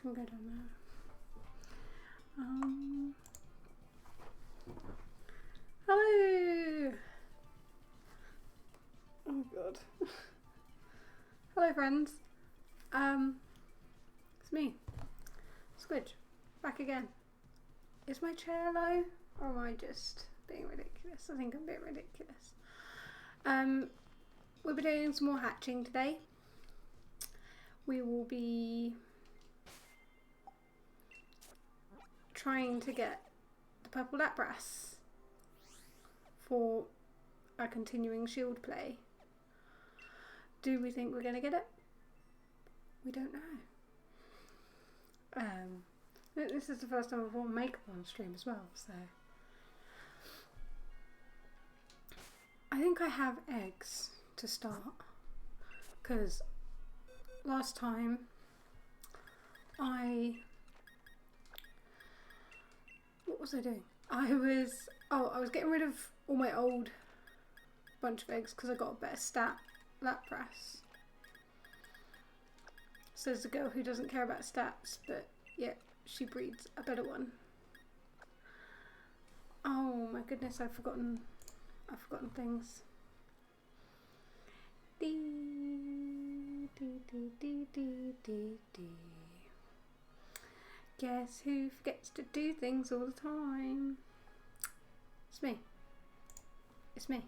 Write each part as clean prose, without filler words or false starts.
can go down there. Hello! Oh god. Hello friends. It's me, Squidge, back again. Is my chair low or am I just being ridiculous? I think I'm being ridiculous. We'll be doing some more hatching today. We will be trying to get the purple lapras for our continuing shield play. Do we think we're going to get it? We don't know. This is the first time I've worn makeup on stream as well, so I think I have eggs to start, because last time what was I doing? I was getting rid of all my old bunch of eggs because I got a better stat lapras. Says the girl who doesn't care about stats, but yet she breeds a better one. Oh my goodness, I've forgotten things. Guess who forgets to do things all the time? It's me. It's me.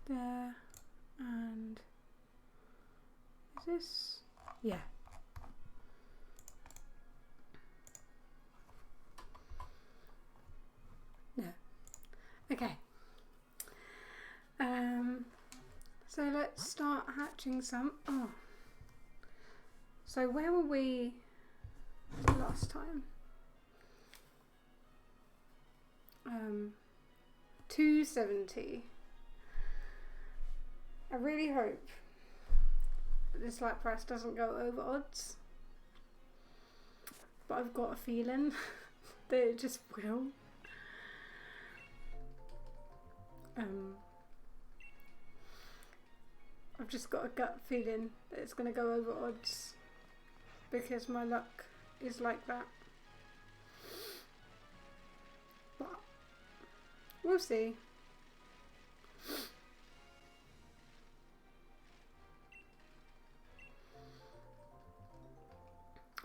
There, and is this? Yeah. No. Okay. So let's start hatching some. Oh. So where were we last time? 270. I really hope that this lapras doesn't go over odds, but I've got a feeling that it just will. I've just got a gut feeling that it's going to go over odds because my luck is like that, but we'll see.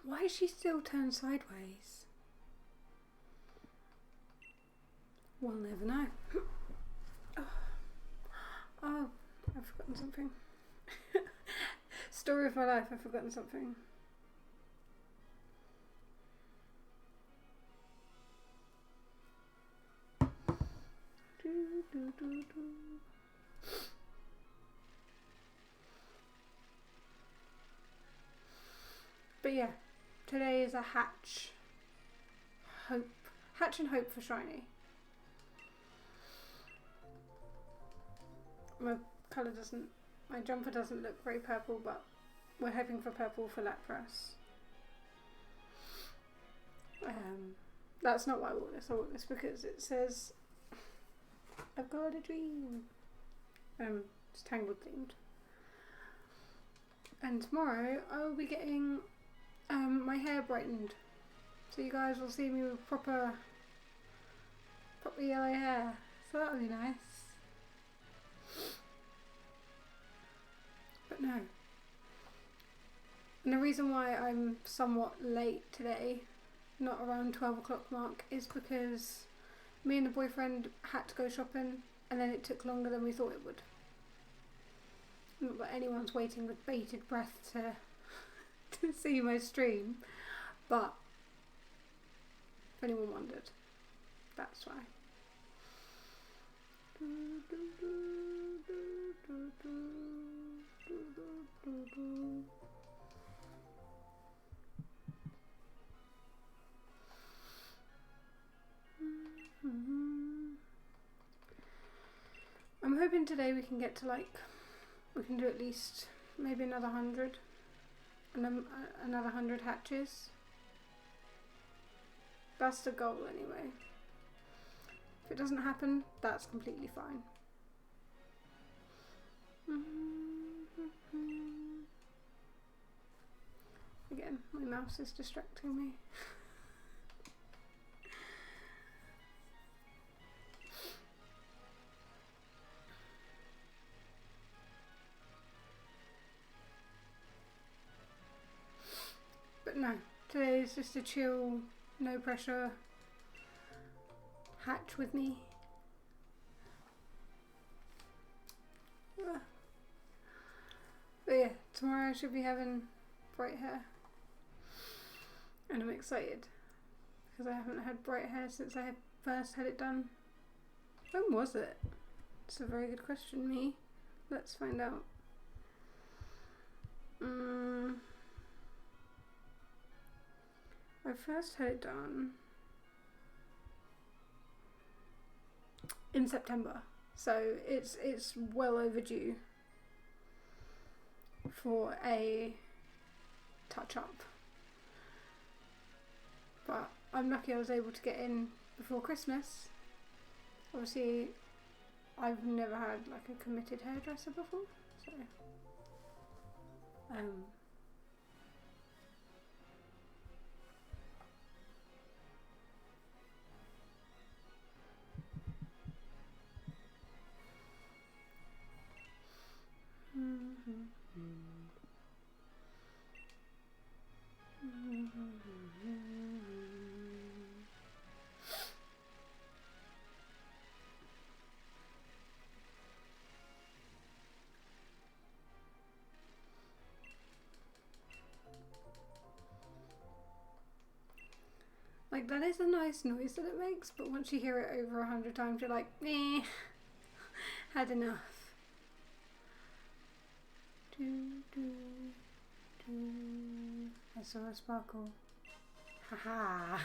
Why is she still turned sideways? We'll never know. Oh, I've forgotten something. Story of my life, I've forgotten something. But yeah, today is a hatch and hope for shiny. My jumper doesn't look very purple, but we're hoping for purple for lapras. That's not why I bought this. I bought this because it says I've got a dream. It's Tangled themed. And tomorrow I will be getting my hair brightened, so you guys will see me with proper yellow hair. So that'll be nice. But no. And the reason why I'm somewhat late today, not around 12 o'clock mark, is because me and the boyfriend had to go shopping and then it took longer than we thought it would. Not that anyone's waiting with bated breath to see my stream, but if anyone wondered, that's why. I'm hoping today we can get to like we can do at least maybe another 100 and then another 100 hatches. That's the goal anyway. If it doesn't happen, that's completely fine. Again, my mouse is distracting me. But no, today is just a chill, no pressure hatch with me. But yeah, tomorrow I should be having bright hair. And I'm excited because I haven't had bright hair since I first had it done. When was it? It's a very good question, me. Let's find out. I first had it done in September, so it's well overdue for a touch up. But I'm lucky I was able to get in before Christmas. Obviously, I've never had like a committed hairdresser before, so like that is a nice noise that it makes, but once you hear it over 100 times, you're like, eh, had enough. I saw a sparkle. Haha.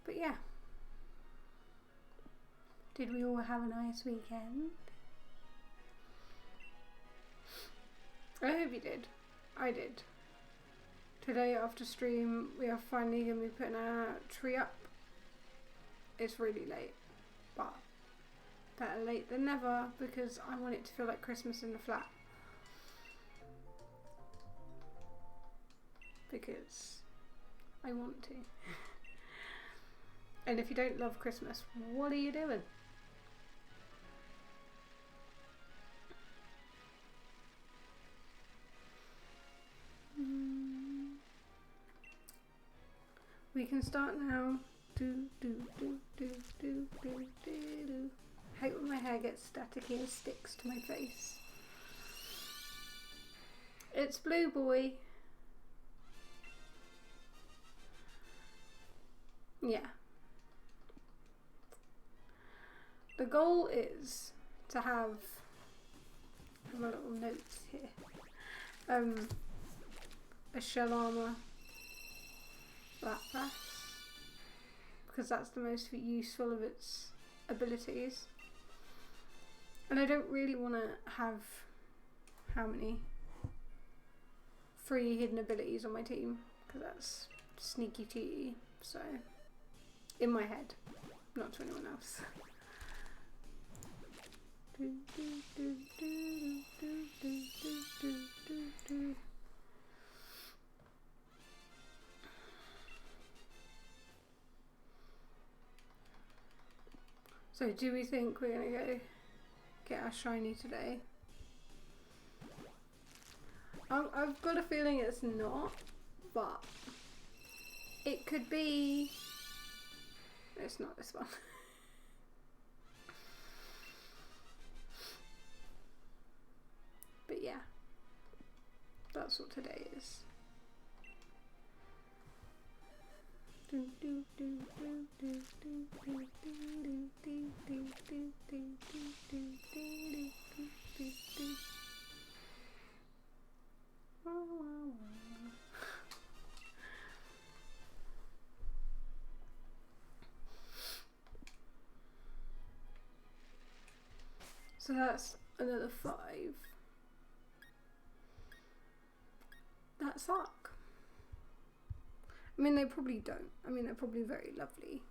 But yeah. Did we all have a nice weekend? I hope you did. I did. Today after stream we are finally going to be putting our tree up. It's really late, but better late than never because I want it to feel like Christmas in the flat. Because I want to. And if you don't love Christmas, what are you doing? We can start now. I hate when my hair gets staticky and sticks to my face. It's Blue Boy. Yeah. The goal is to have my little notes here. A shell armor Lapras, because that's the most useful of its abilities. And I don't really want to have how many 3 hidden abilities on my team, because that's sneaky cheaty. So in my head, not to anyone else. So do we think we're going to go get our shiny today? I've got a feeling it's not, but it could be. It's not this one. But yeah, that's what today is. So that's another 5. That suck. I mean, they probably don't. I mean, they're probably very lovely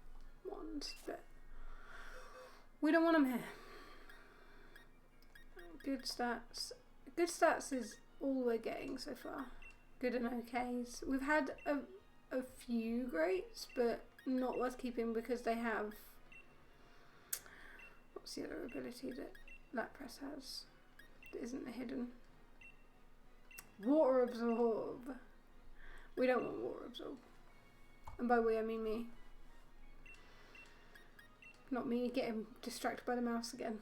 ones, but we don't want them here. Good stats. Good stats is all we're getting so far. Good and okays. We've had a few greats, but not worth keeping because they have... What's the other ability that Lapras has that isn't hidden? Water Absorb. We don't want Water Absorb. And by we, I mean me. Not me getting distracted by the mouse again.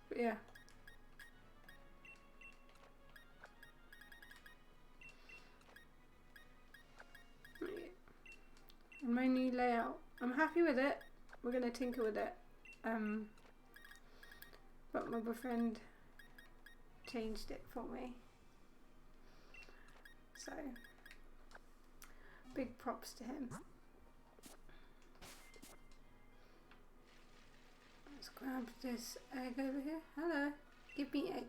But yeah. And my new layout. I'm happy with it. We're going to tinker with it. But my boyfriend changed it for me. So, big props to him. Let's grab this egg over here. Hello, give me egg.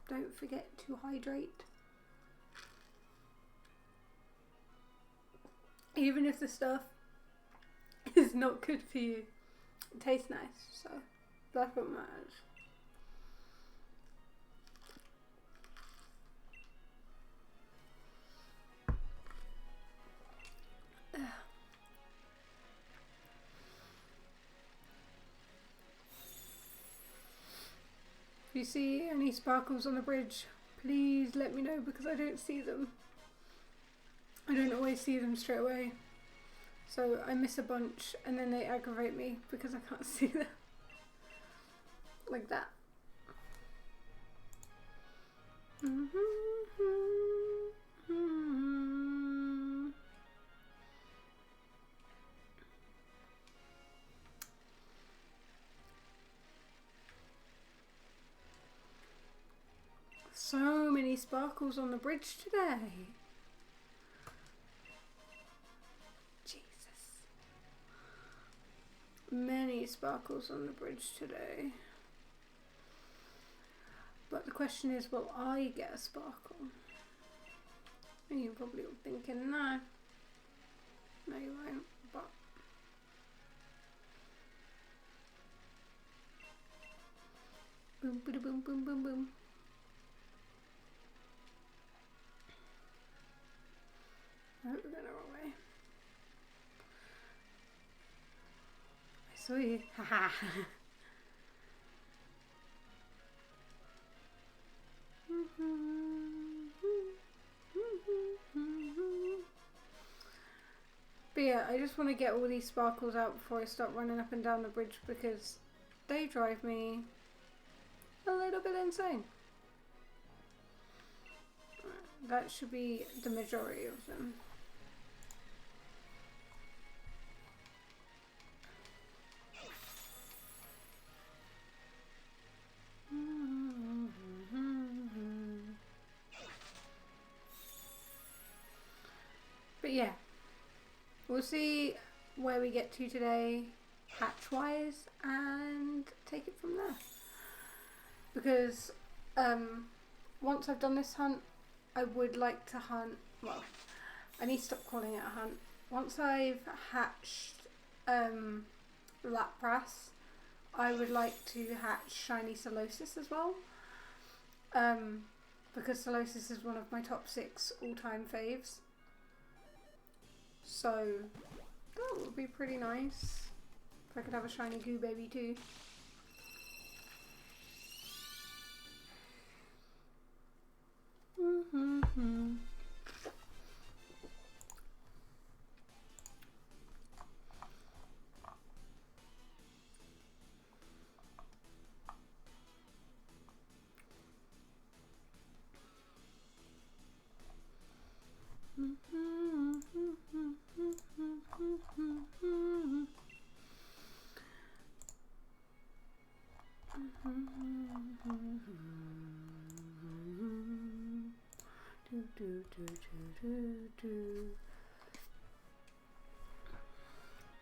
Don't forget to hydrate. Even if the stuff is not good for you, it tastes nice, so that's what matters. If you see any sparkles on the bridge, please let me know because I don't see them. I don't always see them straight away. So I miss a bunch and then they aggravate me because I can't see them. Like that. So many sparkles on the bridge today. Jesus. Many sparkles on the bridge today. But the question is, will I get a sparkle? And you're probably all thinking, no. No, you won't. But boom, boom, boom, boom, boom, boom. I hope we're going the wrong way. I saw you. Haha. But yeah, I just want to get all these sparkles out before I start running up and down the bridge because they drive me a little bit insane. That should be the majority of them. But yeah, we'll see where we get to today hatch wise and take it from there. Because once I've done this hunt, I would like to hunt, well, I need to stop calling it a hunt. Once I've hatched Lapras, I would like to hatch Shiny Solosis as well. Because Solosis is one of my top 6 all-time faves. So that would be pretty nice if I could have a shiny Goo Baby too.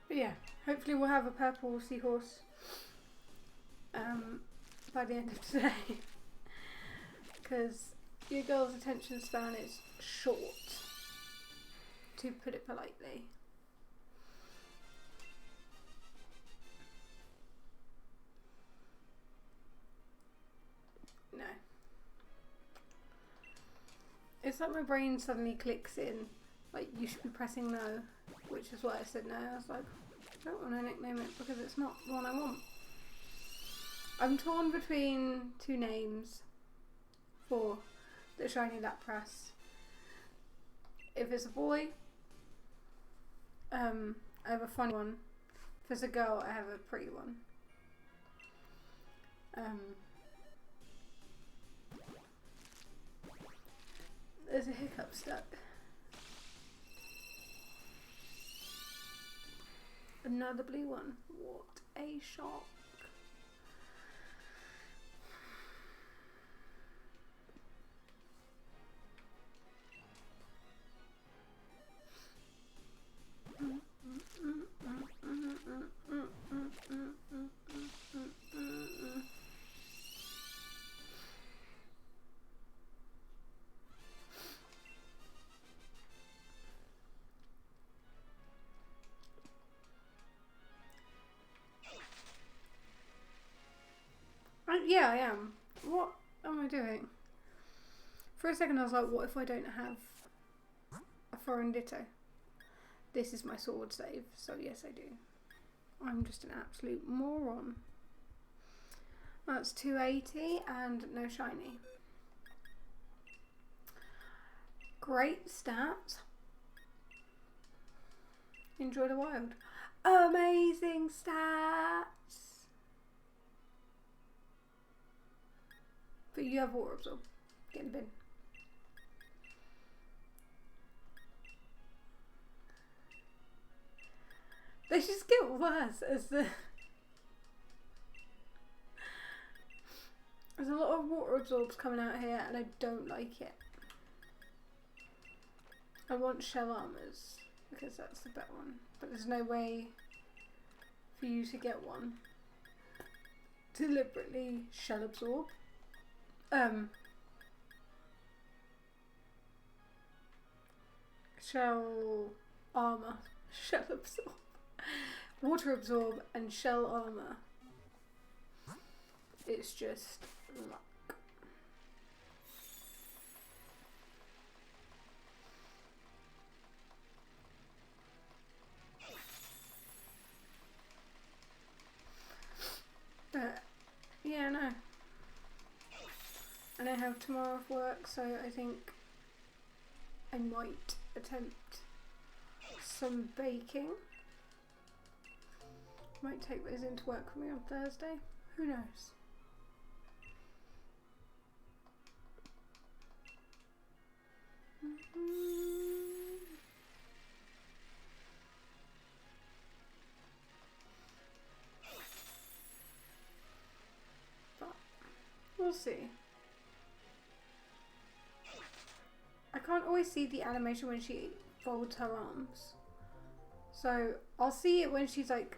But yeah, hopefully we'll have a purple seahorse by the end of today. Because your girl's attention span is short, to put it politely. No. It's like my brain suddenly clicks in, like, you should be pressing no, which is why I said no. I was like, I don't want to nickname it because it's not the one I want. I'm torn between two names for the Shiny Lapras. If it's a boy, I have a funny one. If it's a girl, I have a pretty one. There's a hiccup stuck. Another blue one. What a shock. Yeah, I am. What am I doing? For a second I was like, what if I don't have a foreign ditto? This is my sword save, so yes I do. I'm just an absolute moron. That's 280 and no shiny. Great stats. Enjoy the wild. Amazing stats. But you have water absorb. Get in the bin. They just get worse as the... There's a lot of water absorbs coming out here and I don't like it. I want shell armors because that's the better one. But there's no way for you to get one. Deliberately shell absorb. Shell armor. Shell absorb. Water absorb and shell armor. It's just luck. But yeah, no. And I have tomorrow off work, so I think I might attempt some baking. Might take those into work with me on Thursday. Who knows? But we'll see. I can't always see the animation when she folds her arms. So I'll see it when she's like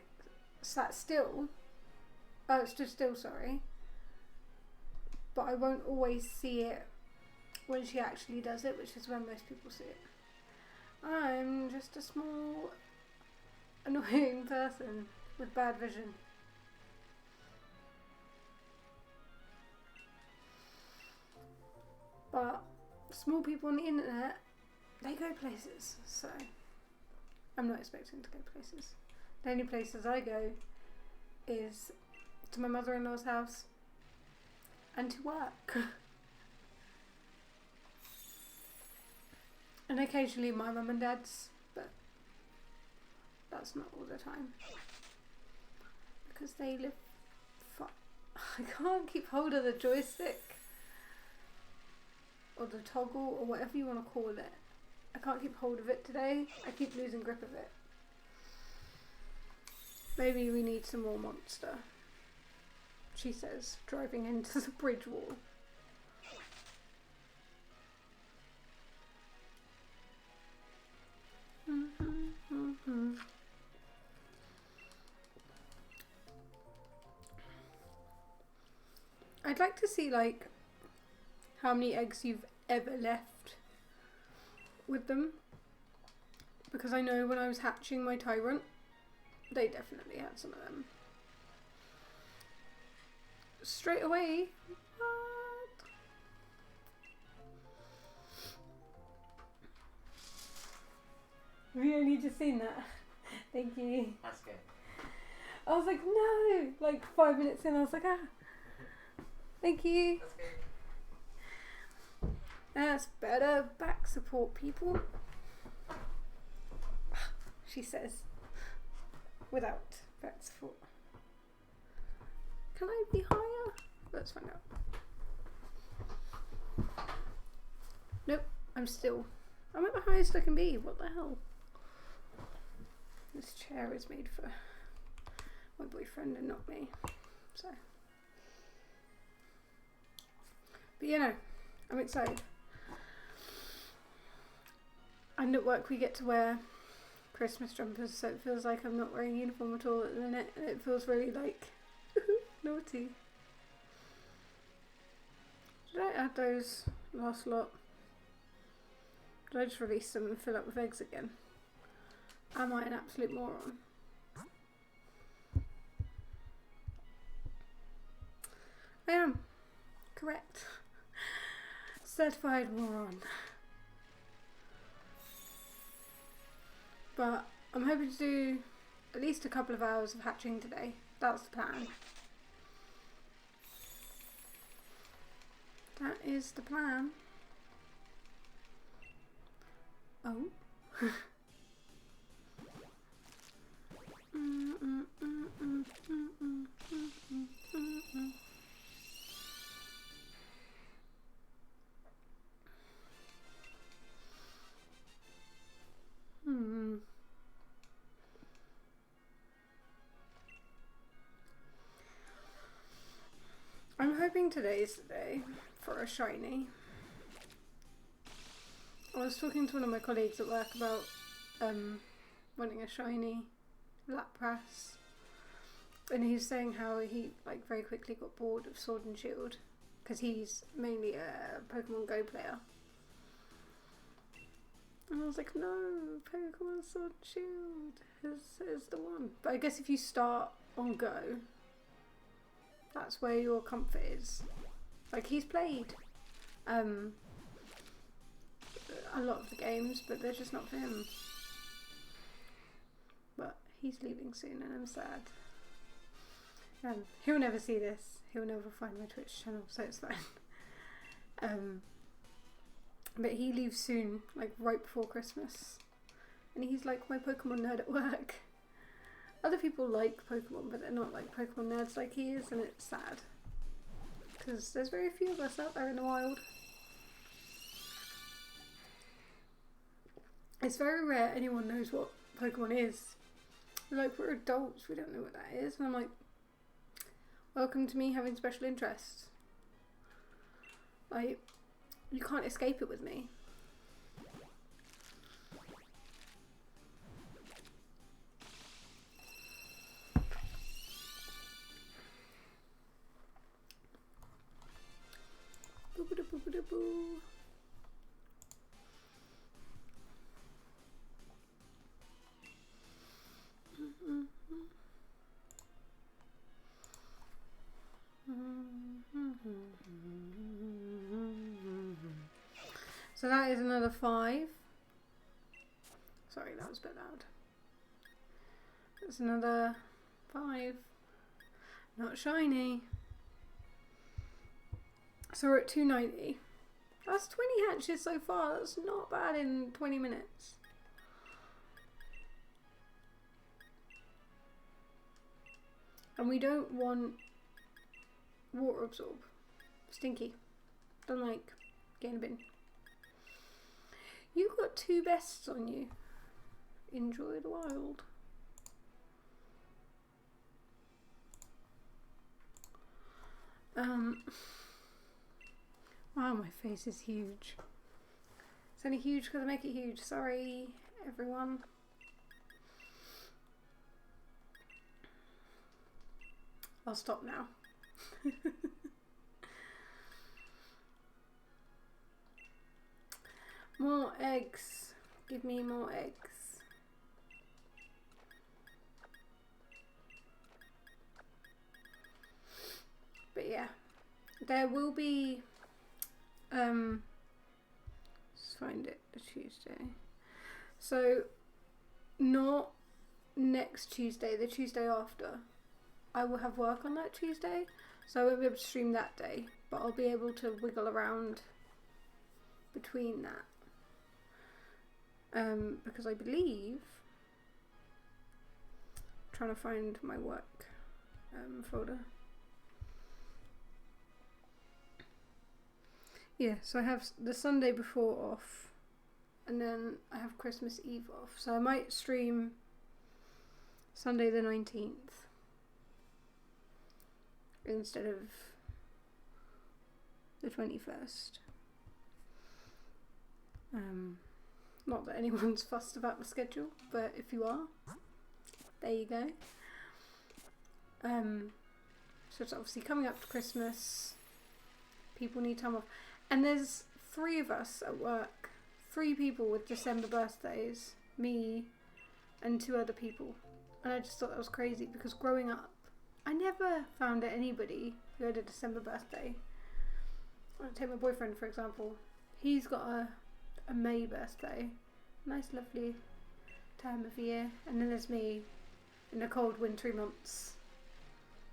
sat still. Oh, stood still, sorry. But I won't always see it when she actually does it, which is when most people see it. I'm just a small, annoying person with bad vision. But small people on the internet, they go places, so I'm not expecting to go places. The only places I go is to my mother-in-law's house and to work. And occasionally my mum and dad's, but that's not all the time. Because they live I can't keep hold of the joystick. Or the toggle, or whatever you want to call it. I can't keep hold of it today. I keep losing grip of it. Maybe we need some more monster, she says, driving into the bridge wall. I'd like to see like how many eggs you've ever left with them, because I know when I was hatching my Tyrant, they definitely had some of them. Straight away. What? Have you only just seen that? Thank you. That's good. I was like, no! Like 5 minutes in, I was like, ah. Thank you. That's good. That's better back support, people. She says, without back support. Can I be higher? Let's find out. Nope, I'm at the highest I can be. What the hell? This chair is made for my boyfriend and not me. So, but you know, I'm excited. And at work we get to wear Christmas jumpers, so it feels like I'm not wearing a uniform at all at the minute, and it feels really like naughty. Did I add those last lot? Did I just release them and fill up with eggs again? Am I an absolute moron? I am. Correct. Certified moron. But I'm hoping to do at least a couple of hours of hatching today. That's the plan. That is the plan. Oh. I'm hoping today's the day for a shiny. I was talking to one of my colleagues at work about wanting a shiny Lapras, and he's saying how he like very quickly got bored of Sword and Shield because he's mainly a Pokemon Go player. And I was like, no, Pokemon Sword and Shield is the one. But I guess if you start on Go, that's where your comfort is. Like, he's played a lot of the games, but they're just not for him. But he's leaving soon and I'm sad. He'll never see this. He'll never find my Twitch channel, so it's fine. But he leaves soon, like right before Christmas. And he's like my Pokemon nerd at work. Other people like Pokemon, but they're not like Pokemon nerds like he is, and it's sad. Because there's very few of us out there in the wild. It's very rare anyone knows what Pokemon is. They're like, we're adults, we don't know what that is. And I'm like, welcome to me having special interests. Like, you can't escape it with me. Boo-ba-da-boo-ba-da-boo. So that is another 5. Sorry, that was a bit loud. That's another 5. Not shiny. So we're at 290. That's 20 hatches so far. That's not bad in 20 minutes. And we don't want water absorb. Stinky. Don't like getting a bin. You've got 2 bests on you. Enjoy the wild. Wow, my face is huge. It's only huge because I make it huge. Sorry, everyone. I'll stop now. More eggs. Give me more eggs. But yeah, there will be, let's find it, a Tuesday. So, not next Tuesday, the Tuesday after. I will have work on that Tuesday, so I won't be able to stream that day, but I'll be able to wiggle around between that. Because I believe, I'm trying to find my work folder. Yeah, so I have the Sunday before off, and then I have Christmas Eve off. So I might stream Sunday the 19th instead of the 21st. Not that anyone's fussed about the schedule, but if you are, there you go. So it's obviously coming up to Christmas. People need time off. And there's 3 of us at work. 3 people with December birthdays. Me and 2 other people. And I just thought that was crazy because growing up, I never found anybody who had a December birthday. I'll take my boyfriend, for example. He's got a May birthday. Nice, lovely time of year. And then there's me in the cold, wintry months.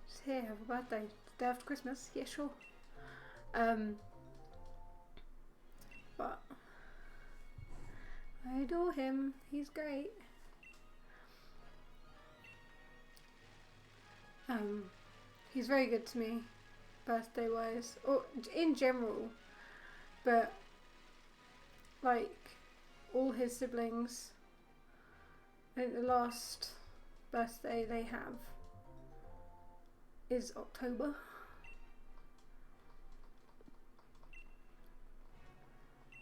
Just here, have a birthday. The day after Christmas. Yeah, sure. But I adore him. He's great. He's very good to me, birthday wise, or in general. But like all his siblings, I think the last birthday they have is October.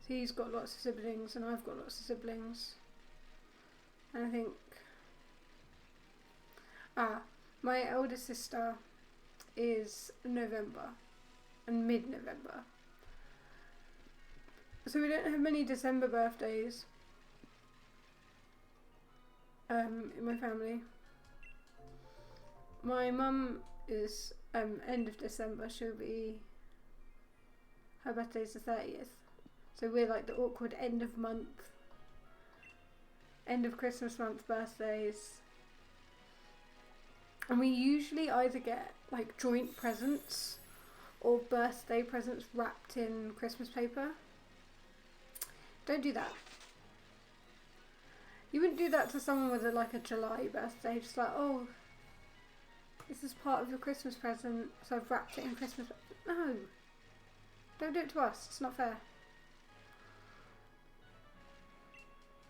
So he's got lots of siblings and I've got lots of siblings. And I think my elder sister is November and mid-November. So we don't have many December birthdays in my family. My mum is end of December. Her birthday's the 30th. So we're like the awkward end of month, end of Christmas month birthdays. And we usually either get like joint presents or birthday presents wrapped in Christmas paper. Don't do that. You wouldn't do that to someone with a July birthday, just like, oh, this is part of your Christmas present, so I've wrapped it in Christmas. No. Don't do it to us. It's not fair.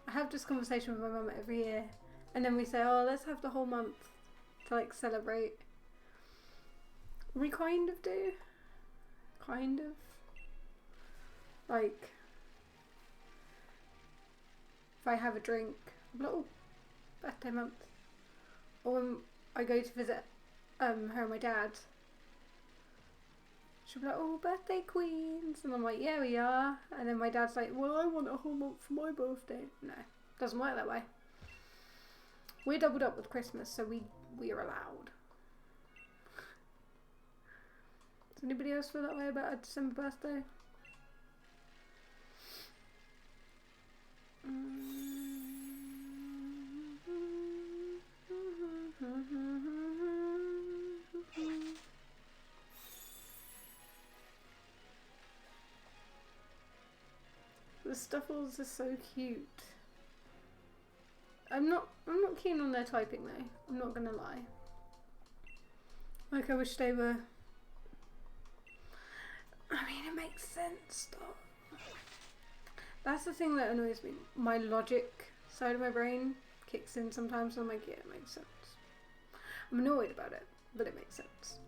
I have this conversation with my mum every year, and then we say, oh, let's have the whole month to celebrate. We kind of do. Kind of. If I have a drink, I'm like, oh, birthday month. Or when I go to visit her and my dad, she'll be like, oh, birthday queens. And I'm like, yeah, we are. And then my dad's like, well, I want a whole month for my birthday. No, doesn't work that way. We're doubled up with Christmas, so we are allowed. Does anybody else feel that way about a December birthday? The Stuffles are so cute. I'm not keen on their typing though. I'm not gonna lie. I wish they were. I mean, it makes sense though. That's the thing that annoys me. My logic side of my brain kicks in sometimes, and I'm like, yeah, it makes sense. I'm annoyed about it, but it makes sense.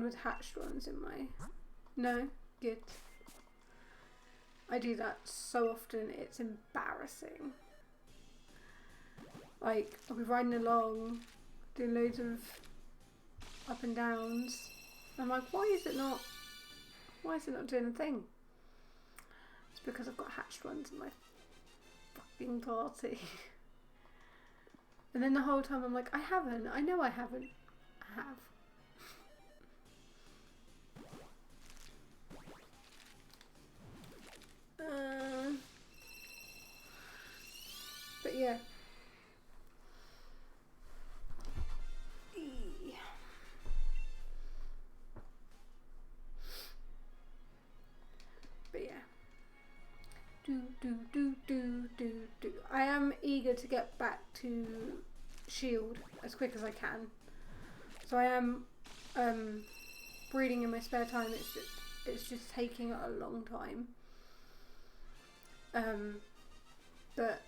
with hatched ones in my... No? Good. I do that so often, it's embarrassing. Like, I'll be riding along, doing loads of up and downs. I'm like, why is it not doing a thing? It's because I've got hatched ones in my fucking party. And then the whole time I'm like, I haven't. I know I haven't. I have. But yeah. But yeah. Do. I am eager to get back to Shield as quick as I can. So I am breeding in my spare time. It's just taking a long time. But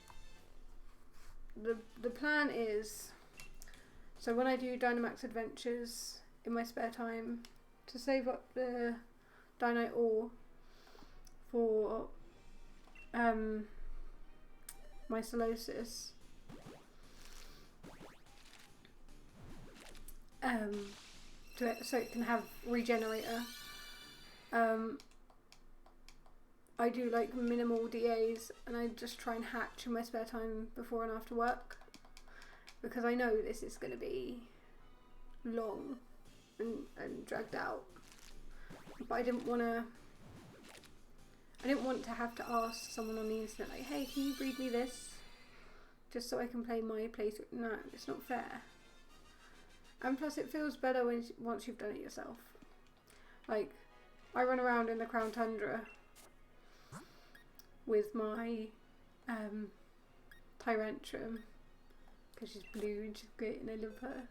the plan is, so when I do Dynamax Adventures in my spare time, to save up the Dino ore for my Solosis, so it can have Regenerator. I do like minimal DAs, and I just try and hatch in my spare time before and after work, because I know this is going to be long and dragged out. But I didn't want to have to ask someone on the internet, like, hey, can you breed me this? Just so I can play my playthrough. No, it's not fair. And plus it feels better once you've done it yourself. Like, I run around in the Crown Tundra with my Tyrantrum, because she's blue and she's great and I love her.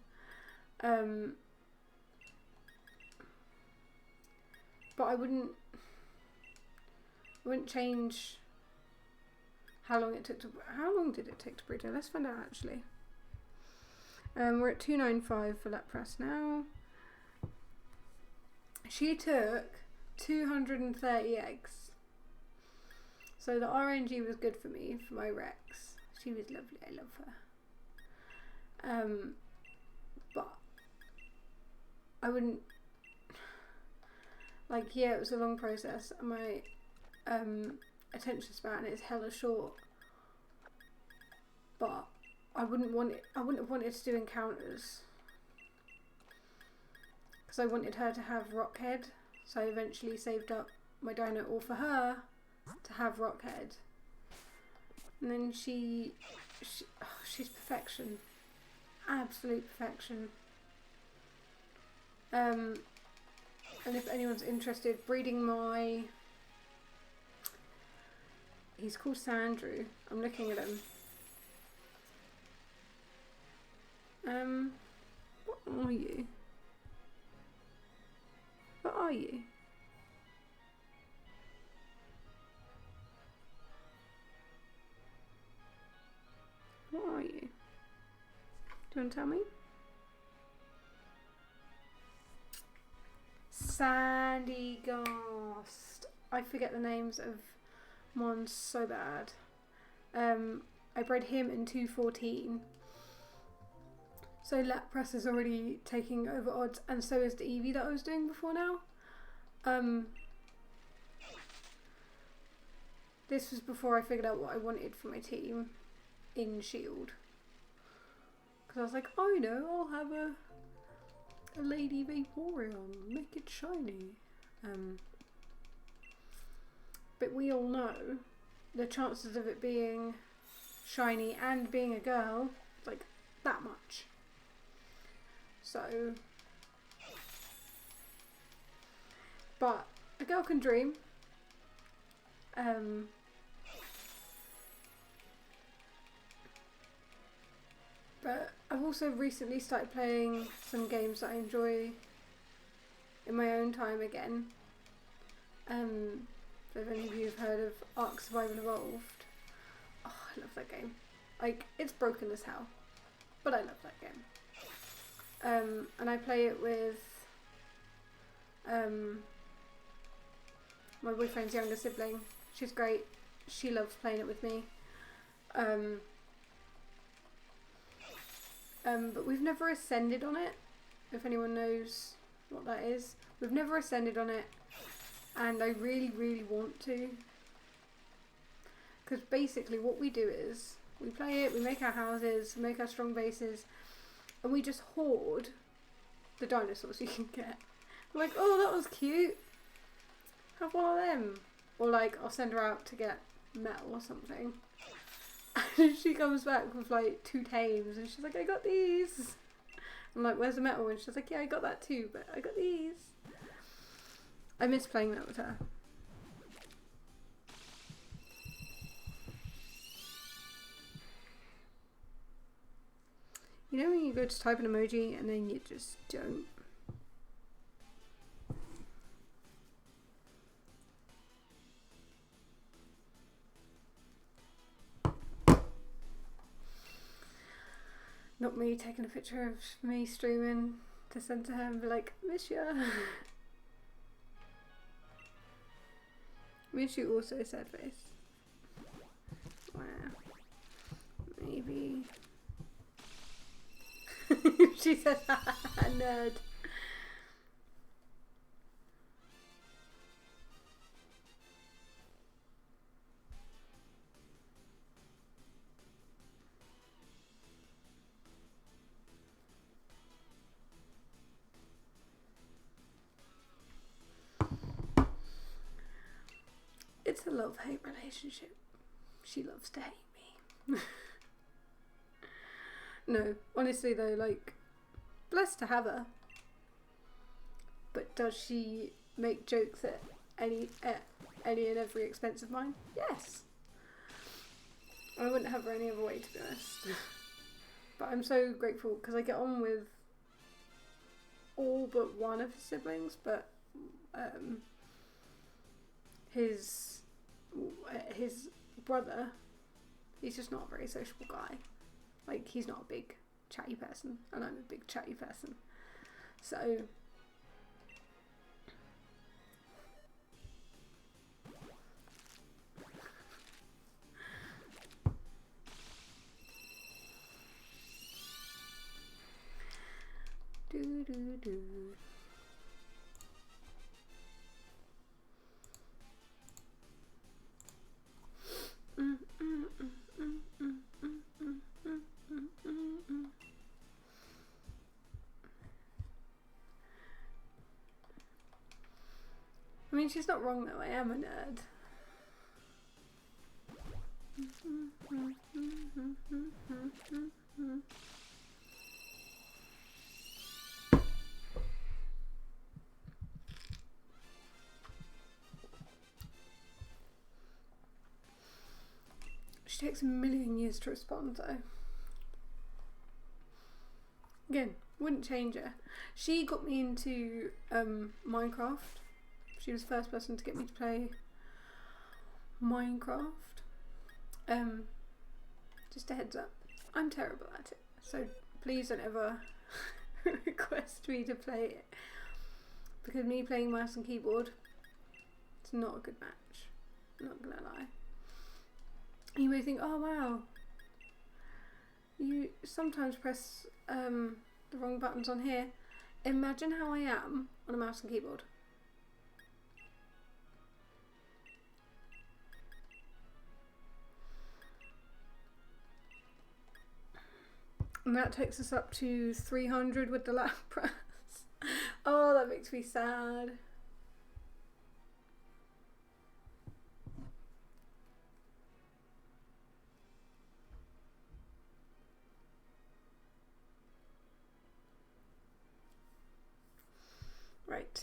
But I wouldn't change how long it took to... How long did it take to breed her? Let's find out actually. We're at 295 for Lapras now. She took 230 eggs. So the RNG was good for me, for my Rex. She was lovely, I love her. But I wouldn't... Like, yeah, it was a long process. And my attention span is hella short. But I wouldn't have wanted to do encounters, because I wanted her to have Rockhead, so I eventually saved up my Dino ore for her to have Rockhead. And then she's perfection, absolute perfection. And if anyone's interested, breeding my... He's called Sandrew. I'm looking at him. What are you? What are you? What are you? Do you want to tell me? Sandygast. I forget the names of Mons so bad. I bred him in 214. So Lapras is already taking over odds, and so is the Eevee that I was doing before now. This was before I figured out what I wanted for my team in Shield. Because I was like, oh no, I'll have a Lady Vaporeon, make it shiny. But we all know the chances of it being shiny and being a girl, like, that much. So, but a girl can dream. But I've also recently started playing some games that I enjoy in my own time again. So if any of you have heard of Ark Survival Evolved, oh, I love that game. Like, it's broken as hell, but I love that game. And I play it with my boyfriend's younger sibling. She's great. She loves playing it with me. But we've never ascended on it, if anyone knows what that is. We've never ascended on it, and I really, really want to. Because basically what we do is, we play it, we make our houses, make our strong bases, and we just hoard the dinosaurs you can get. We're like, oh, that was cute. Have one of them. Or like, I'll send her out to get metal or something. And she comes back with like 2 tames, and she's like, I got these. I'm like, where's the metal? And she's like, yeah, I got that too, but I got these. I miss playing that with her. You know when you go to type an emoji and then you just don't? Not me taking a picture of me streaming to send to her and be like, miss ya. Miss you also, sad face. Wow. Maybe. She said, nerd. It's a love-hate relationship. She loves to hate me. No, honestly though, like, blessed to have her. But does she make jokes at any and every expense of mine? Yes. I wouldn't have her any other way, to be honest. But I'm so grateful because I get on with all but one of his siblings, but his brother, he's just not a very sociable guy. Like, he's not a big chatty person, and I'm a big chatty person. So do do do. I mean, she's not wrong though, I am a nerd. She takes a million years to respond though. Again, wouldn't change her. She got me into Minecraft. She was the first person to get me to play Minecraft. Just a heads up, I'm terrible at it, so please don't ever request me to play it, because me playing mouse and keyboard, it's not a good match, I'm not gonna lie. You may think, oh wow, you sometimes press the wrong buttons on here. Imagine how I am on a mouse and keyboard. And that takes us up to 300 with the lap press. Oh, that makes me sad. Right.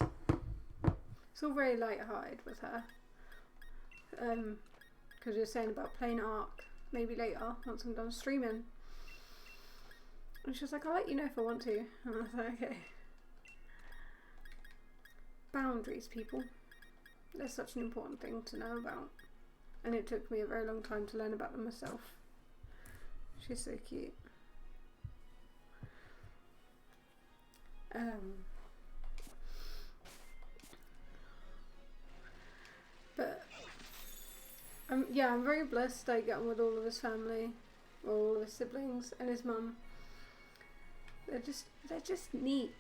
It's all very light-hearted with her. Because you're saying about playing Ark maybe later, once I'm done streaming. And she was like, I'll let you know if I want to. And I was like, okay. Boundaries, people. They're such an important thing to know about. And it took me a very long time to learn about them myself. She's so cute. yeah, I'm very blessed. I get on with all of his family, or all of his siblings, and his mum. They're just neat.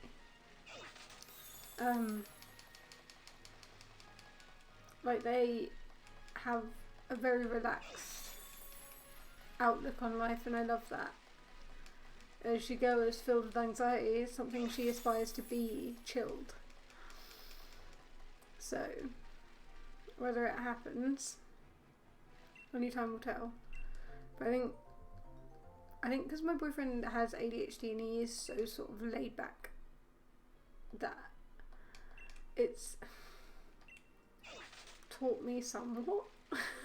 Like they have a very relaxed outlook on life, and I love that. As she goes filled with anxiety, something she aspires to be chilled. So, whether it happens, only time will tell. But I think because my boyfriend has ADHD and he is so sort of laid back, that it's taught me somewhat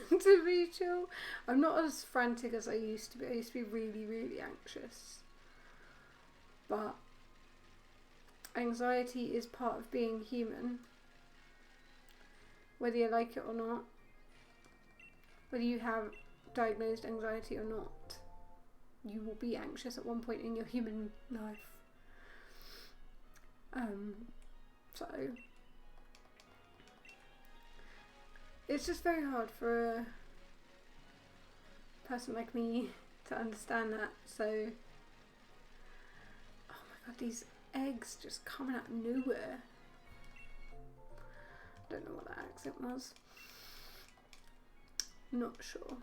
to be chill. I'm not as frantic as I used to be. I used to be really, really anxious. But anxiety is part of being human. Whether you like it or not. Whether you have diagnosed anxiety or not. You will be anxious at one point in your human life. So it's just very hard for a person like me to understand that. So, oh my god, these eggs just coming out of nowhere. Don't know what that accent was. Not sure.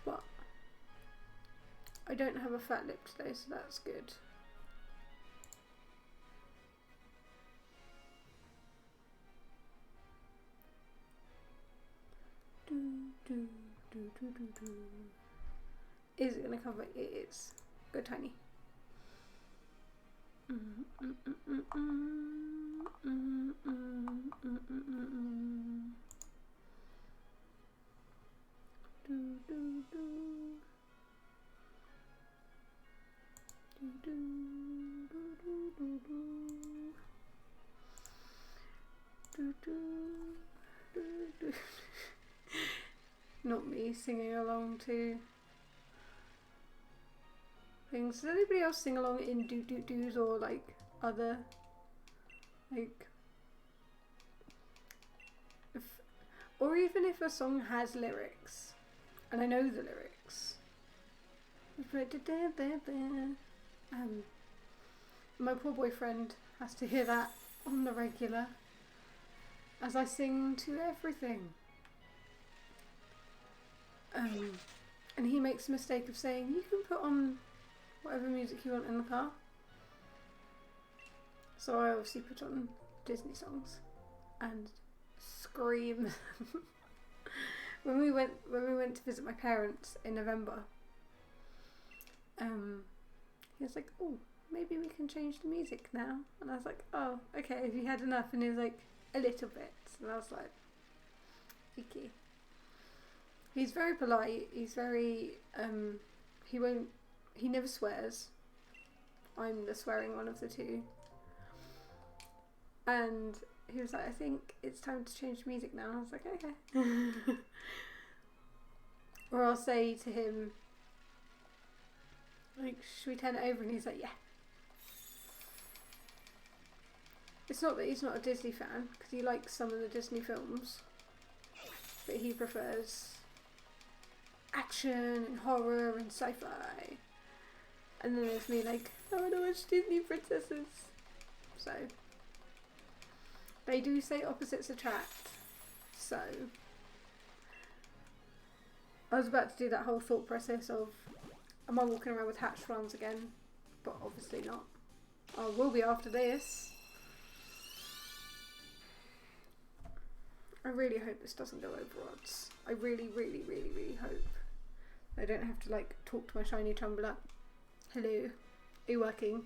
But I don't have a fat lip today, so that's good. Is it gonna cover? It is. Go tiny. Not me singing along to things. Does anybody else sing along in do's or like other like or even if a song has lyrics and I know the lyrics, my poor boyfriend has to hear that on the regular as I sing to everything. And he makes the mistake of saying, you can put on whatever music you want in the car. So I obviously put on Disney songs and scream. when we went to visit my parents in November, he was like, oh, maybe we can change the music now. And I was like, oh, okay, have you had enough? And he was like, a little bit. And I was like, okay. He's very polite. He's very, he never swears. I'm the swearing one of the two. And he was like, I think it's time to change music now. I was like, okay. Or I'll say to him, like, should we turn it over? And he's like, yeah. It's not that he's not a Disney fan, because he likes some of the Disney films. But he prefers action and horror and sci-fi. And then there's me like, I want to watch Disney princesses. So they do say opposites attract. So I was about to do that whole thought process of, am I walking around with hatch flowers again? But obviously not. I will be after this. I really hope this doesn't go over odds. I really, really, really, really hope. I don't have to like talk to my shiny tumbler. Hello, are you working?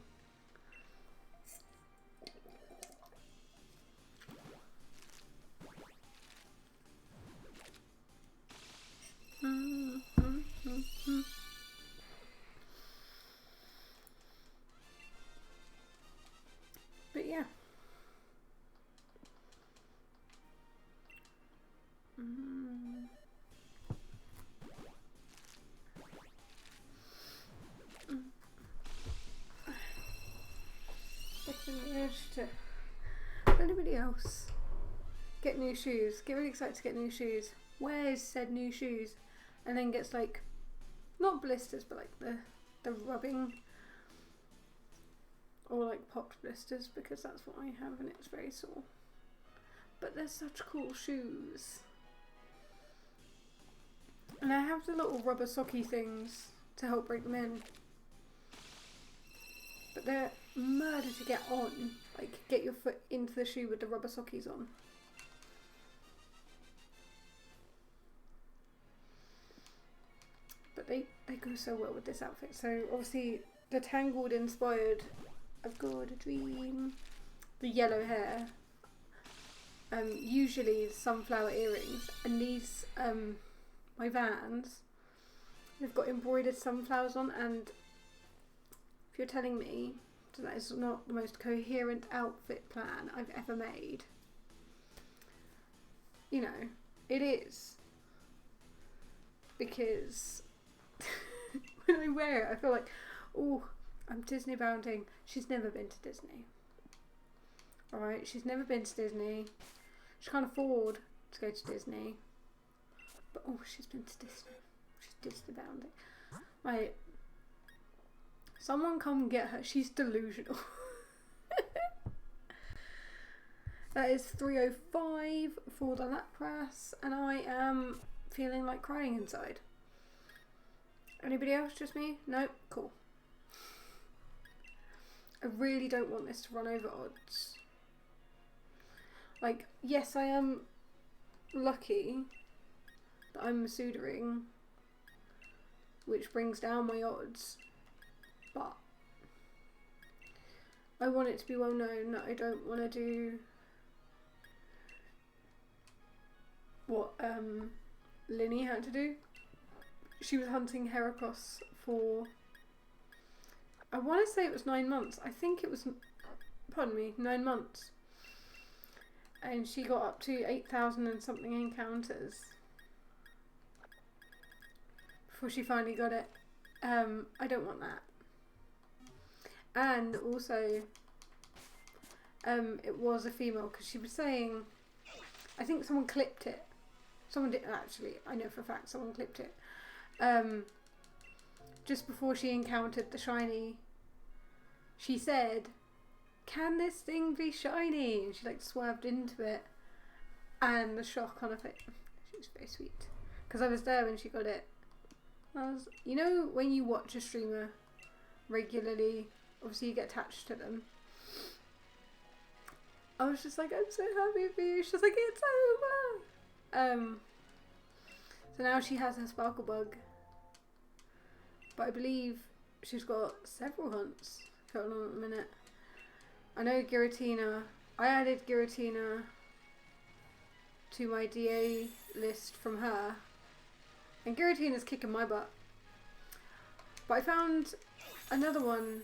But yeah. Getting the urge to anybody else get new shoes, get really excited to get new shoes, wears said new shoes, and then gets like, not blisters, but like the rubbing, or like popped blisters, because that's what I have and it's very sore. But they're such cool shoes. And I have the little rubber socky things to help break them in. But they're murder to get on. Like, get your foot into the shoe with the rubber sockies on. But they go so well with this outfit. So obviously the Tangled inspired I've Got a Dream. The yellow hair. Usually sunflower earrings. And these, my Vans, they've got embroidered sunflowers on, and if you're telling me that is not the most coherent outfit plan I've ever made, you know, it is. Because when I wear it, I feel like, oh, I'm Disney bounding. She's never been to Disney. Alright, she's never been to Disney. She can't afford to go to Disney. But oh, she's been to Disney. She's Disney bounding. Right. Someone come get her. She's delusional. That is 3:05 for the lap press, and I am feeling like crying inside. Anybody else? Just me? No? Cool. I really don't want this to run over odds. Like, yes, I am lucky that I'm Masudaing, which brings down my odds, but I want it to be well known that I don't want to do what Linny had to do. She was hunting Heracross for, I want to say it was 9 months. I think it was, 9 months. And she got up to 8,000 and something encounters before she finally got it. I don't want that. And also, it was a female, because she was saying, I think someone clipped it. Someone did, actually, I know for a fact someone clipped it. Just before she encountered the shiny, she said, "Can this thing be shiny?" And she like swerved into it, and the shock on her face. She was very sweet, because I was there when she got it. You know, when you watch a streamer regularly, obviously you get attached to them. I was just like, I'm so happy for you. She's like, it's over. So now she has her Sparkle Bug, but I believe she's got several hunts going on at the minute. I know Giratina. I added Giratina to my DA list from her, and Giratina's kicking my butt. But I found another one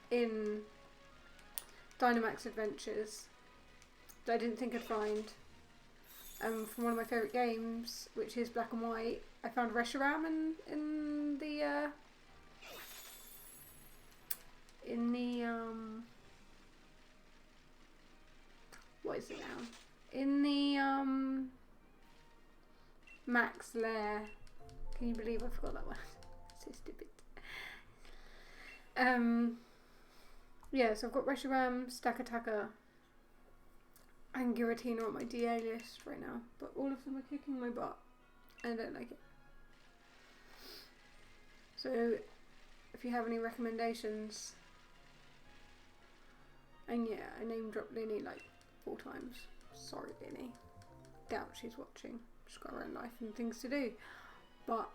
in Dynamax Adventures that I didn't think I'd find. From one of my favourite games, which is Black and White. I found Reshiram in the what is it now? In the Max Lair. Can you believe I forgot that one? So stupid. Yeah, so I've got Reshiram, Stakataka, and Giratina on my DA list right now, but all of them are kicking my butt, and I don't like it. So, if you have any recommendations, and yeah, I name dropped Linny like 4 times. Sorry, Linny. Doubt she's watching. She's got her own life and things to do. But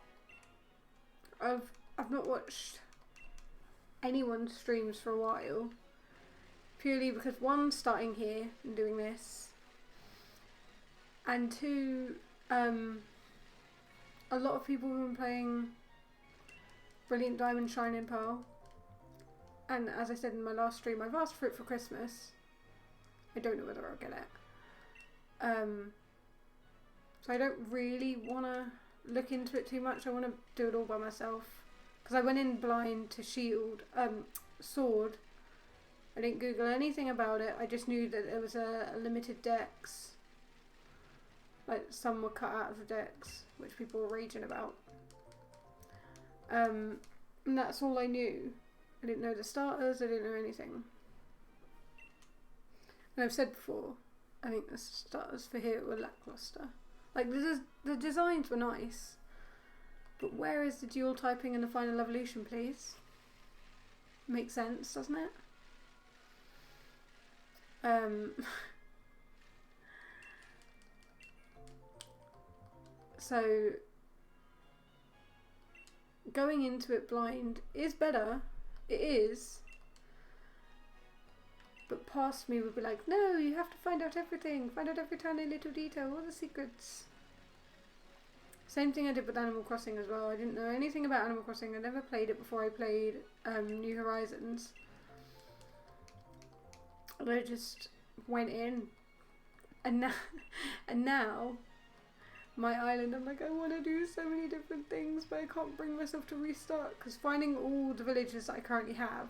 I've not watched anyone's streams for a while, purely because 1, starting here and doing this, and 2, a lot of people have been playing Brilliant Diamond Shining Pearl, and as I said in my last stream, I've asked for it for Christmas. I don't know whether I'll get it. So I don't really want to look into it too much. I want to do it all by myself, because I went in blind to Sword. I didn't Google anything about it. I just knew that there was a limited dex Like, some were cut out of the decks, which people were raging about. And that's all I knew. I didn't know the starters, I didn't know anything. And I've said before, I think the starters for here were lackluster. Like, the designs were nice, but where is the dual typing and the final evolution, please? Makes sense, doesn't it? So going into it blind is better. It is. But past me would be like, no, you have to find out everything. Find out every tiny little detail, all the secrets. Same thing I did with Animal Crossing as well. I didn't know anything about Animal Crossing. I never played it before I played New Horizons. And I just went in. And now my island, I'm like, I want to do so many different things, but I can't bring myself to restart, because finding all the villages that I currently have,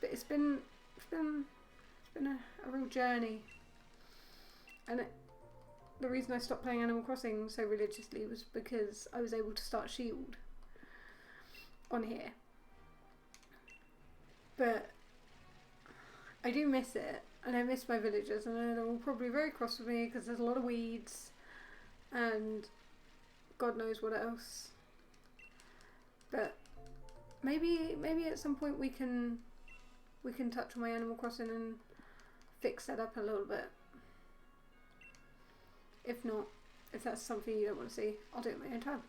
it's been a real journey. And the reason I stopped playing Animal Crossing so religiously was because I was able to start Shield on here. But I do miss it, and I miss my villagers, and they're all probably very cross with me because there's a lot of weeds and God knows what else. But maybe at some point we can touch on my Animal Crossing and fix that up a little bit. If not, if that's something you don't want to see, I'll do it at my own time.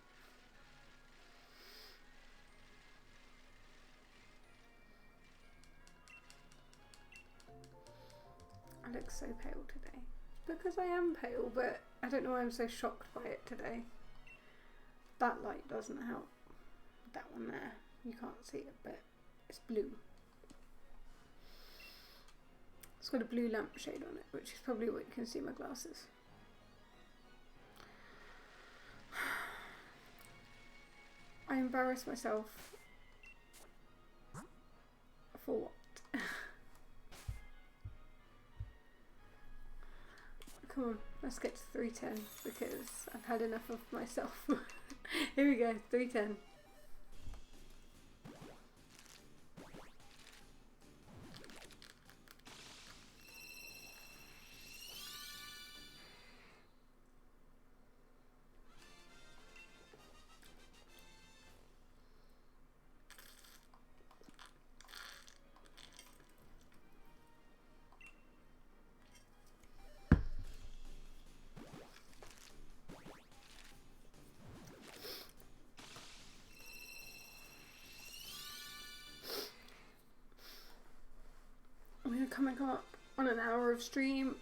I look so pale today. Because I am pale, but I don't know why I'm so shocked by it today. That light doesn't help. That one there, you can't see it, but it's blue. It's got a blue lampshade on it, which is probably what you can see in my glasses. I embarrass myself. For what? Come on, let's get to 310 because I've had enough of myself. Here we go, 310. We're coming up on an hour of stream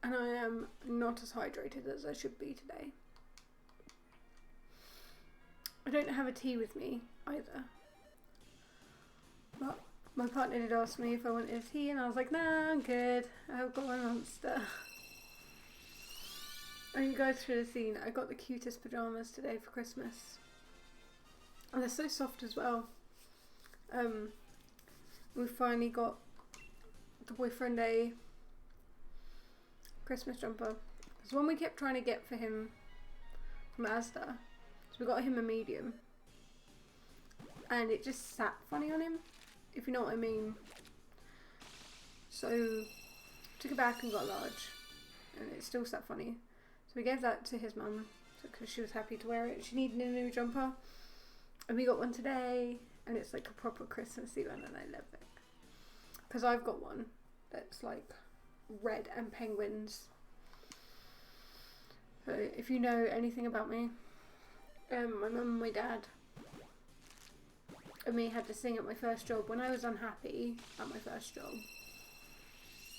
and I am not as hydrated as I should be today. I don't have a tea with me either. But my partner did ask me if I wanted a tea and I was like, nah, I'm good. I've got my Monster. And you guys should have seen, I got the cutest pyjamas today for Christmas. And they're so soft as well. We finally got the boyfriend a Christmas jumper. Because one we kept trying to get for him from Asda. So we got him a medium. And it just sat funny on him, if you know what I mean. So took it back and got a large. And it still sat funny. So we gave that to his mum because she was happy to wear it. She needed a new jumper. And we got one today. And it's like a proper Christmassy one and I love it. Because I've got one that's like red and penguins. So if you know anything about me, my mum and my dad and me had to sing at my first job when I was unhappy at my first job.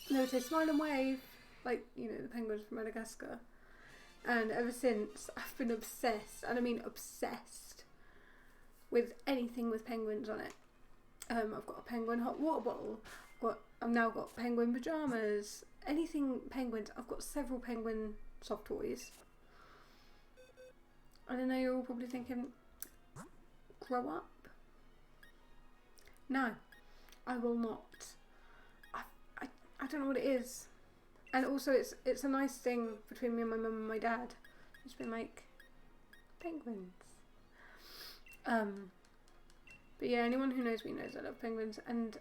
And they would say smile and wave, like, you know, the penguins from Madagascar. And ever since I've been obsessed, and I mean obsessed, with anything with penguins on it. I've got a penguin hot water bottle. I've now got penguin pajamas. Anything penguins. I've got several penguin soft toys. I don't know, you're all probably thinking, grow up. No, I will not. I don't know what it is. And also it's a nice thing between me and my mum and my dad. It's been like penguins. But yeah, anyone who knows me knows I love penguins. And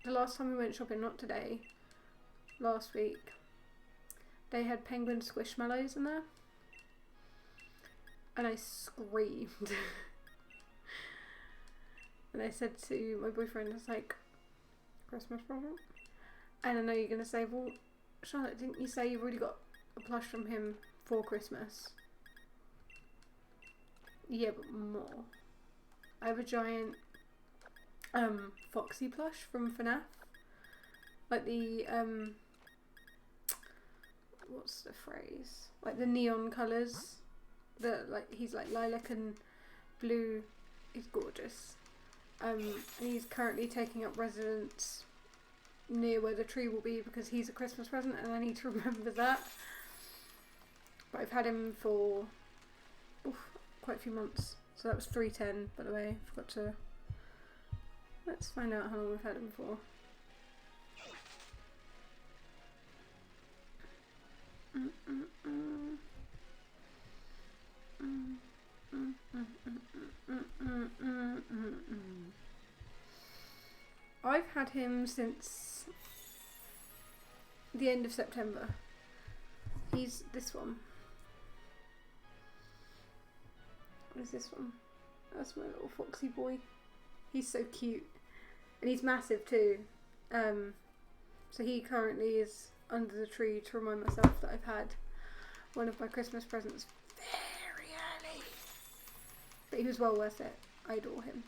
the last time we went shopping, not today, last week, they had penguin squishmallows in there. And I screamed. And I said to my boyfriend, it's like, Christmas present? And I know you're going to say, well, Charlotte, didn't you say you've already got a plush from him for Christmas? Yeah, but more. I have a giant Foxy plush from FNAF. Like the, what's the phrase? Like the neon colours. He's like lilac and blue. He's gorgeous. And he's currently taking up residence near where the tree will be because he's a Christmas present and I need to remember that. But I've had him for quite a few months. So that was 310, by the way. Forgot to... Let's find out how long we've had him for. I've had him since the end of September. He's this one. What is this one? That's my little foxy boy. He's so cute. And he's massive too. So he currently is under the tree to remind myself that I've had one of my Christmas presents very early. But he was well worth it. I adore him.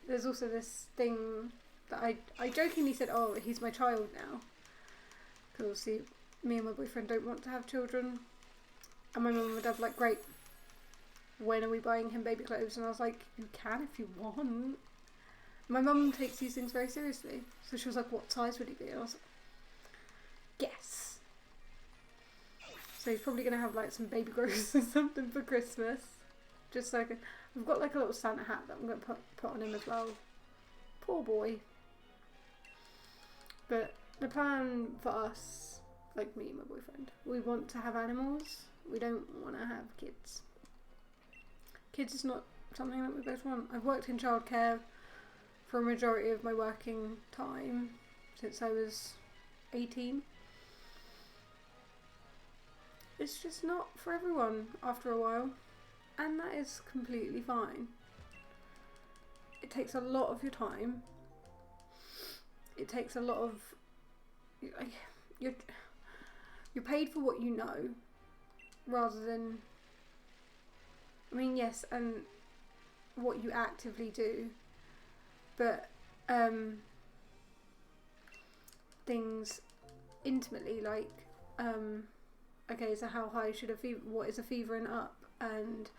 There's also this thing that I jokingly said, oh, he's my child now. Because obviously me and my boyfriend don't want to have children. And my mum and my dad were like, great. When are we buying him baby clothes? And I was like, you can if you want. My mum takes these things very seriously. So she was like, what size would he be? And I was like, guess. So he's probably going to have like some baby grows or something for Christmas. Just so I've got like a little Santa hat that I'm going to put on him as well. Poor boy. But the plan for us, like me and my boyfriend, we want to have animals. We don't want to have kids. Kids is not something that we both want. I've worked in childcare for a majority of my working time since I was 18. It's just not for everyone after a while, and that is completely fine. It takes a lot of your time. It takes a lot of... You're paid for what you know, rather than... I mean, yes, and what you actively do, but things intimately, like, okay, so how high should a fever, what is a fever and up, and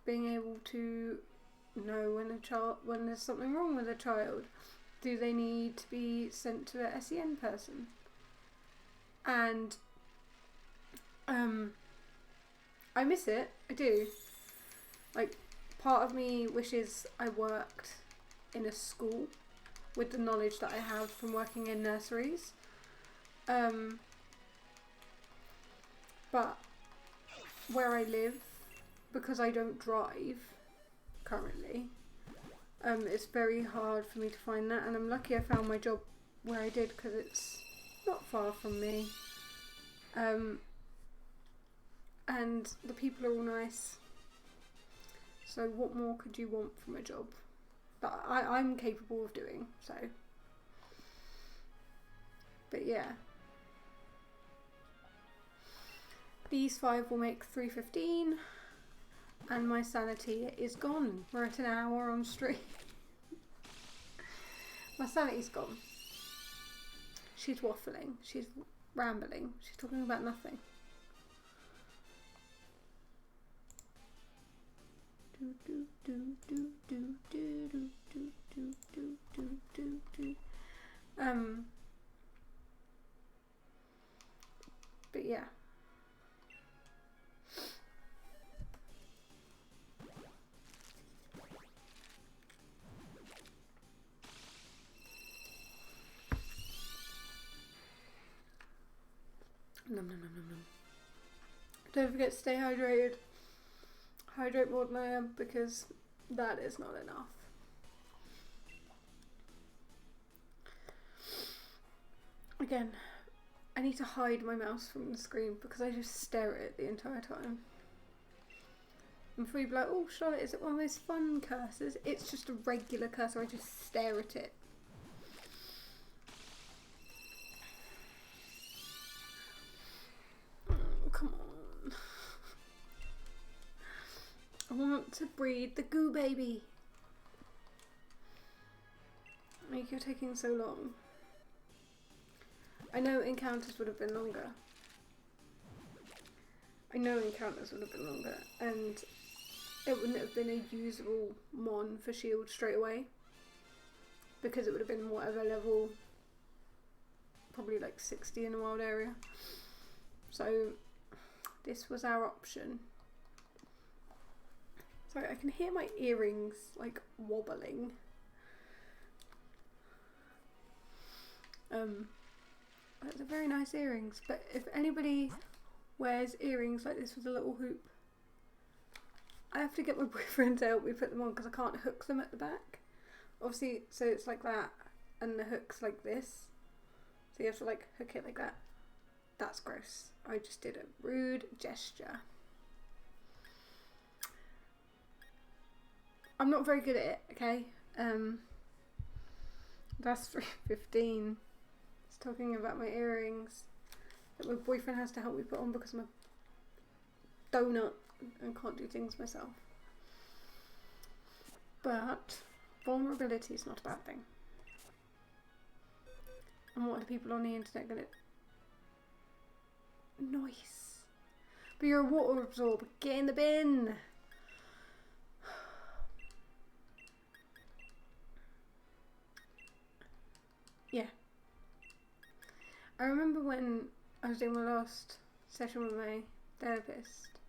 being able to know when there's something wrong with a child. Do they need to be sent to a SEN person? And I miss it. I do. Like, part of me wishes I worked in a school with the knowledge that I have from working in nurseries. But where I live, because I don't drive currently, it's very hard for me to find that, and I'm lucky I found my job where I did because it's not far from me. And the people are all nice. So what more could you want from a job that I'm capable of doing? So, but yeah, these 5 will make 3:15, and my sanity is gone. We're at an hour on stream. My sanity's gone. She's waffling. She's rambling. She's talking about nothing. But yeah. nom, nom, nom, nom, nom. Don't forget to stay hydrated. Hydrate more than I am, because that is not enough. Again, I need to hide my mouse from the screen because I just stare at it the entire time. And before you'd be like, oh Charlotte, is it one of those fun cursors? It's just a regular cursor, I just stare at it. Oh, come on. I want to breed the goo baby. Like, you're taking so long. I know encounters would have been longer. And it wouldn't have been a usable mon for shield straight away. Because it would have been whatever level, probably like 60 in a wild area. So this was our option. Sorry, I can hear my earrings like wobbling. They're very nice earrings, but if anybody wears earrings like this with a little hoop, I have to get my boyfriend to help me put them on because I can't hook them at the back. Obviously, so it's like that, and the hook's like this. So you have to like hook it like that. That's gross. I just did a rude gesture. I'm not very good at it, okay? That's 3:15. It's talking about my earrings that my boyfriend has to help me put on because I'm a donut and can't do things myself. But vulnerability is not a bad thing. And what are the people on the internet gonna... Nice. But you're a water absorber. Get in the bin. Yeah. I remember when I was doing my last session with my therapist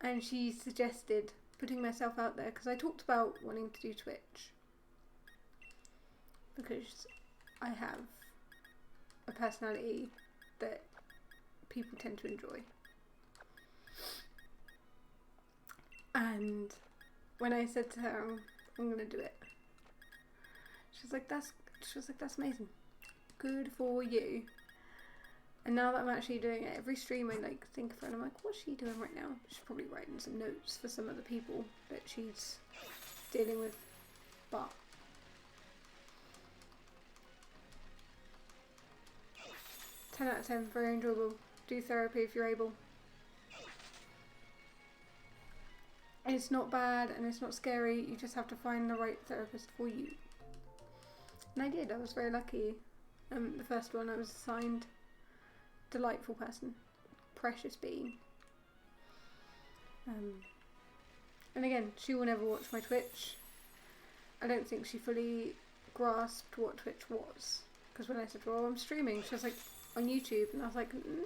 and she suggested putting myself out there because I talked about wanting to do Twitch because I have a personality that people tend to enjoy. And when I said to her, I'm gonna do it, she was like, that's amazing. Good for you. And now that I'm actually doing it, every stream I like think of her and I'm like, what's she doing right now? She's probably writing some notes for some of the people that she's dealing with. But 10 out of 10, very enjoyable. Do therapy if you're able. It's not bad and it's not scary, you just have to find the right therapist for you. And I did, I was very lucky. The first one I was assigned, delightful person, precious being. And again, she will never watch my Twitch. I don't think she fully grasped what Twitch was. Because when I said, well, I'm streaming, she was like, on YouTube. And I was like, no,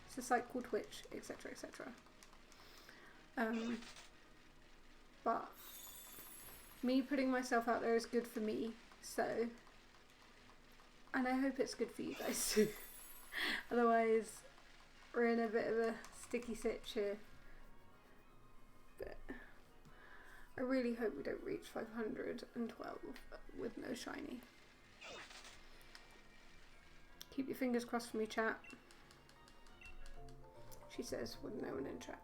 it's a site called Twitch, etc, etc. But me putting myself out there is good for me, so, and I hope it's good for you guys too. Otherwise we're in a bit of a sticky sitch here, but I really hope we don't reach 512 with no shiny. Keep your fingers crossed for me, chat, she says with no one in chat.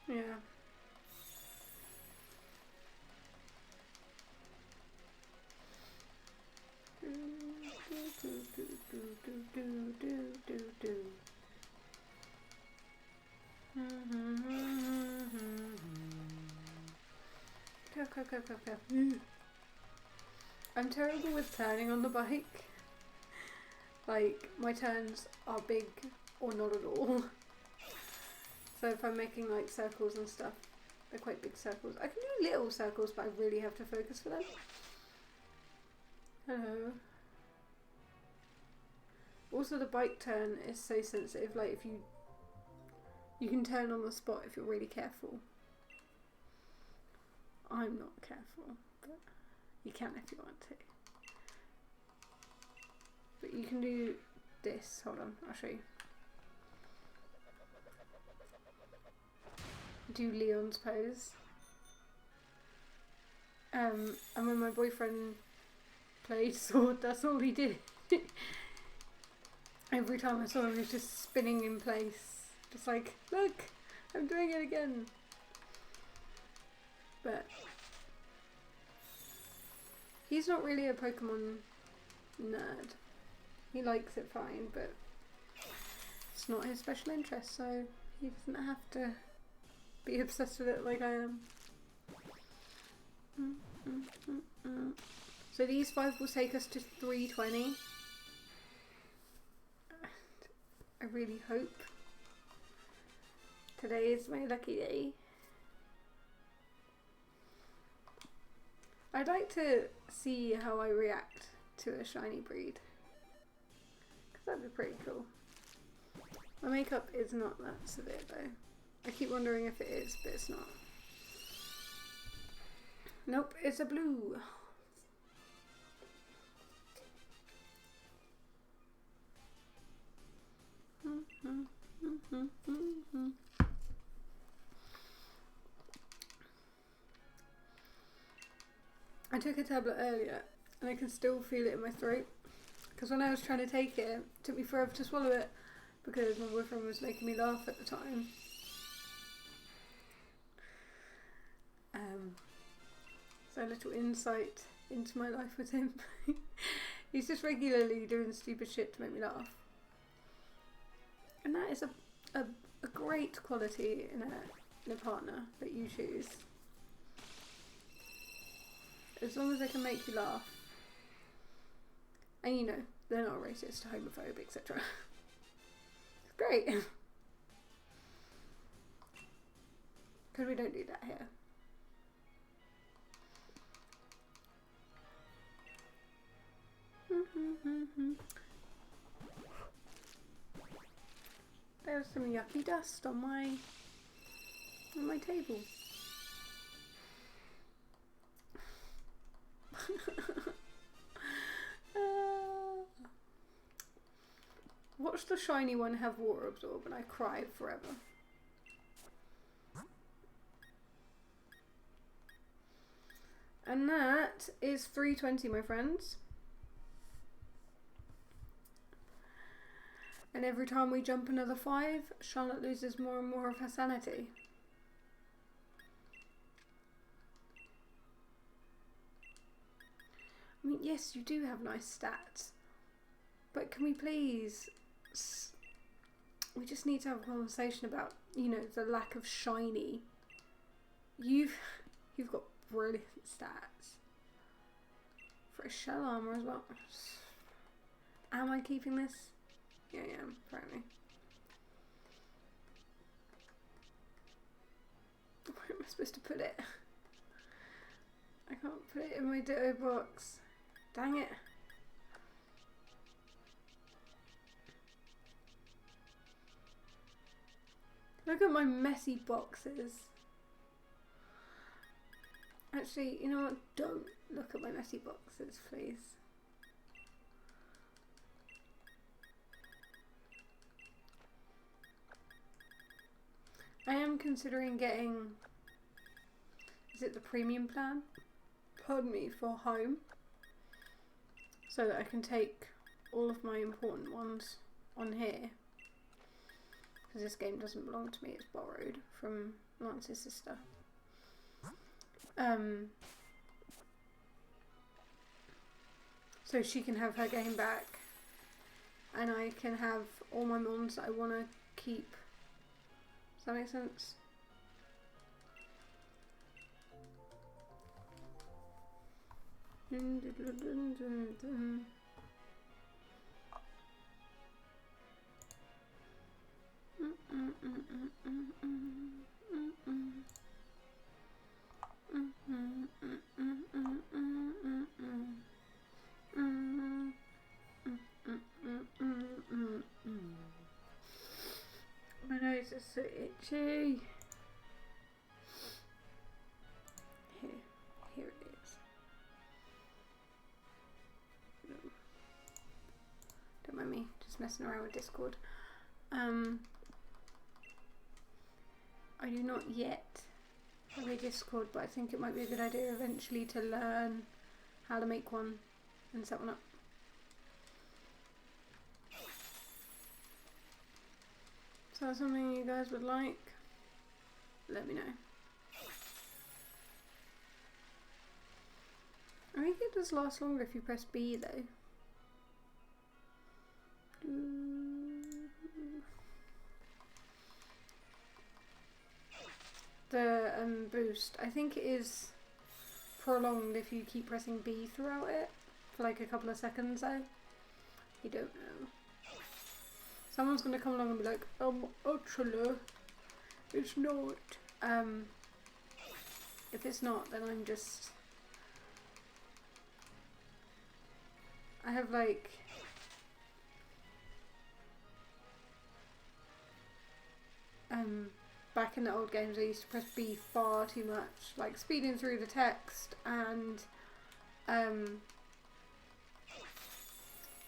Yeah. Go. I'm terrible with turning on the bike. Like, my turns are big or not at all. So if I'm making like circles and stuff, they're quite big circles. I can do little circles, but I really have to focus for them. Hello. Also, the bike turn is so sensitive. Like, if you can turn on the spot if you're really careful. I'm not careful, but you can if you want to. But you can do this. Hold on, I'll show you. Do Leon's pose. And when my boyfriend played Sword, that's all he did. Every time I saw him, he was just spinning in place. Just like, look, I'm doing it again. But he's not really a Pokemon nerd. He likes it fine, but it's not his special interest, so he doesn't have to be obsessed with it like I am. So these 5 will take us to 320. I really hope today is my lucky day. I'd like to see how I react to a shiny breed, because that'd be pretty cool. My makeup is not that severe though. I keep wondering if it is, but it's not. Nope, it's a blue. I took a tablet earlier and I can still feel it in my throat, because when I was trying to take it, it took me forever to swallow it because my boyfriend was making me laugh at the time. So a little insight into my life with him. He's just regularly doing stupid shit to make me laugh. And that is a great quality in a partner that you choose. As long as they can make you laugh. And you know, they're not racist, homophobic, etc. It's great. Because we don't do that here. There's some yucky dust on my table. Watch the shiny one have water absorb and I cried forever. And that is 320, my friends. And every time we jump another 5, Charlotte loses more and more of her sanity. I mean, yes, you do have nice stats. But can we please... We just need to have a conversation about, you know, the lack of shiny. You've got brilliant stats. For a shell armor as well. Am I keeping this? Yeah, I am, apparently. Where am I supposed to put it? I can't put it in my Ditto box. Dang it. Look at my messy boxes. Actually, you know what? Don't look at my messy boxes, please. I am considering getting, is it the premium plan? Pardon me, for home. So that I can take all of my important ones on here. Because this game doesn't belong to me, it's borrowed from Lance's sister. So she can have her game back. And I can have all my mons that I want to keep. Does that make sense? My nose is so itchy. Here it is. don't mind me just messing around with Discord. I do not yet have a Discord, but I think it might be a good idea eventually to learn how to make one and set one up. So that's something you guys would like? Let me know. I think it does last longer if you press B though. The boost, I think it is prolonged if you keep pressing B throughout it for like a couple of seconds though. You don't know. Someone's gonna come along and be like, actually, it's not. If it's not, then I'm just... I have like... back in the old games I used to press B far too much, like speeding through the text and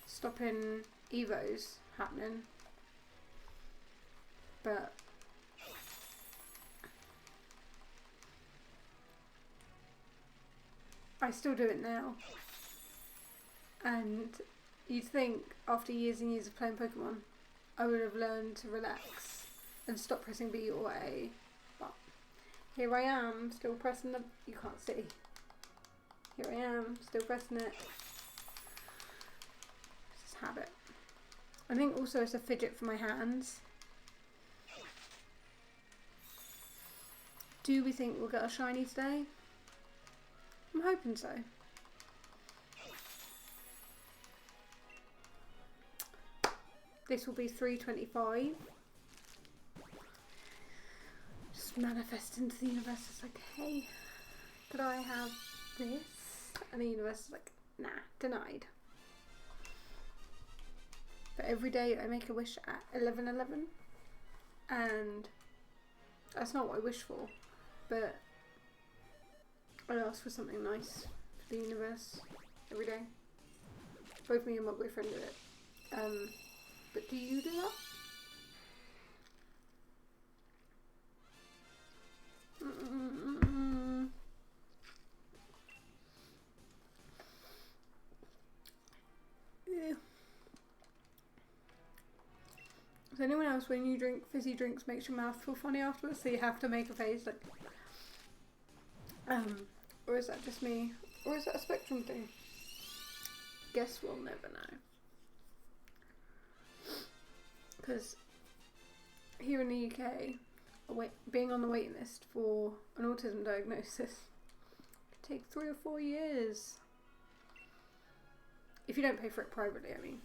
stopping evos happening. But I still do it now. And you'd think after years and years of playing Pokemon I would have learned to relax and stop pressing B or A, but here I am still pressing the... you can't see. Here I am still pressing it. It's just habit. I think also it's a fidget for my hands. Do we think we'll get a shiny today? I'm hoping so. This will be 325. Just manifest into the universe. It's like, hey, could I have this? And the universe is like, nah, denied. But every day I make a wish at 11:11, and that's not what I wish for, but I ask for something nice for the universe every day. Both me and my boyfriend do it. But do you do that? Yeah. Does anyone else, when you drink fizzy drinks, makes your mouth feel funny afterwards, so you have to make a face like... or is that just me? Or is that a spectrum thing? Guess we'll never know. Because here in the UK, being on the waiting list for an autism diagnosis could take 3 or 4 years. If you don't pay for it privately, I mean.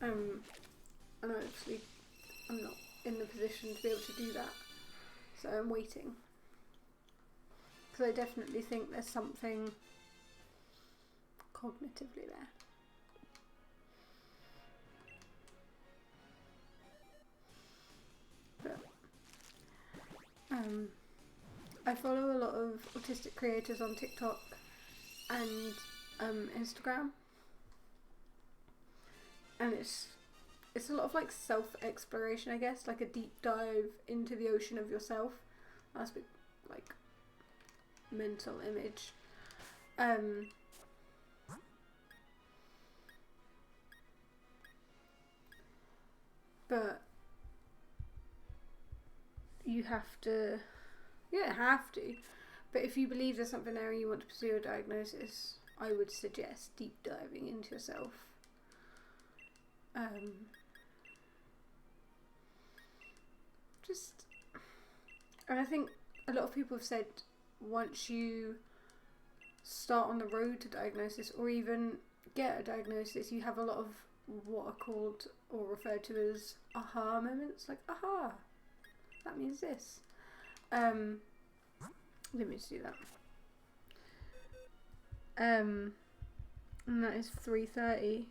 And obviously I'm not in the position to be able to do that, so I'm waiting. Because I definitely think there's something cognitively there. But I follow a lot of autistic creators on TikTok and Instagram, and it's a lot of like self-exploration, I guess, like a deep dive into the ocean of yourself. That's a bit like mental image. But you have to, but if you believe there's something there and you want to pursue a diagnosis, I would suggest deep diving into yourself. And I think a lot of people have said once you start on the road to diagnosis or even get a diagnosis, you have a lot of what are called or referred to as aha moments, like aha, that means this. Let me just do that. And that is 3:30.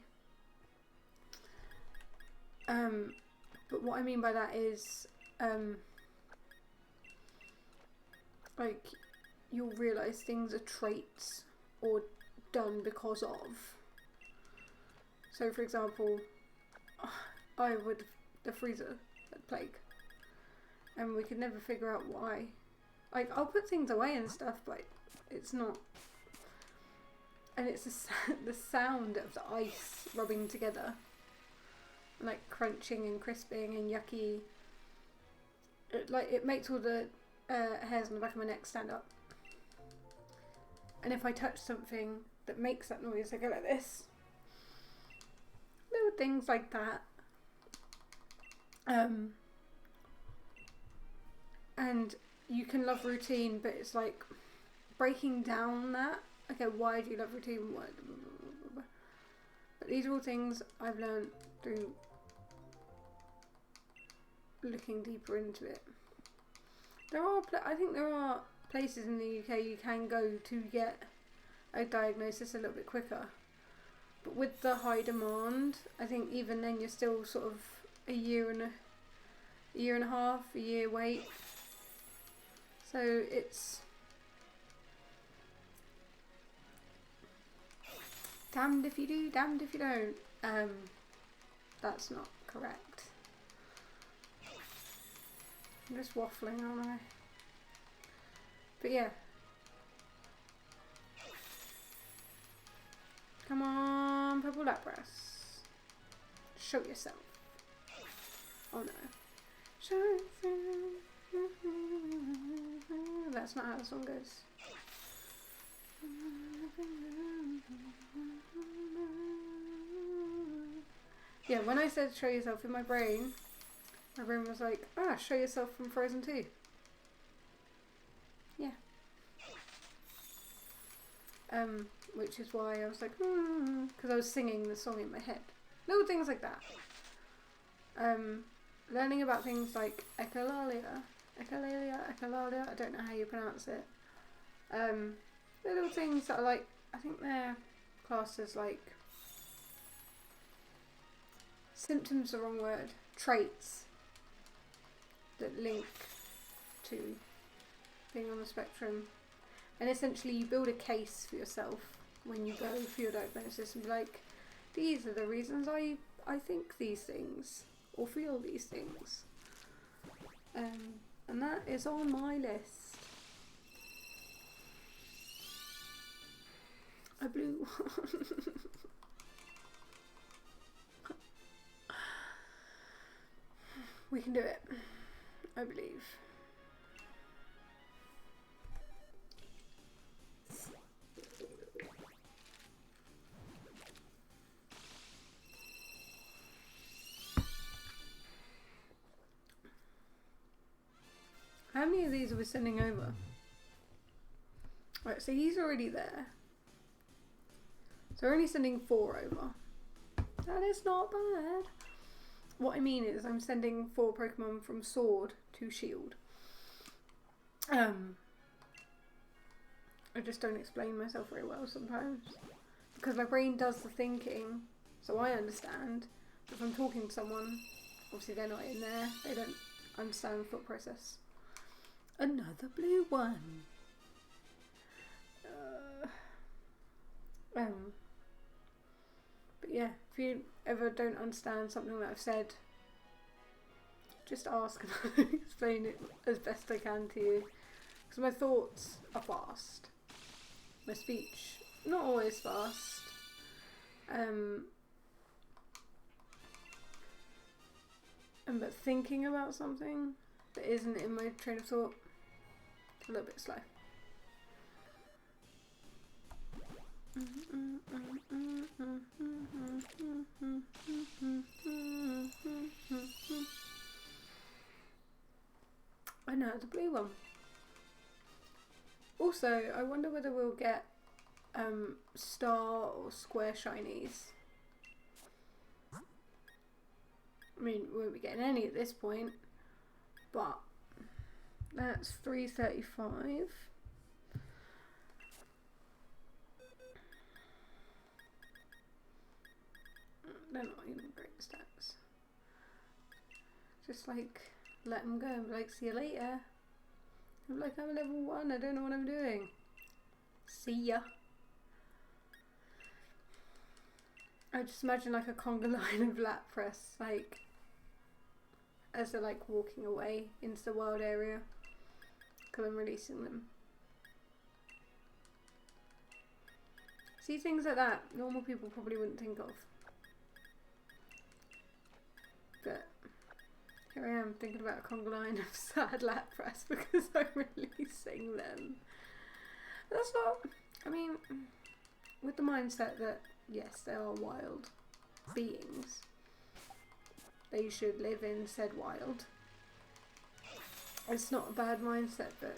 But what I mean by that is like you'll realise things are traits or done because of. So for example, I would the freezer at Plague, and we could never figure out why. Like, I'll put things away and stuff, but it's not. And it's the sound of the ice rubbing together, like crunching and crisping and yucky. It makes all the hairs on the back of my neck stand up. And if I touch something that makes that noise, I go like this. Little things like that. And you can love routine, but it's like breaking down that. Okay, why do you love routine? What? But these are all things I've learned through looking deeper into it. I think there are places in the UK you can go to get a diagnosis a little bit quicker. But with the high demand, I think even then you're still sort of a year and a half, a year wait. So it's damned if you do, damned if you don't. That's not correct. I'm just waffling, aren't I? But yeah. Come on, Purple Lapras. Show yourself. Oh no. Show yourself. That's not how the song goes. Yeah, when I said show yourself in my brain was like, show yourself from Frozen 2. Yeah. Which is why I was like, because I was singing the song in my head. Little things like that. Learning about things like echolalia, I don't know how you pronounce it. Little things that are like, I think they're classed as like, symptoms are the wrong word, traits that link to being on the spectrum. And essentially you build a case for yourself when you go for your diagnosis and be like, these are the reasons I think these things or feel these things. And that is on my list. A blue one. We can do it, I believe. How many of these are we sending over? Right, so he's already there. So we're only sending 4 over. That is not bad. What I mean is I'm sending 4 Pokemon from Sword to Shield. I just don't explain myself very well sometimes. Because my brain does the thinking, so I understand. But if I'm talking to someone, obviously they're not in there, they don't understand the thought process. Another blue one. But yeah, if you ever don't understand something that I've said, just ask and I'll explain it as best I can to you. Because my thoughts are fast. My speech, not always fast. But thinking about something that isn't in my train of thought, a little bit slow. I know, the blue one. Also, I wonder whether we'll get star or square shinies. I mean, we won't be getting any at this point, but that's 335. They're not even great stats. Just like let them go and be like, see you later. I'm like, I'm level 1, I don't know what I'm doing. See ya. I just imagine like a conga line of lap press, like as they're like walking away into the wild area because I'm releasing them. See, things like that normal people probably wouldn't think of, but here I am thinking about a conga line of sad lap press because I'm releasing them. That's not, I mean, with the mindset that yes, they are wild beings, they should live in said wild. It's not a bad mindset, but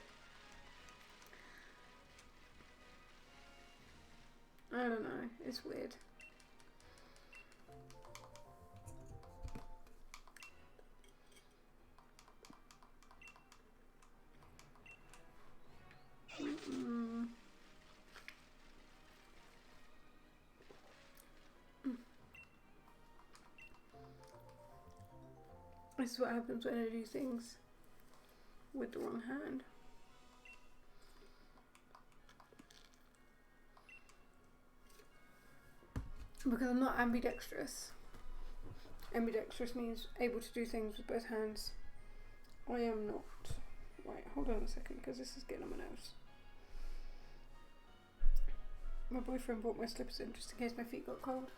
I don't know, it's weird. This is what happens when I do things with the wrong hand. Because I'm not ambidextrous. Ambidextrous means able to do things with both hands. I am not. Right, hold on a second because this is getting on my nerves. My boyfriend brought my slippers in just in case my feet got cold.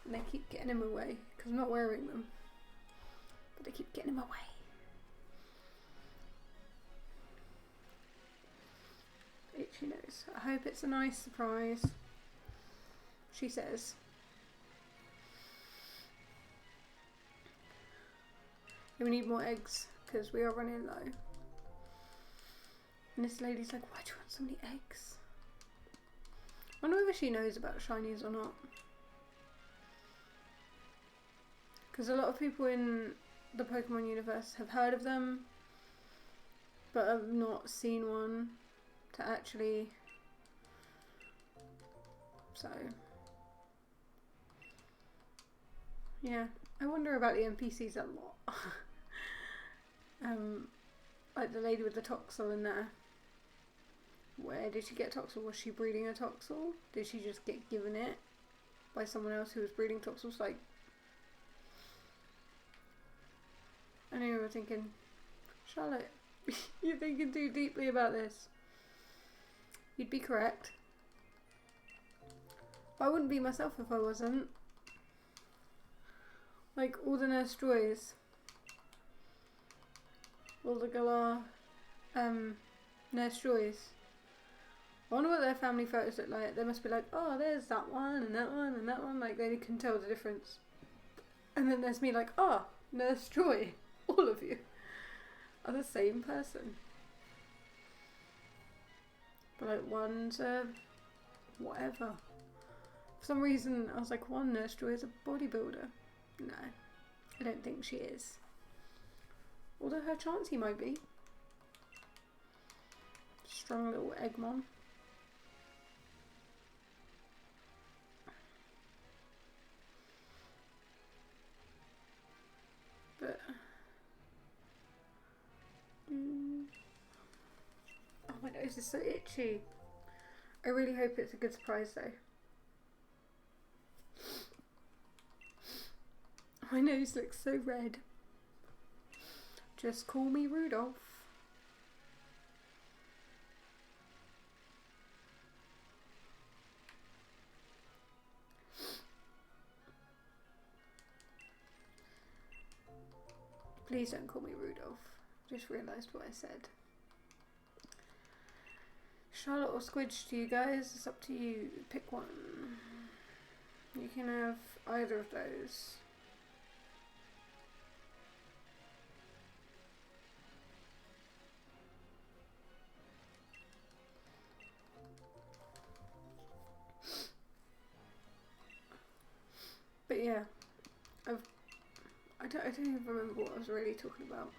And they keep getting in my way because I'm not wearing them. But they keep getting in my way. Itchy nose. I hope it's a nice surprise. She says. We need more eggs because we are running low. And this lady's like, why do you want so many eggs? I wonder whether she knows about shinies or not. Because a lot of people in the Pokemon universe have heard of them, but have not seen one to actually. So, yeah, I wonder about the NPCs a lot. Like the lady with the Toxel in there. Where did she get Toxel? Was she breeding a Toxel? Did she just get given it by someone else who was breeding Toxels? Like, I know you were thinking, Charlotte, you're thinking too deeply about this. You'd be correct. But I wouldn't be myself if I wasn't. Like all the Nurse Joys. All the Galar Nurse Joys. I wonder what their family photos look like. They must be like, oh, there's that one and that one and that one. Like, they can tell the difference. And then there's me like, oh, Nurse Joy. All of you are the same person. But like, one's a whatever. For some reason, I was like, one Nurse Joy is a bodybuilder. No, I don't think she is. Although her Chansey might be. Strong little Eggmon. But oh, my nose is so itchy. I really hope it's a good surprise though. My nose looks so red. Just call me Rudolph. Please don't call me Rudolph. Just realised what I said. Charlotte or Squidge to you guys. It's up to you. Pick one. You can have either of those. But yeah, I don't even remember what I was really talking about.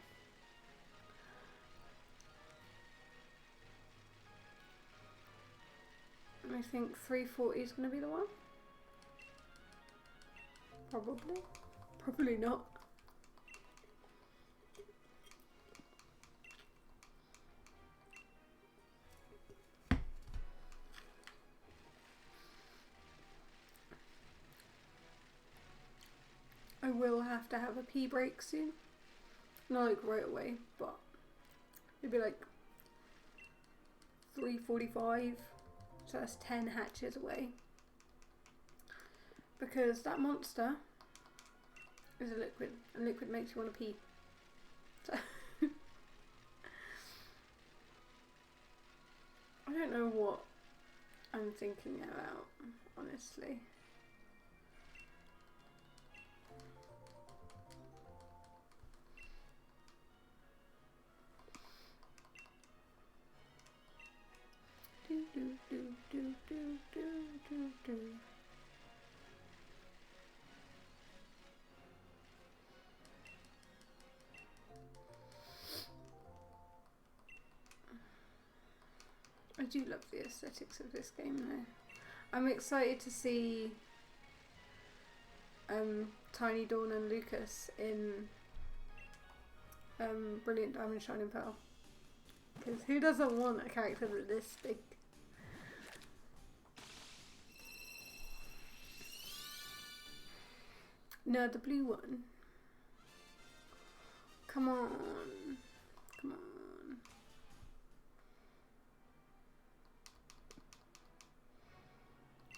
I think 340 is going to be the one. Probably. Probably not. have to have a pee break soon. Not like right away, but it'd be like 3:45, so that's 10 hatches away. Because that monster is a liquid, and liquid makes you want to pee. So I don't know what I'm thinking about, honestly. Do, do, do, do, do, do, do, do. I do love the aesthetics of this game though. I'm excited to see Tiny Dawn and Lucas in Brilliant Diamond Shining Pearl. Because who doesn't want a character that's this big? No, the blue one. Come on. Come on.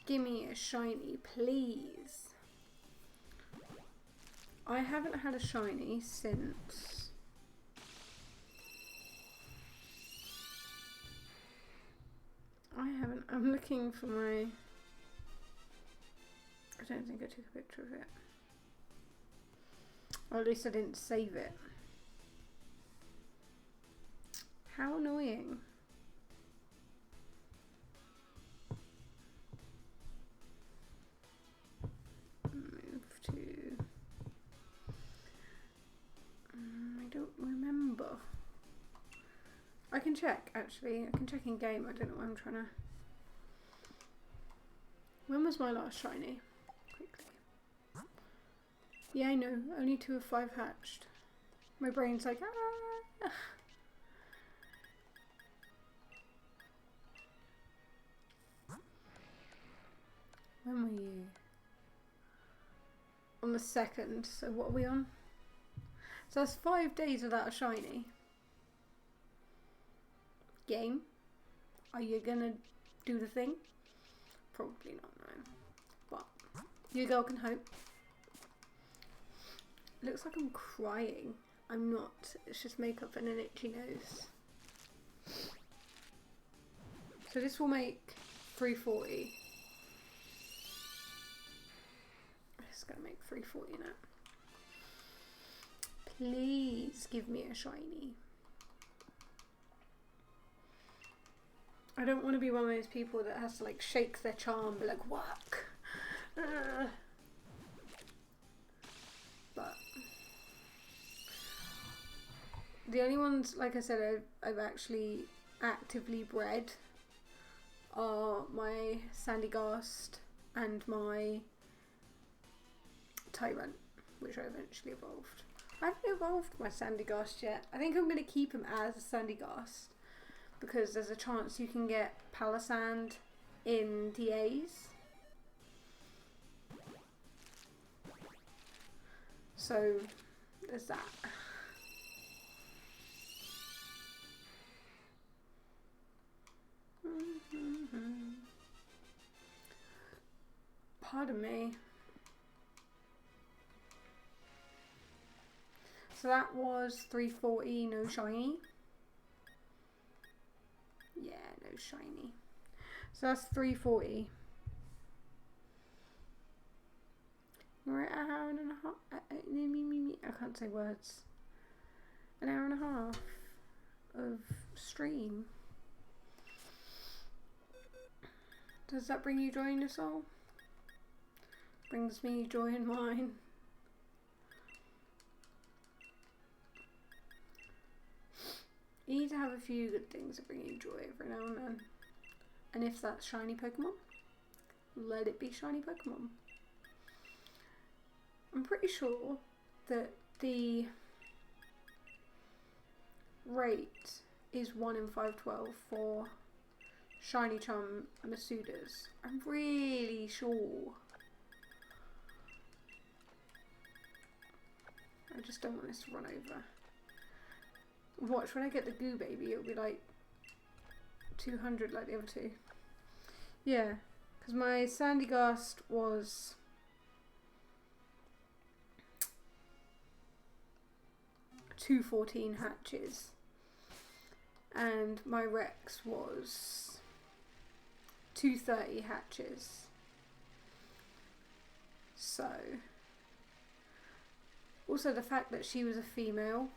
Give me a shiny, please. I haven't had a shiny since... I haven't. I'm looking for my... I don't think I took a picture of it. Or at least I didn't save it. How annoying. Move to... I don't remember. I can check, actually. I can check in game. I don't know what I'm trying to... When was my last shiny? Quickly. Yeah, I know. Only 2 of 5 hatched. My brain's like, ah. When were you? On the 2nd. So what are we on? So that's 5 days without a shiny. Game. Are you gonna do the thing? Probably not, no. But your girl can hope. Looks like I'm crying. I'm not. It's just makeup and an itchy nose. So this will make 340. It's gonna make 340 now. Please give me a shiny. I don't want to be one of those people that has to like shake their charm, be like, work. But the only ones, like I said, I've actually actively bred are my Sandygast and my Tyrant, which I eventually evolved. I haven't evolved my Sandygast yet. I think I'm going to keep him as a Sandygast because there's a chance you can get Palisand in DAs. So there's that. Pardon me. So that was 340, no shiny. Yeah, no shiny. So that's 340. We're at an hour and a half. I can't say words. An hour and a half of stream. Does that bring you joy in your soul? Brings me joy in mine. You need to have a few good things that bring you joy every now and then. And if that's shiny Pokemon, let it be shiny Pokemon. I'm pretty sure that the rate is 1 in 512 for shiny charm Masudas. I'm really sure. I just don't want this to run over. Watch, when I get the goo baby, it'll be like 200 like the other two. Yeah, because my Sandygast was 214 hatches, and my Rex was 230 hatches. So, also the fact that she was a female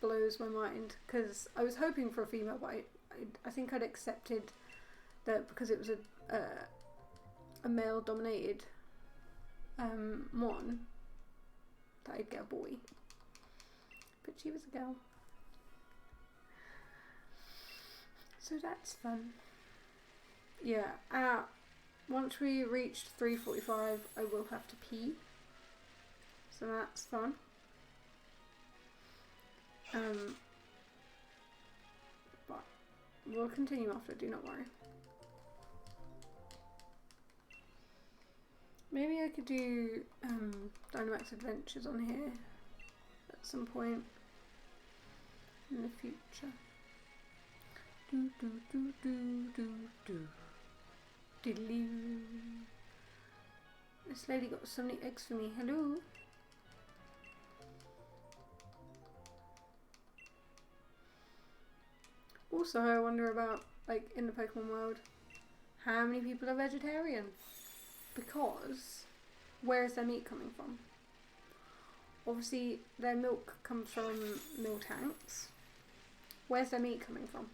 blows my mind, because I was hoping for a female, but I think I'd accepted that because it was a male dominated Mon, that I'd get a boy. But she was a girl. So that's fun. Yeah, once we reached 3:45, I will have to pee. So that's fun. But we'll continue after, do not worry. Maybe I could do Dynamax Adventures on here at some point in the future. Do do do do do do. Diddly. This lady got so many eggs for me. Hello. Also, I wonder about, like, in the Pokemon world, how many people are vegetarian? Because where is their meat coming from? Obviously, their milk comes from Miltanks. Where's their meat coming from?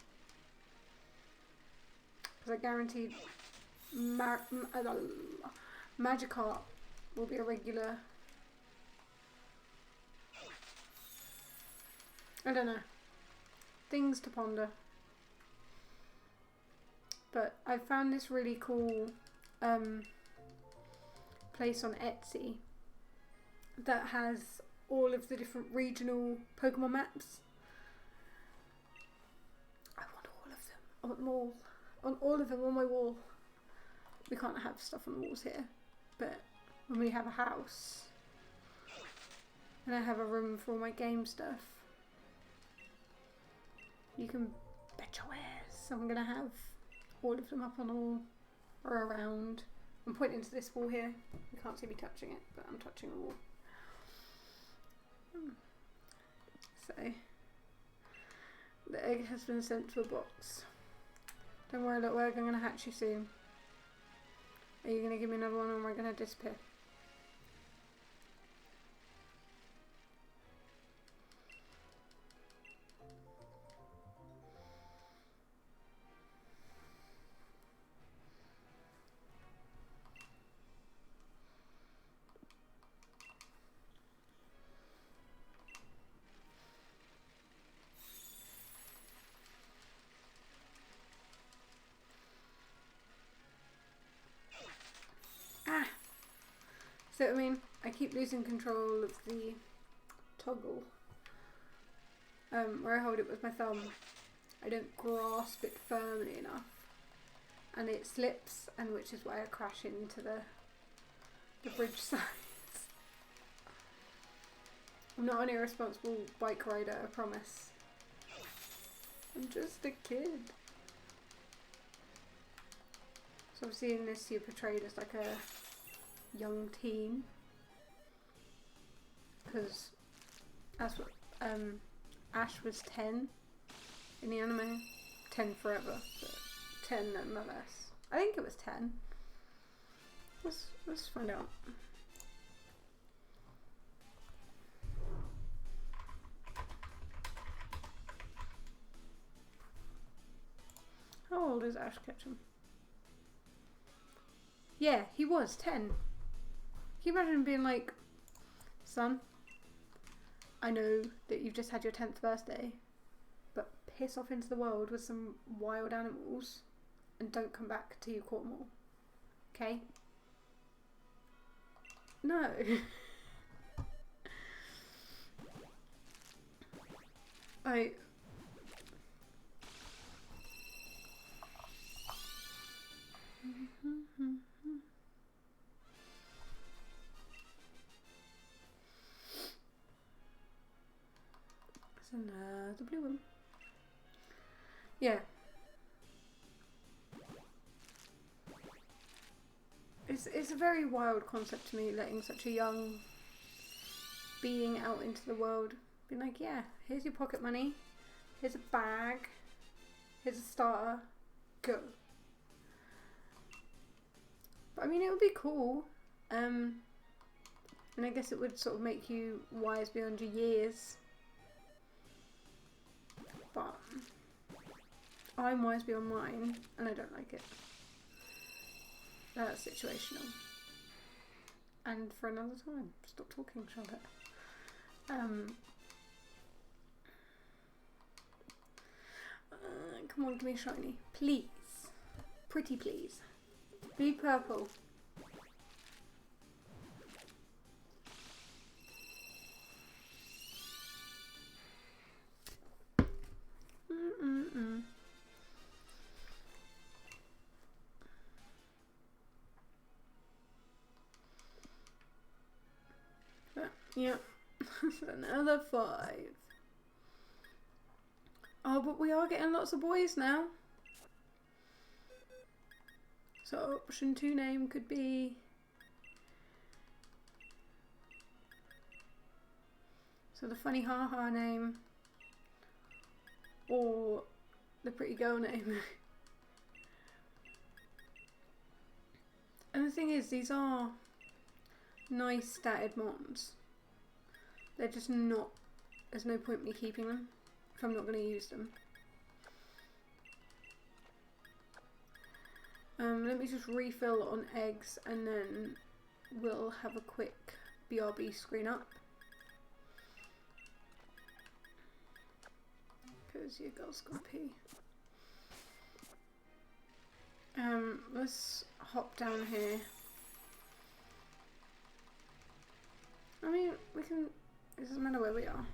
Because I guaranteed Magikarp will be a regular. I don't know. Things to ponder. But I found this really cool place on Etsy that has all of the different regional Pokemon maps. I want all of them. I want them all. I want all of them on my wall. We can't have stuff on the walls here, but when we have a house and I have a room for all my game stuff, you can bet your ass I'm gonna have all of them up on the wall or around. I'm pointing to this wall here. You can't see me touching it, but I'm touching the wall. So, the egg has been sent to a box. Don't worry, little egg, I'm going to hatch you soon. Are you going to give me another one, or am I going to disappear? So, I mean, I keep losing control of the toggle. Where I hold it with my thumb, I don't grasp it firmly enough. And it slips, and which is why I crash into the bridge sides. I'm not an irresponsible bike rider, I promise. I'm just a kid. So obviously in this you're portrayed as like a young teen, because that's what Ash was 10 in the anime. 10 forever, but 10 nonetheless. I think it was 10. Let's find out. How old is Ash Ketchum? Yeah, he was 10. Can you imagine being like, son, I know that you've just had your 10th birthday, but piss off into the world with some wild animals and don't come back till you caught them all. Okay? No. the blue one. Yeah. It's a very wild concept to me, letting such a young being out into the world. Being like, yeah, here's your pocket money, here's a bag, here's a starter, go. But I mean, it would be cool. And I guess it would sort of make you wise beyond your years. But I'm wise beyond mine, and I don't like it. That's situational. And for another time. Stop talking, Charlotte. Come on, give me a shiny. Please. Pretty please. Be purple. Yeah. Another 5. Oh, but we are getting lots of boys now. So option 2 name could be... So the funny haha name. Or the pretty girl name. And the thing is, these are nice statted mons. They're just not... There's no point me keeping them if I'm not going to use them. Let me just refill on eggs and then we'll have a quick BRB screen up. Because your girl's got pee. Let's hop down here. I mean, we can... It doesn't matter where we are.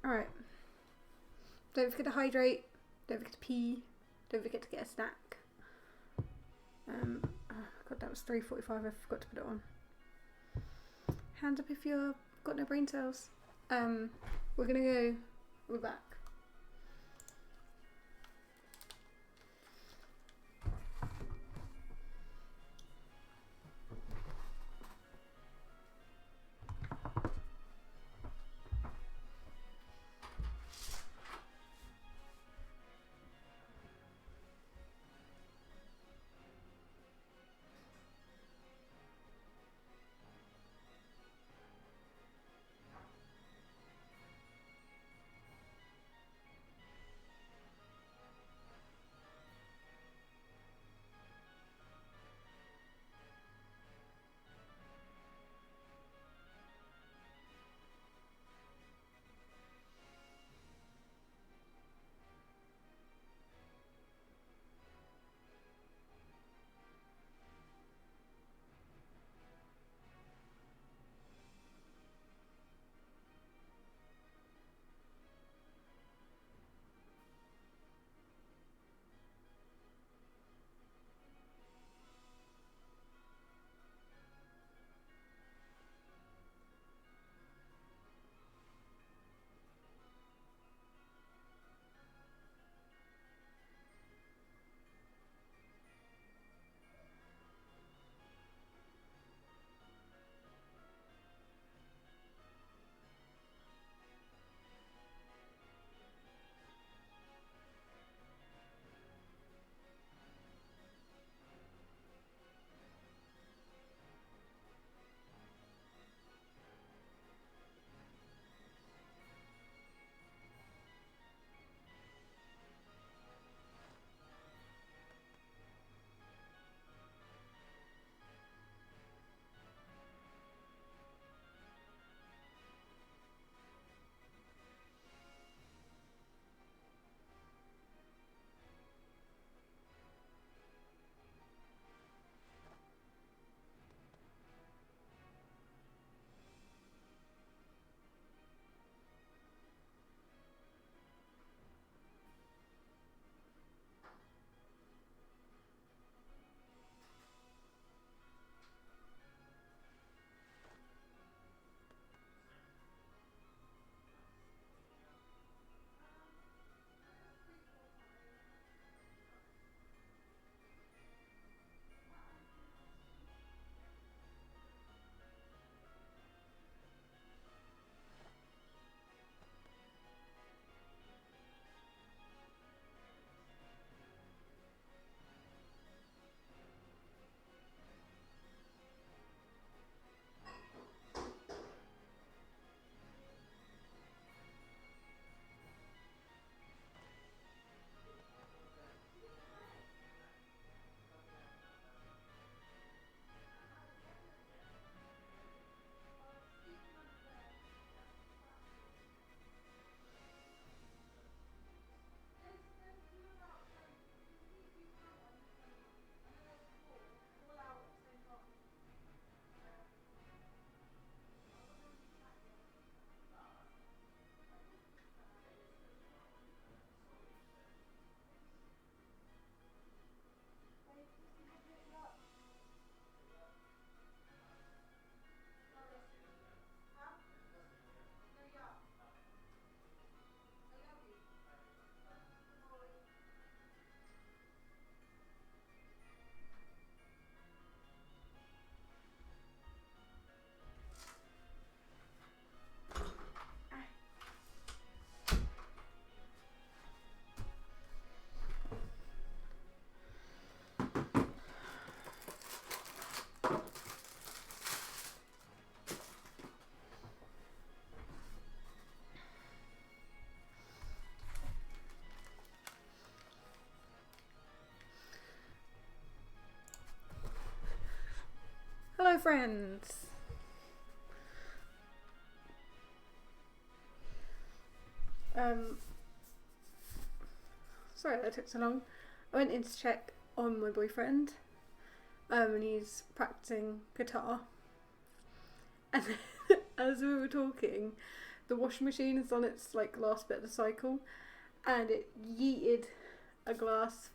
Alright. Don't forget to hydrate. Don't forget to pee. Don't forget to get a snack. God, that was 3:45. I forgot to put it on. Hands up if you've got no brain cells. We're gonna go. We're back. friends. Sorry that took so long. I went in to check on my boyfriend, and he's practicing guitar. And then, as we were talking, the washing machine is on its like last bit of the cycle, and it yeeted a glass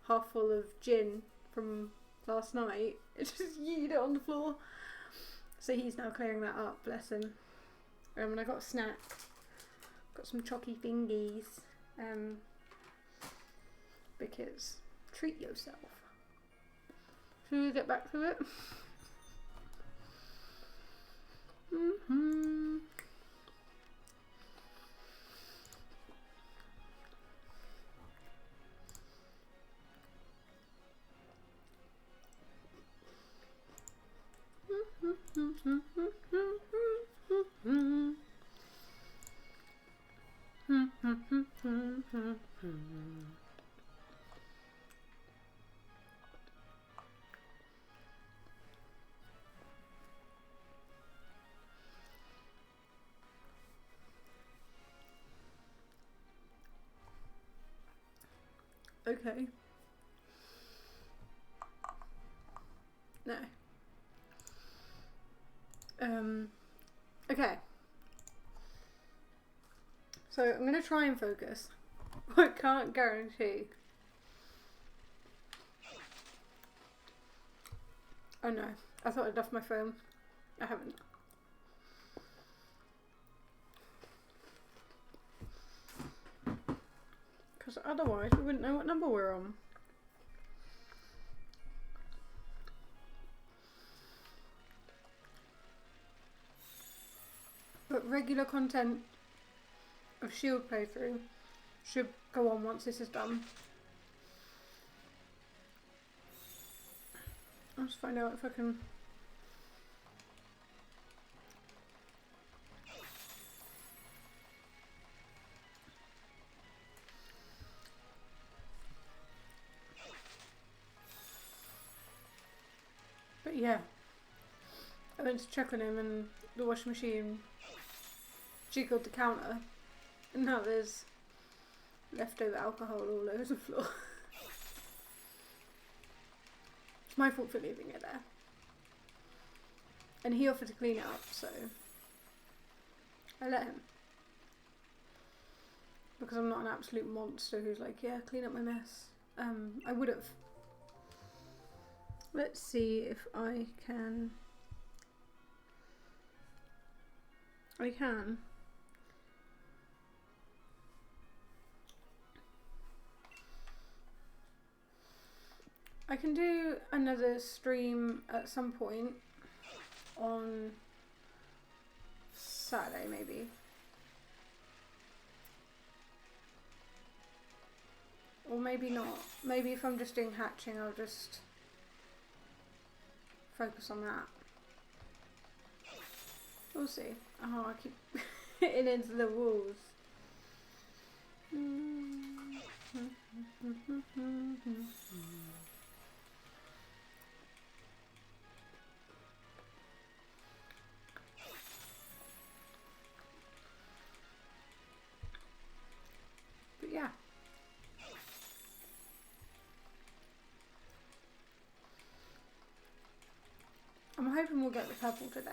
half full of gin from last night. It just yeeted it on the floor. So he's now clearing that up, bless him. And I got a snack. Got some chalky fingies. Because treat yourself. Should we get back to it? Okay. No. Okay. So I'm going to try and focus. I can't guarantee. Oh no, I thought I'd left my phone. I haven't. Because otherwise we wouldn't know what number we're on. But regular content of Shield playthrough should go on once this is done. I'll just find out if I can. But yeah, I went to check on him and the washing machine jiggled the counter, and now there's leftover alcohol all over the floor. It's my fault for leaving it there. And he offered to clean it up, so I let him. Because I'm not an absolute monster who's like, yeah, clean up my mess. I would have. Let's see if I can. I can. I can do another stream at some point on Saturday, maybe. Or maybe not. Maybe if I'm just doing hatching, I'll just focus on that. We'll see. Oh, I keep hitting into the walls. But yeah. I'm hoping we'll get the purple today.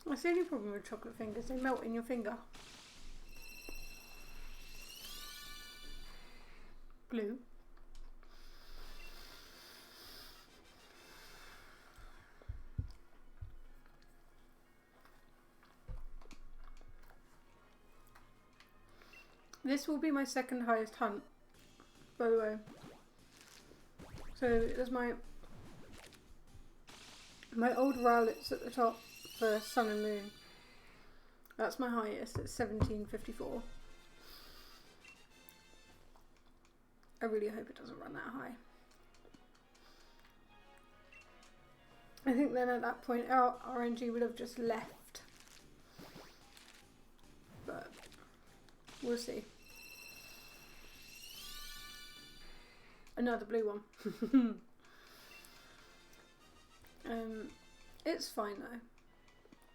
That's the only problem with chocolate fingers, they melt in your finger. Blue. This will be my second highest hunt, by the way. So there's my old Rowletts at the top for Sun and Moon. That's my highest, it's 1754. I really hope it doesn't run that high. I think then at that point our RNG would have just left. But we'll see. Another blue one. It's fine though.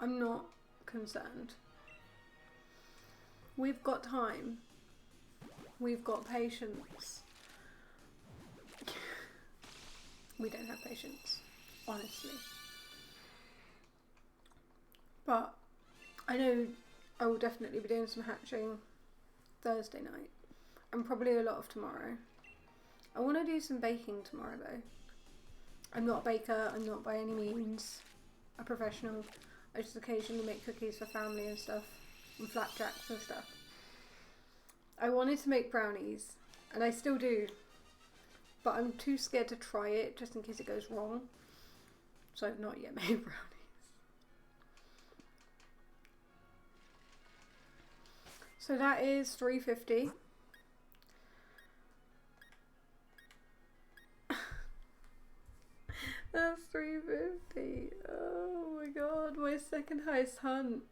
I'm not concerned. We've got time. We've got patience. We don't have patience, honestly. But I know I will definitely be doing some hatching Thursday night. And probably a lot of tomorrow. I want to do some baking tomorrow though. I'm not a baker, I'm not by any means a professional. I just occasionally make cookies for family and stuff. And flapjacks and stuff. I wanted to make brownies. And I still do. But I'm too scared to try it just in case it goes wrong. So I've not yet made brownies. So that is $3.50. That's $3.50. Oh my god, my second highest hunt.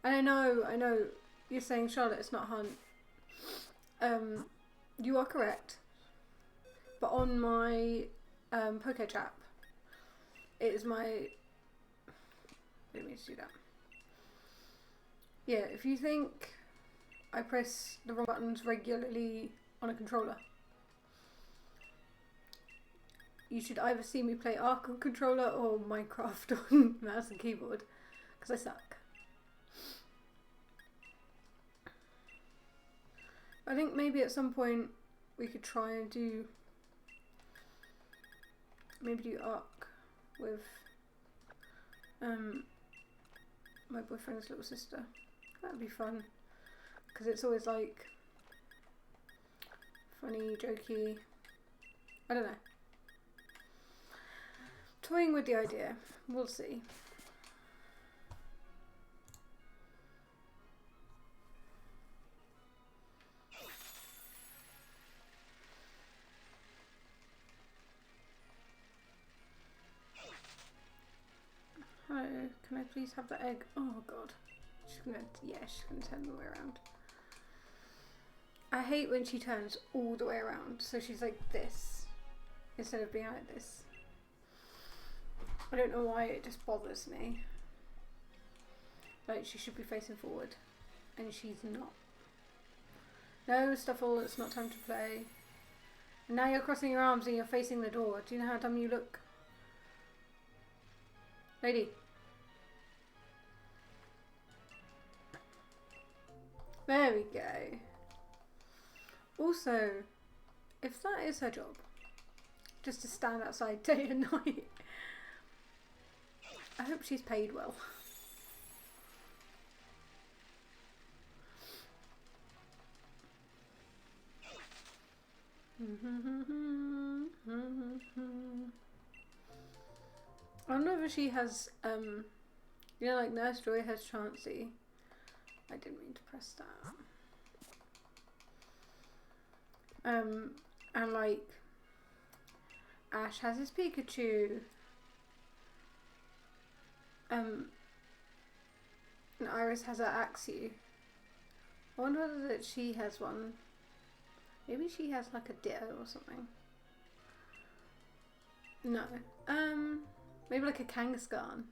And I know, you're saying, Charlotte, it's not hunt. You are correct. But on my PokeChap, it is my... I didn't mean to do that. Yeah, if you think I press the wrong buttons regularly on a controller, you should either see me play Ark on controller or Minecraft on mouse and keyboard, because I suck. I think maybe at some point we could try and do, maybe do Ark with my boyfriend's little sister. That'd be fun, because it's always like funny, jokey, I don't know. Toying with the idea, we'll see. Hello, can I please have the egg? Oh god. She's gonna turn the way around. I hate when she turns all the way around, so she's like this, instead of being like this. I don't know why, it just bothers me. Like, she should be facing forward, and she's not. No, Stuffle, it's not time to play. And now you're crossing your arms and you're facing the door. Do you know how dumb you look? Lady. There we go. Also, if that is her job, just to stand outside day and night, I hope she's paid well. I don't know if she has, you know, like Nurse Joy has Chansey. I didn't mean to press that. And like, Ash has his Pikachu. And Iris has her Axew. I wonder whether she has one. Maybe she has like a Ditto or something. No. Maybe like a Kangaskhan.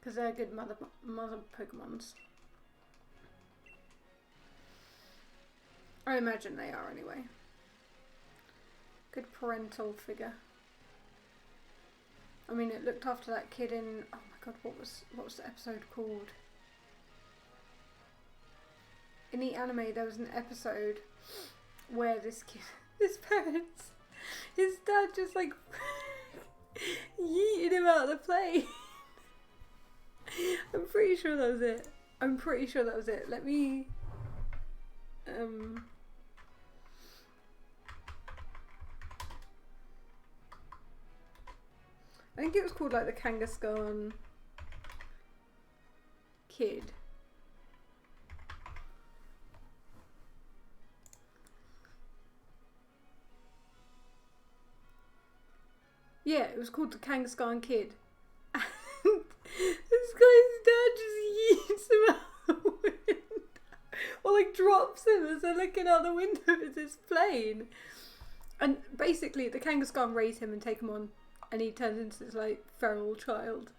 Because they're good mother Pokemons. I imagine they are anyway. Good parental figure. I mean, it looked after that kid in, oh my god, what was the episode called? In the anime, there was an episode where this kid, his parents, his dad just like yeeted him out of the plane. I'm pretty sure that was it. I'm pretty sure that was it. Let me, I think it was called like the Kangaskhan Kid. Yeah, it was called the Kangaskhan Kid. And this guy's dad just yeets him out the window. Or like drops him as they're looking out the window of this plane. And basically the Kangaskhan raise him and take him on, and he turns into this like feral child.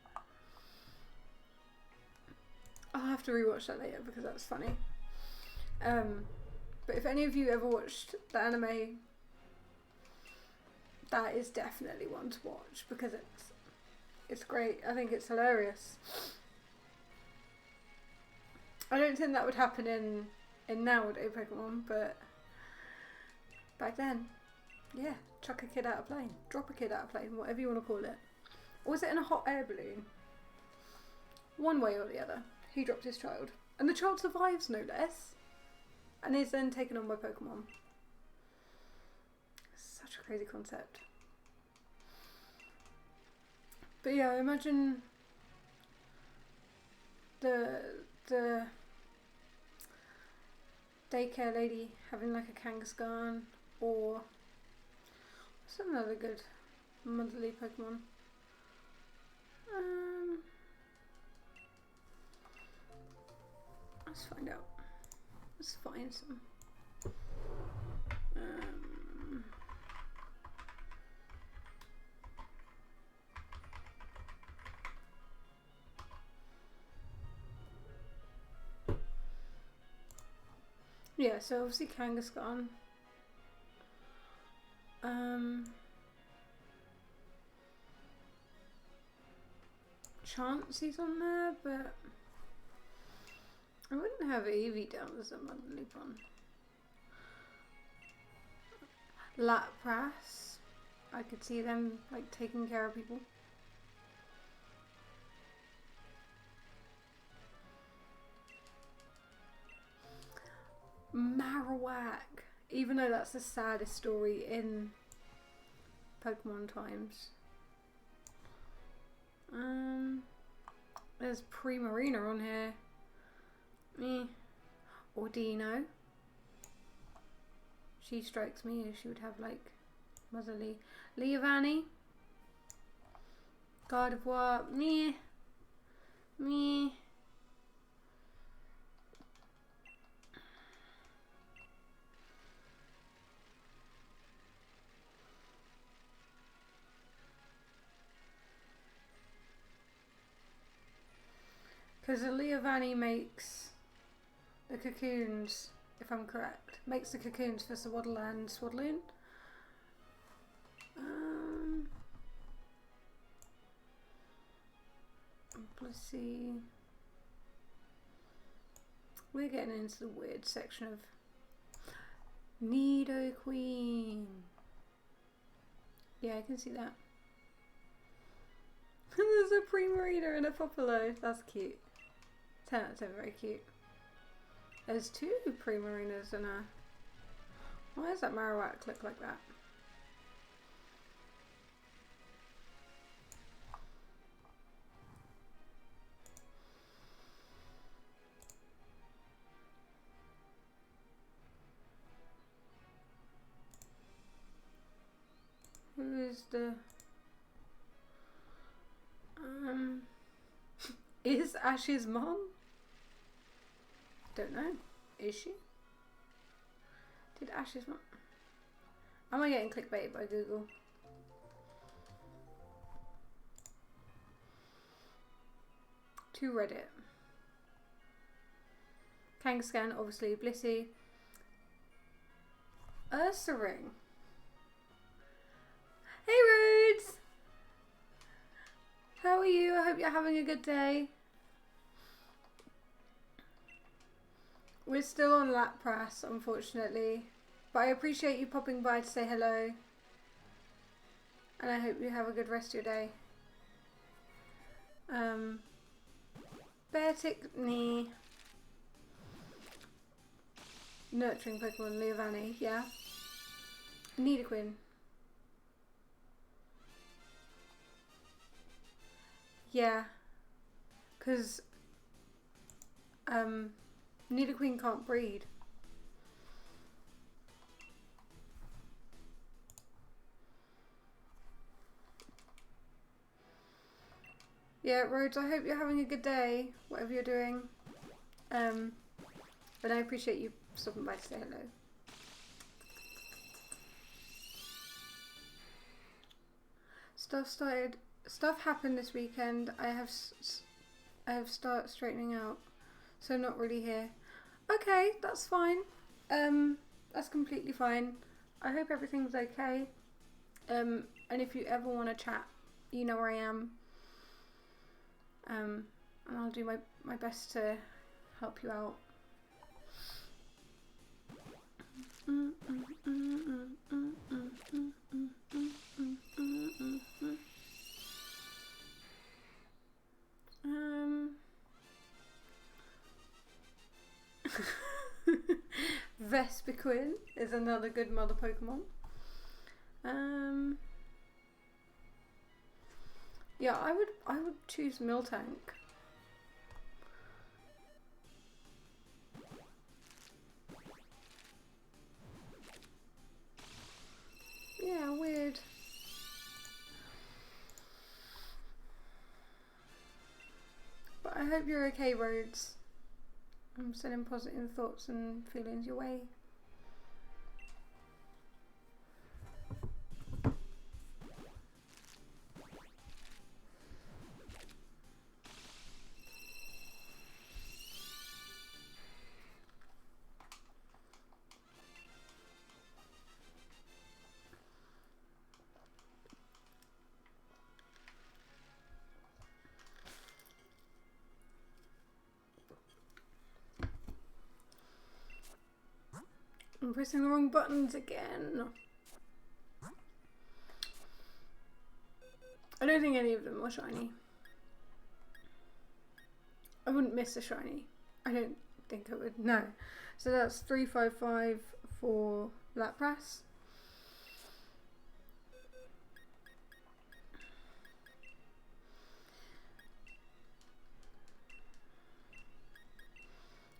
I'll have to rewatch that later because that's funny. But if any of you ever watched the anime, that is definitely one to watch because it's great. I think it's hilarious. I don't think that would happen in nowadays Pokemon, but back then, yeah, chuck a kid out of plane, drop a kid out of plane, whatever you want to call it. Or was it in a hot air balloon? One way or the other, he dropped his child, and the child survives no less, and is then taken on by Pokemon. Such a crazy concept. But yeah, I imagine the daycare lady having like a Kangaskhan, or what's another good motherly Pokemon? Let's find out. Let's find some. Yeah, so obviously Kangaskhan. Chansey's on there, but I wouldn't have Eevee down as a motherly one. Lapras, I could see them like taking care of people. Marowak, even though that's the saddest story in Pokemon times. There's Primarina on here. Ordino. She strikes me as she would have like motherly. Leavanny. Gardevoir. Meh. Because the Leavanny makes the cocoons, if I'm correct, makes the cocoons for Swaddle and Swadloon. Let's see. We're getting into the weird section of Nidoqueen. Yeah, I can see that. There's a Primarina and a Popolo. That's cute. 10 out of 10, very cute. There's two Primarinas and a... Why does that Marowak look like that? Who is the... Is Ash's mom? Don't know. Is she? Did Ash's mom... Am I getting clickbaited by Google? To Reddit. Kangaskhan, obviously. Blissey. Ursaring. Hey Rhodes! How are you? I hope you're having a good day. We're still on Lapras, unfortunately. But I appreciate you popping by to say hello. And I hope you have a good rest of your day. Beartic, knee. Nurturing Pokemon, Leavanny, yeah. Nidoqueen. Yeah. Because Nidoqueen can't breed. Yeah, Rhodes, I hope you're having a good day, whatever you're doing. I But I appreciate you stopping by to say hello. Stuff happened this weekend. I have started straightening out, so not really here. Okay, that's fine. That's completely fine. I hope everything's okay. And if you ever want to chat, you know where I am. And I'll do my best to help you out. Vespiquen is another good mother Pokemon. Yeah, I would choose Miltank. Yeah, weird. But I hope you're okay, Rhodes. I'm sending positive thoughts and feelings your way. I'm pressing the wrong buttons again. I don't think any of them were shiny. I wouldn't miss a shiny. I don't think I would. No. So that's 355 for Lapras.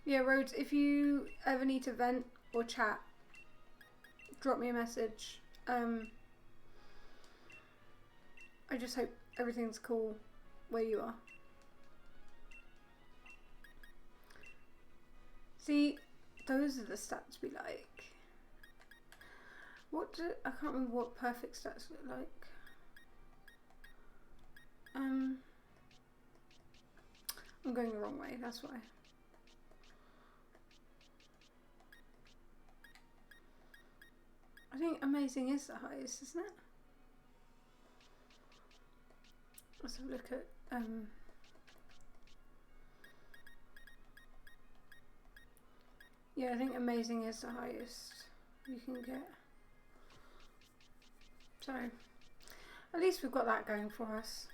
Yeah, Rhodes, if you ever need to vent or chat, drop me a message. I just hope everything's cool where you are. See, those are the stats we like. I can't remember what perfect stats look like. I'm going the wrong way, that's why. I think amazing is the highest, isn't it? Let's have a look at yeah, I think amazing is the highest you can get. So at least we've got that going for us.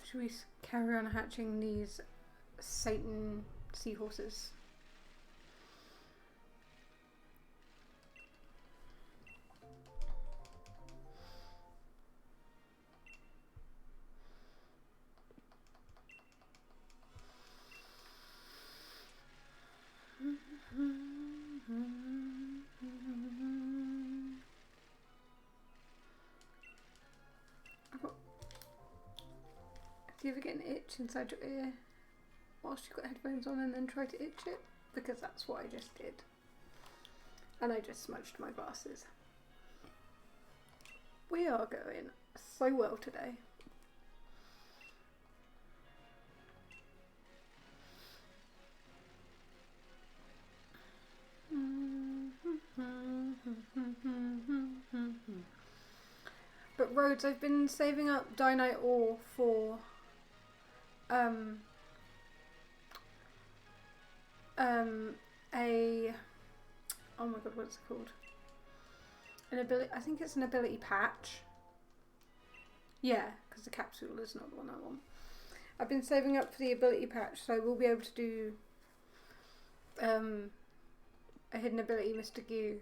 Should we carry on hatching these Satan seahorses? Do you ever get an itch inside your ear whilst you've got headphones on and then try to itch it? Because that's what I just did. And I just smudged my glasses. We are going so well today. But Rhodes, I've been saving up Dynite ore for oh my god, what's it called? I think it's an ability patch. Yeah, because the capsule is not the one I want. I've been saving up for the ability patch, so we'll be able to do a hidden ability, Mr. Goo.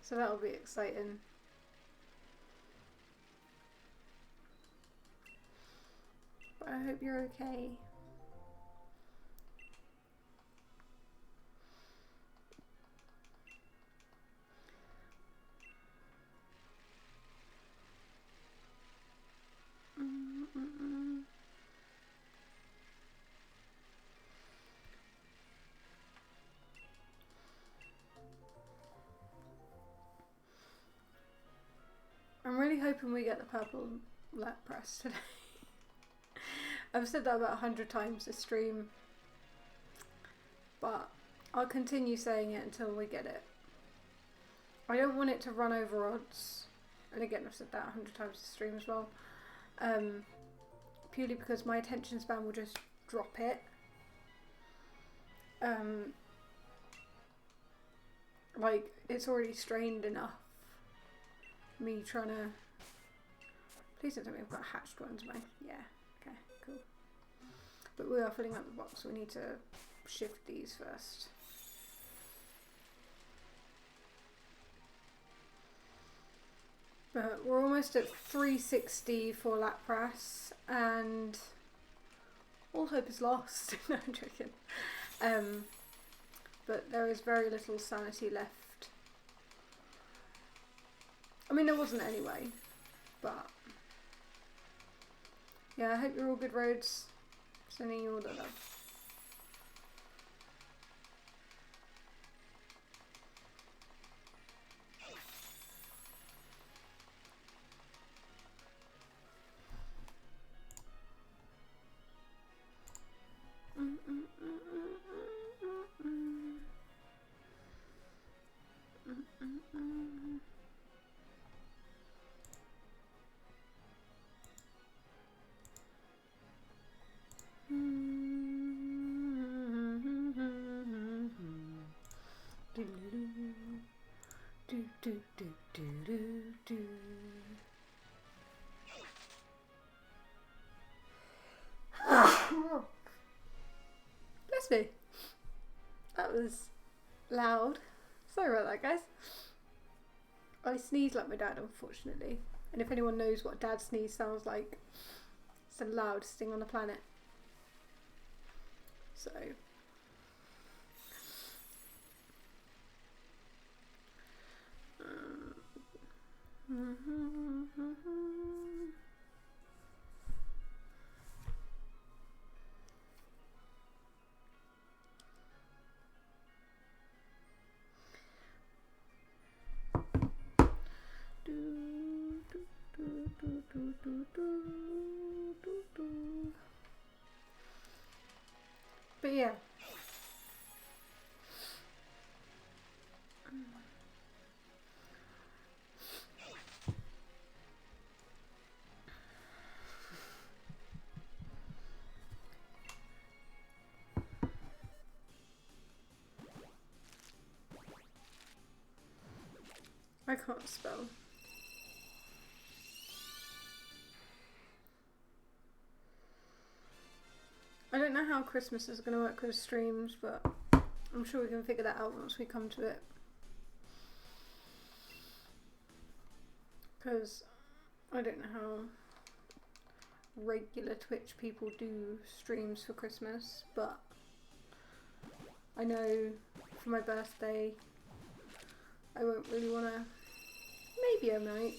So that'll be exciting. But I hope you're okay. I'm really hoping we get the purple Lapras today. I've said that about 100 times this stream, but I'll continue saying it until we get it. I don't want it to run over odds, and again I've said that 100 times this stream as well, purely because my attention span will just drop it. Like, it's already strained enough, me trying to... Please don't tell me I've got hatched ones, mate. Yeah, okay, cool. But we are filling up the box, so we need to shift these first. But we're almost at 360 for Lapras, and all hope is lost. No, I'm joking. But there is very little sanity left. I mean, there wasn't anyway, but yeah, I hope you're all good, Roads. Sending you all the love. Bless me. That was loud. Sorry about that, guys. I sneeze like my dad, unfortunately. And if anyone knows what a dad sneeze sounds like, it's the loudest thing on the planet. So... But yeah. I can't spell. I don't know how Christmas is going to work with streams, but I'm sure we can figure that out once we come to it. Because I don't know how regular Twitch people do streams for Christmas, but I know for my birthday I won't really want to. Maybe I might.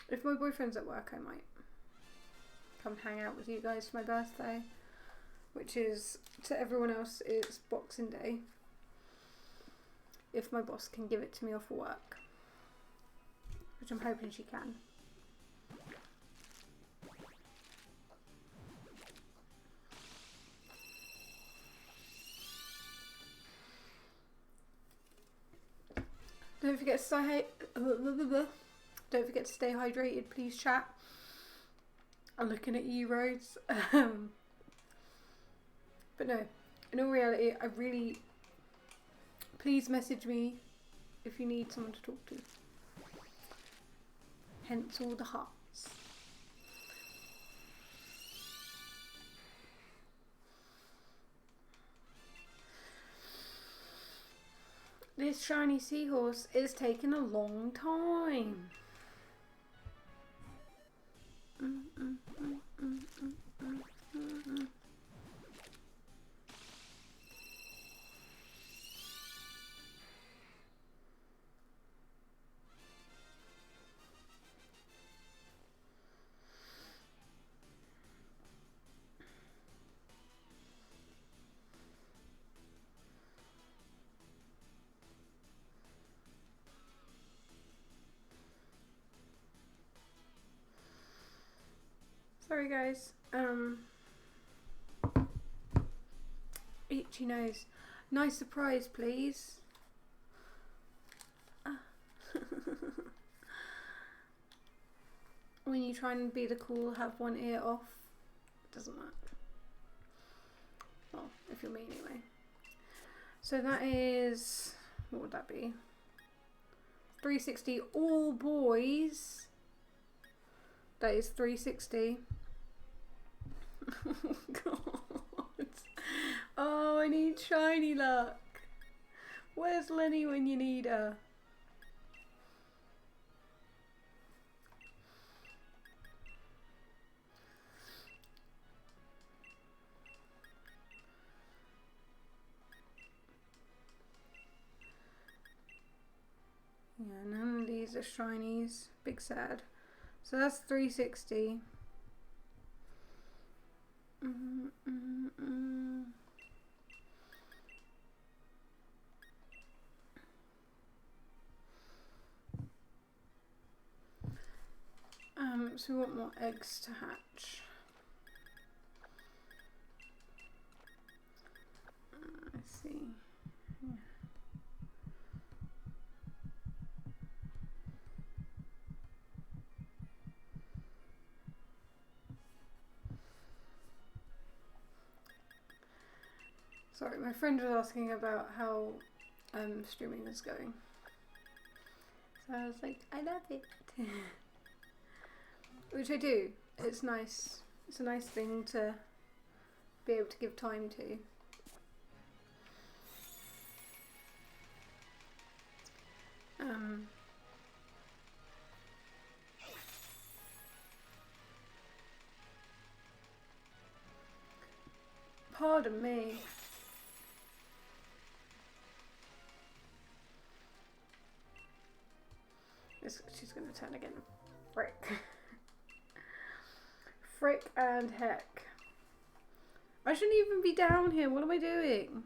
If my boyfriend's at work, I might come hang out with you guys for my birthday, which is, to everyone else, it's Boxing Day, if my boss can give it to me off of work, which I'm hoping she can. Don't forget to stay hydrated, please, chat. I'm looking at you, Rose. But no, in all reality, I really... Please message me if you need someone to talk to. Hence all the hearts. This shiny seahorse is taking a long time. Sorry guys, itchy nose. Nice surprise please. When you try and be the cool, have one ear off, it doesn't work. Well, if you're me anyway. So that is, what would that be? 360 all boys. That is 360. Oh god. Oh, I need shiny luck. Where's Lenny when you need her? Yeah, none of these are shinies. Big sad. So that's 360. So we want more eggs to hatch. Let's see. Yeah. Sorry, my friend was asking about how streaming is going. So I was like, I love it. Which I do. It's nice. It's a nice thing to be able to give time to. Pardon me. She's going to turn again. Frick. Frick and heck. I shouldn't even be down here. What am I doing?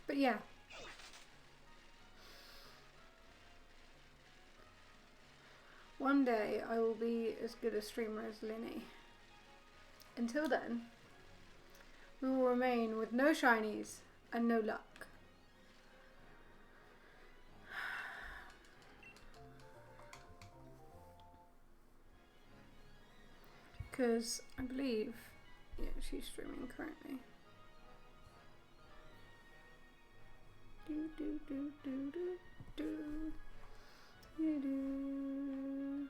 But yeah. One day I will be as good a streamer as Linny. Until then, we will remain with no shinies and no luck. Because I believe, yeah, she's streaming currently. Do do do do do do do do.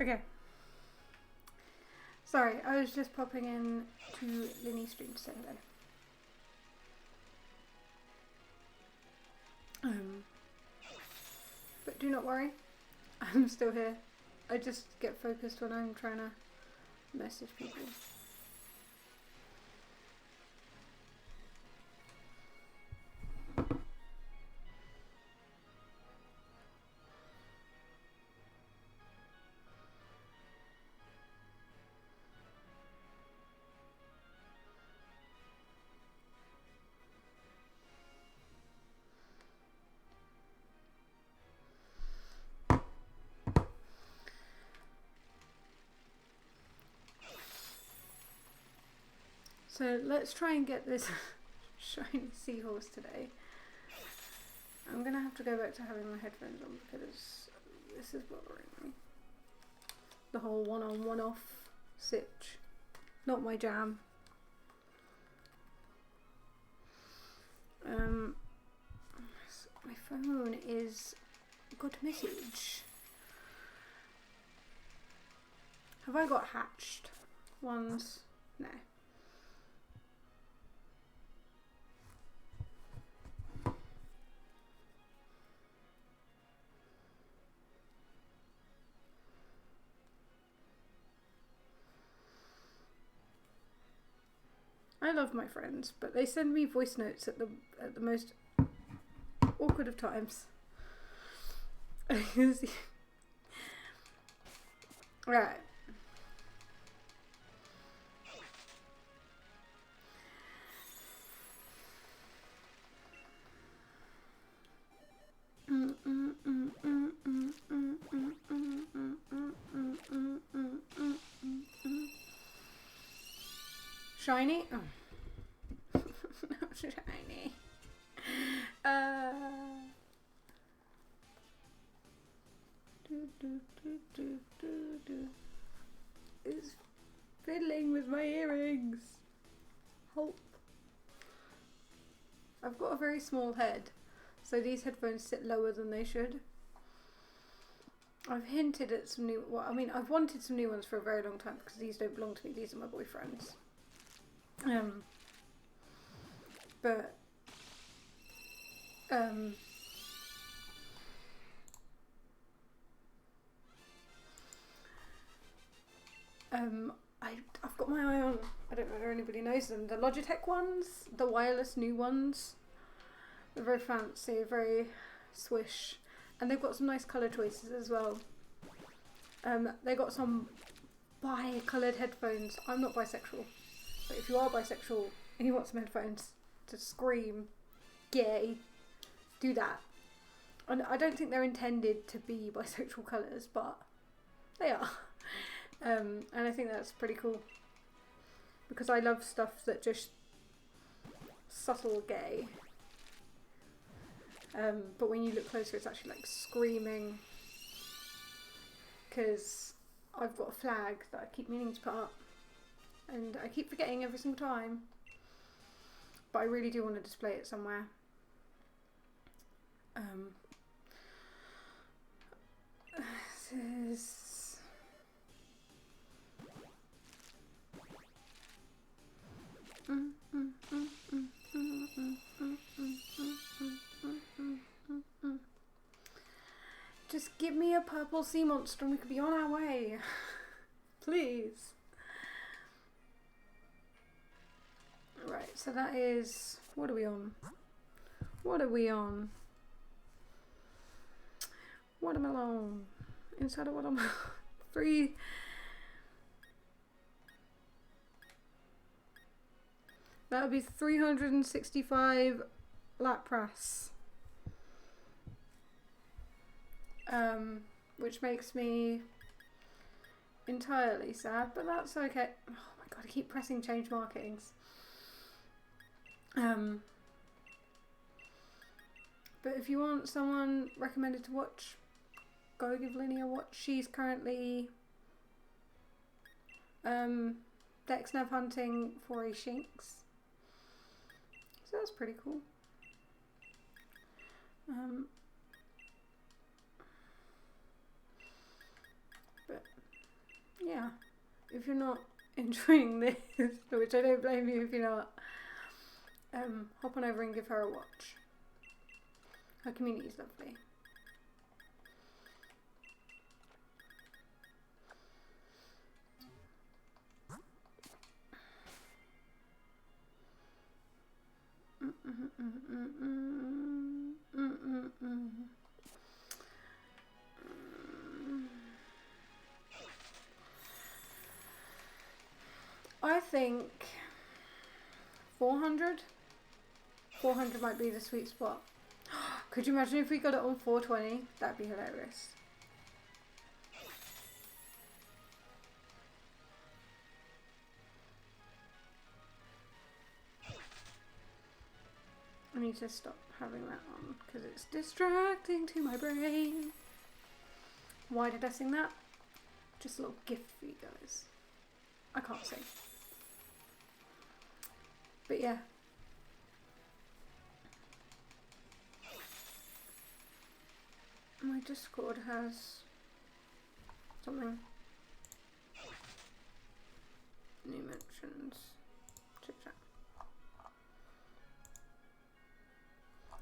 Okay. Sorry, I was just popping in to Linny's stream to say hello. But do not worry, I'm still here. I just get focused when I'm trying to message people. So let's try and get this shiny seahorse today. I'm gonna have to go back to having my headphones on because this is bothering me. The whole one on one off sitch. Not my jam. My phone is got a message. Have I got hatched ones? No. I love my friends, but they send me voice notes at the most awkward of times. Right. Shiny? Oh. Not shiny. It's fiddling with my earrings. Help. I've got a very small head, so these headphones sit lower than they should. I've hinted at some new, well, I mean, I've wanted some new ones for a very long time because these don't belong to me, these are my boyfriend's. But I've got my eye on, I don't know if anybody knows them, the Logitech ones, the wireless new ones. They're very fancy, very swish, and they've got some nice colour choices as well. They got some bi-coloured headphones. I'm not bisexual, but if you are bisexual and you want some headphones to scream gay, do that. And I don't think they're intended to be bisexual colours, but they are. And I think that's pretty cool because I love stuff that just subtle gay. But when you look closer, it's actually like screaming. Because I've got a flag that I keep meaning to put up, and I keep forgetting every single time. But I really do want to display it somewhere. This is just give me a purple sea monster and we could be on our way. Please. Right, so that is, what are we on? What are we on? Watermelon. Inside a watermelon. 3. That would be 365 Lapras. Which makes me entirely sad, but that's okay. Oh my god, I keep pressing change markings. But if you want someone recommended to watch, go give Linny a watch. She's currently Dex Nav hunting for a Shinx. So that's pretty cool. But yeah, if you're not enjoying this, which I don't blame you if you're not, hop on over and give her a watch. Her community is lovely. I think 400? 400 might be the sweet spot. Could you imagine if we got it on 420? That'd be hilarious. I need to stop having that on because it's distracting to my brain. Why did I sing that? Just a little gift for you guys. I can't sing. But yeah. My Discord has something. New mentions. Chit chat.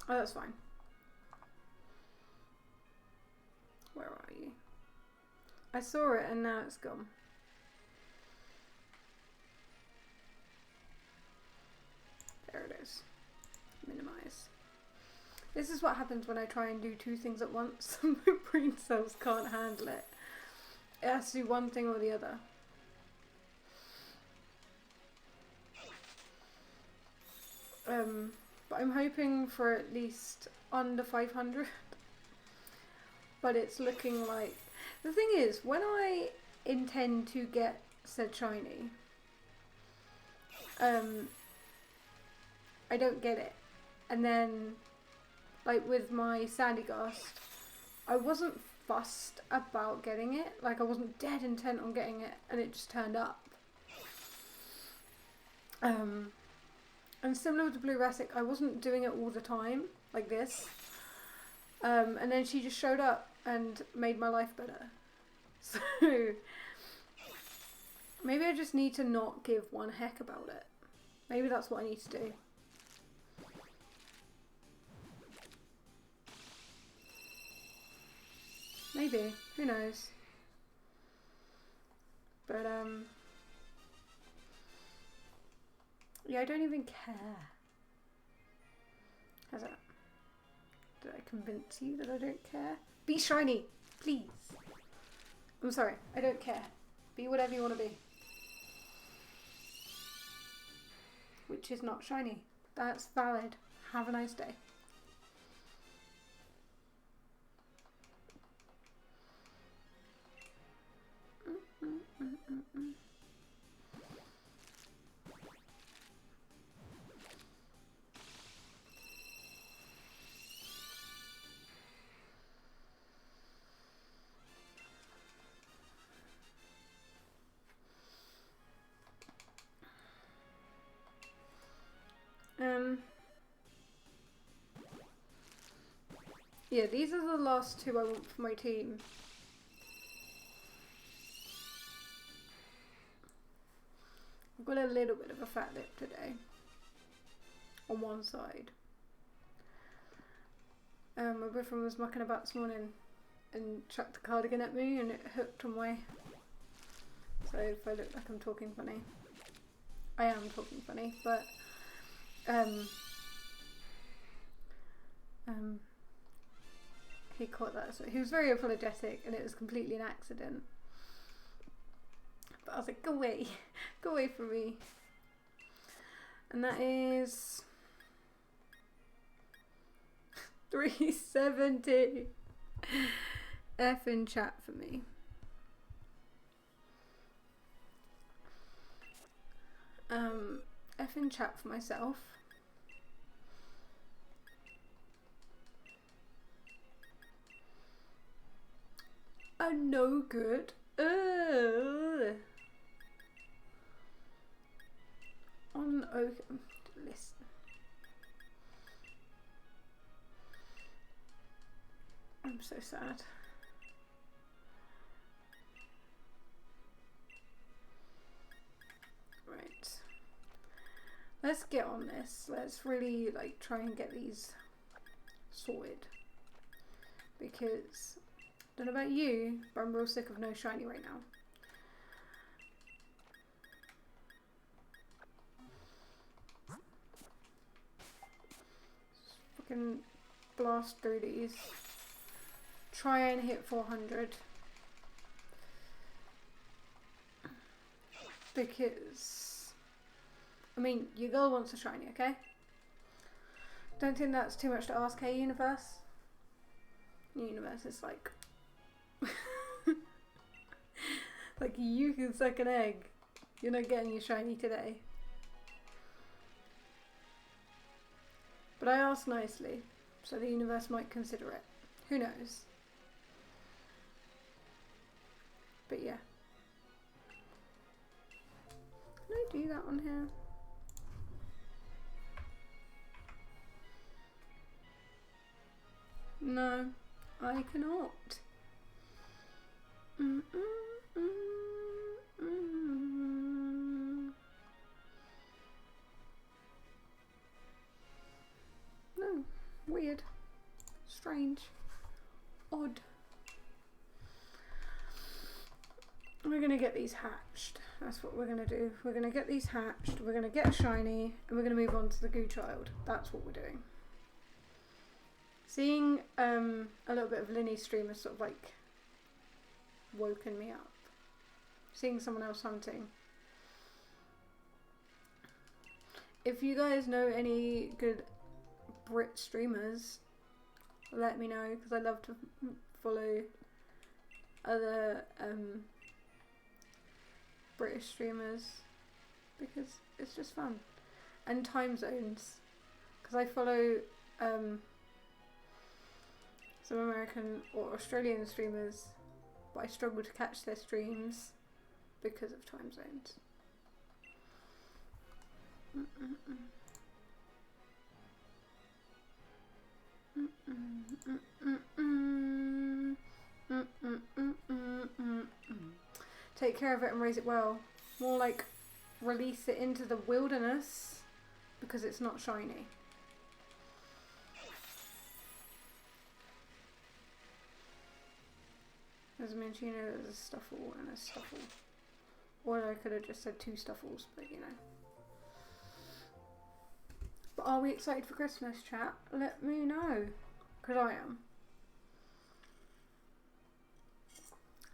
Oh, that's fine. Where are you? I saw it and now it's gone. There it is. Minimize. This is what happens when I try and do two things at once. My brain cells can't handle it. It has to do one thing or the other. But I'm hoping for at least under 500. But it's looking like... The thing is, when I intend to get said shiny, I don't get it. And then, like with my Sandygast, I wasn't fussed about getting it. Like I wasn't dead intent on getting it, and it just turned up. And similar with the Blue Rassic, I wasn't doing it all the time, like this. And then she just showed up and made my life better. So, maybe I just need to not give one heck about it. Maybe that's what I need to do. Maybe. Who knows? But, yeah, I don't even care. How's that? Did I convince you that I don't care? Be shiny, please. I'm sorry, I don't care. Be whatever you want to be. Which is not shiny. That's valid. Have a nice day. Yeah, these are the last two I want for my team. I've got a little bit of a fat lip today. On one side. My boyfriend was mucking about this morning and chucked the cardigan at me and it hooked on my... So if I look like I'm talking funny. I am talking funny, but... he caught that. So he was very apologetic and it was completely an accident. But I was like, go away. Go away from me. And that is... 370. F in chat for me. F in chat for myself. No good. On okay. Listen. I'm so sad. let's get on this. Let's really like try and get these sorted. Because I don't know about you, but I'm real sick of no shiny right now. Fucking blast through these. Try and hit 400. Because, I mean, your girl wants a shiny, okay? Don't think that's too much to ask, hey, Universe? Universe is like... like, you can suck an egg. You're not getting your shiny today. But I asked nicely, so the universe might consider it. Who knows? But yeah. Can I do that on here? No, I cannot. No, weird, strange, odd. We're gonna get these hatched. That's what we're gonna do. We're gonna get these hatched, we're gonna get a shiny, and we're gonna move on to the Goo Child. That's what we're doing. Seeing a little bit of Linny's stream has sort of like woken me up. Seeing someone else hunting. If you guys know any good Brit streamers, let me know, because I love to follow other British streamers because it's just fun. And time zones, because I follow some American or Australian streamers, but I struggle to catch their streams because of time zones. Take care of it and raise it well. More like release it into the wilderness because it's not shiny. There's a Minccino, there's a Stuffle and a Stuffle. Or I could have just said 2 Stuffles, but you know. But are we excited for Christmas, chat? Let me know, because I am.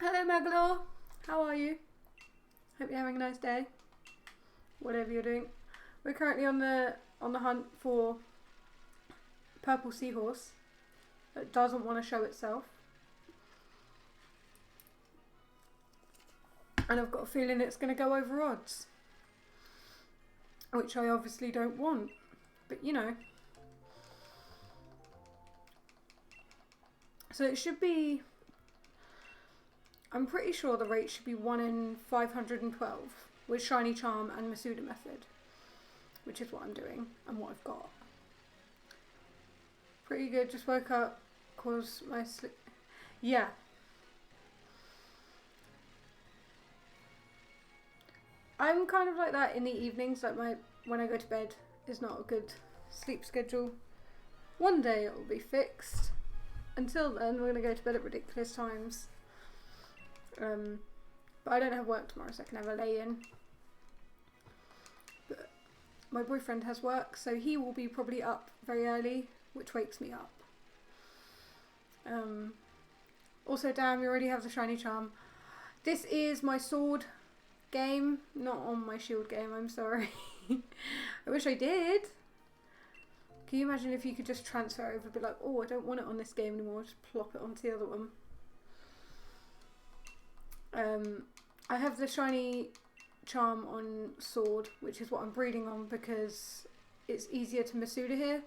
Hello Magalore, how are you? Hope you're having a nice day. Whatever you're doing. We're currently on the hunt for Purple Seahorse that doesn't want to show itself. And I've got a feeling it's going to go over odds. Which I obviously don't want. But you know. So it should be... I'm pretty sure the rate should be 1 in 512 with Shiny Charm and Masuda Method. Which is what I'm doing and what I've got. Pretty good. Just woke up. Cause my sleep... Yeah. I'm kind of like that in the evenings, like when I go to bed is not a good sleep schedule. One day it will be fixed. Until then, we're going to go to bed at ridiculous times. But I don't have work tomorrow, so I can have a lay-in. But my boyfriend has work, so he will be probably up very early, which wakes me up. Also, damn, you already have the Shiny Charm. This is my sword game, not on my shield game, I'm sorry. I wish I did. Can you imagine if you could just transfer over, be like, oh, I don't want it on this game anymore, just plop it onto the other one. I have the Shiny Charm on sword, which is what I'm breeding on because it's easier to Masuda here,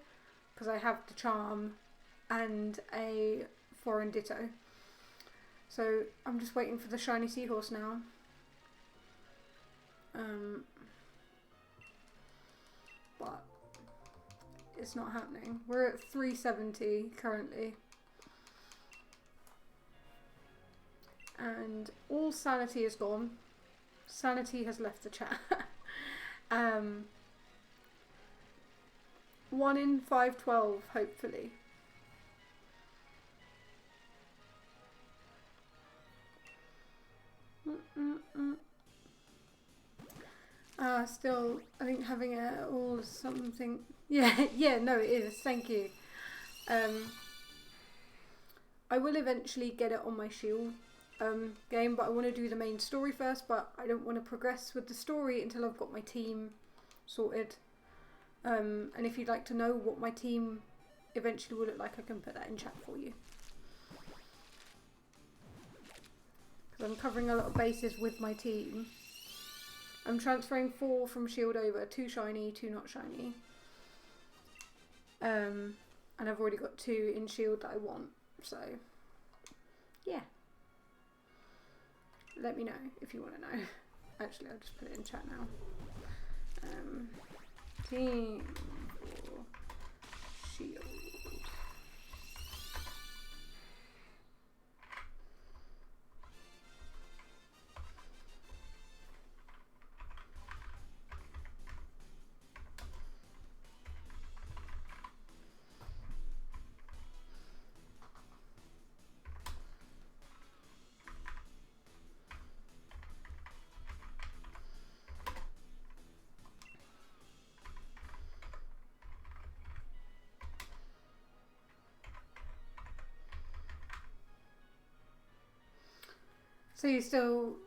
because I have the charm and a foreign ditto. So I'm just waiting for the Shiny Seahorse now. But it's not happening. We're at 370 currently. And all sanity is gone. Sanity has left the chat. 1 in 512, hopefully. Still, I think having it all is something. Yeah, yeah, no, it is. Thank you. I will eventually get it on my Shield game, but I want to do the main story first. But I don't want to progress with the story until I've got my team sorted. And if you'd like to know what my team eventually will look like, I can put that in chat for you. Because I'm covering a lot of bases with my team. I'm transferring 4 from Shield over, 2 shiny, 2 not shiny. And I've already got 2 in Shield that I want, so yeah. Let me know if you want to know. Actually, I'll just put it in chat now. Team for Shield.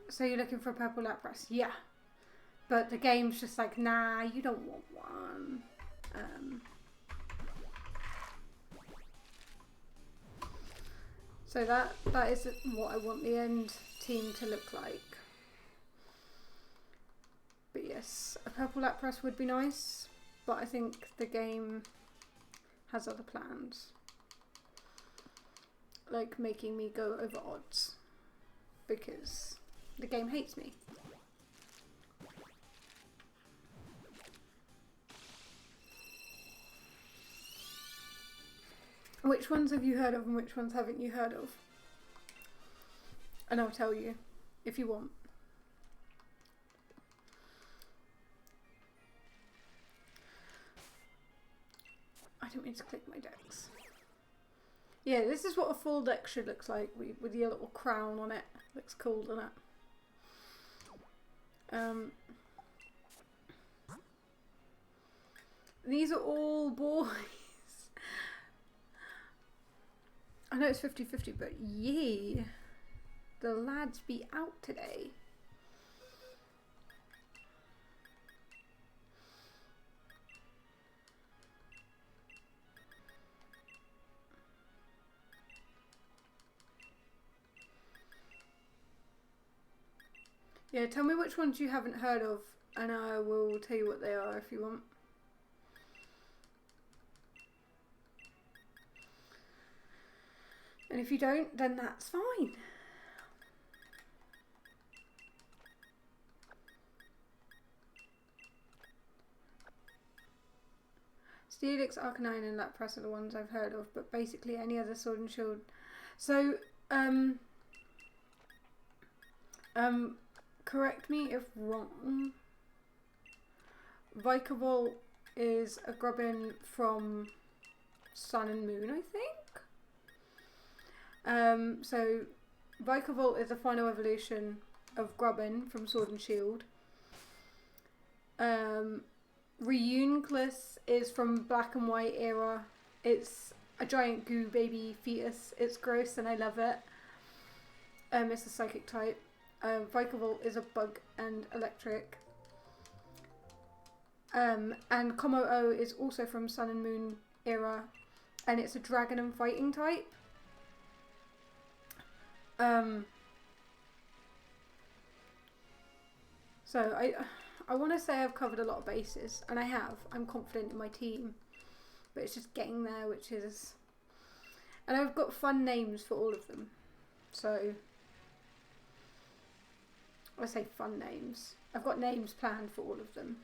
So you're looking for a purple Lapras? Yeah. But the game's just like, nah, you don't want one. So that is what I want the end team to look like. But yes, a purple Lapras would be nice, but I think the game has other plans. Like making me go over odds. Because the game hates me. Which ones have you heard of and which ones haven't you heard of? And I'll tell you if you want. I don't mean to click my decks. Yeah, this is what a full deck should look like with your little crown on it. Looks cool, doesn't it? These are all boys. I know it's 50-50, but yeah, the lads be out today. Yeah, tell me which ones you haven't heard of, and I will tell you what they are if you want. And if you don't, then that's fine. Steelix, Arcanine and Lapras are the ones I've heard of, but basically any other Sword and Shield. So, correct me if wrong. Vikavolt is a Grubbin from Sun and Moon, I think. So Vikavolt is the final evolution of Grubbin from Sword and Shield. Reuniclus is from Black and White era. It's a giant goo baby fetus. It's gross and I love it. It's a psychic type. Vikavolt is a bug and electric. And Kommo-o is also from Sun and Moon era, and it's a dragon and fighting type. So I want to say I've covered a lot of bases, and I have. I'm confident in my team, but it's just getting there, which is... And I've got fun names for all of them. So, I say fun names. I've got names planned for all of them.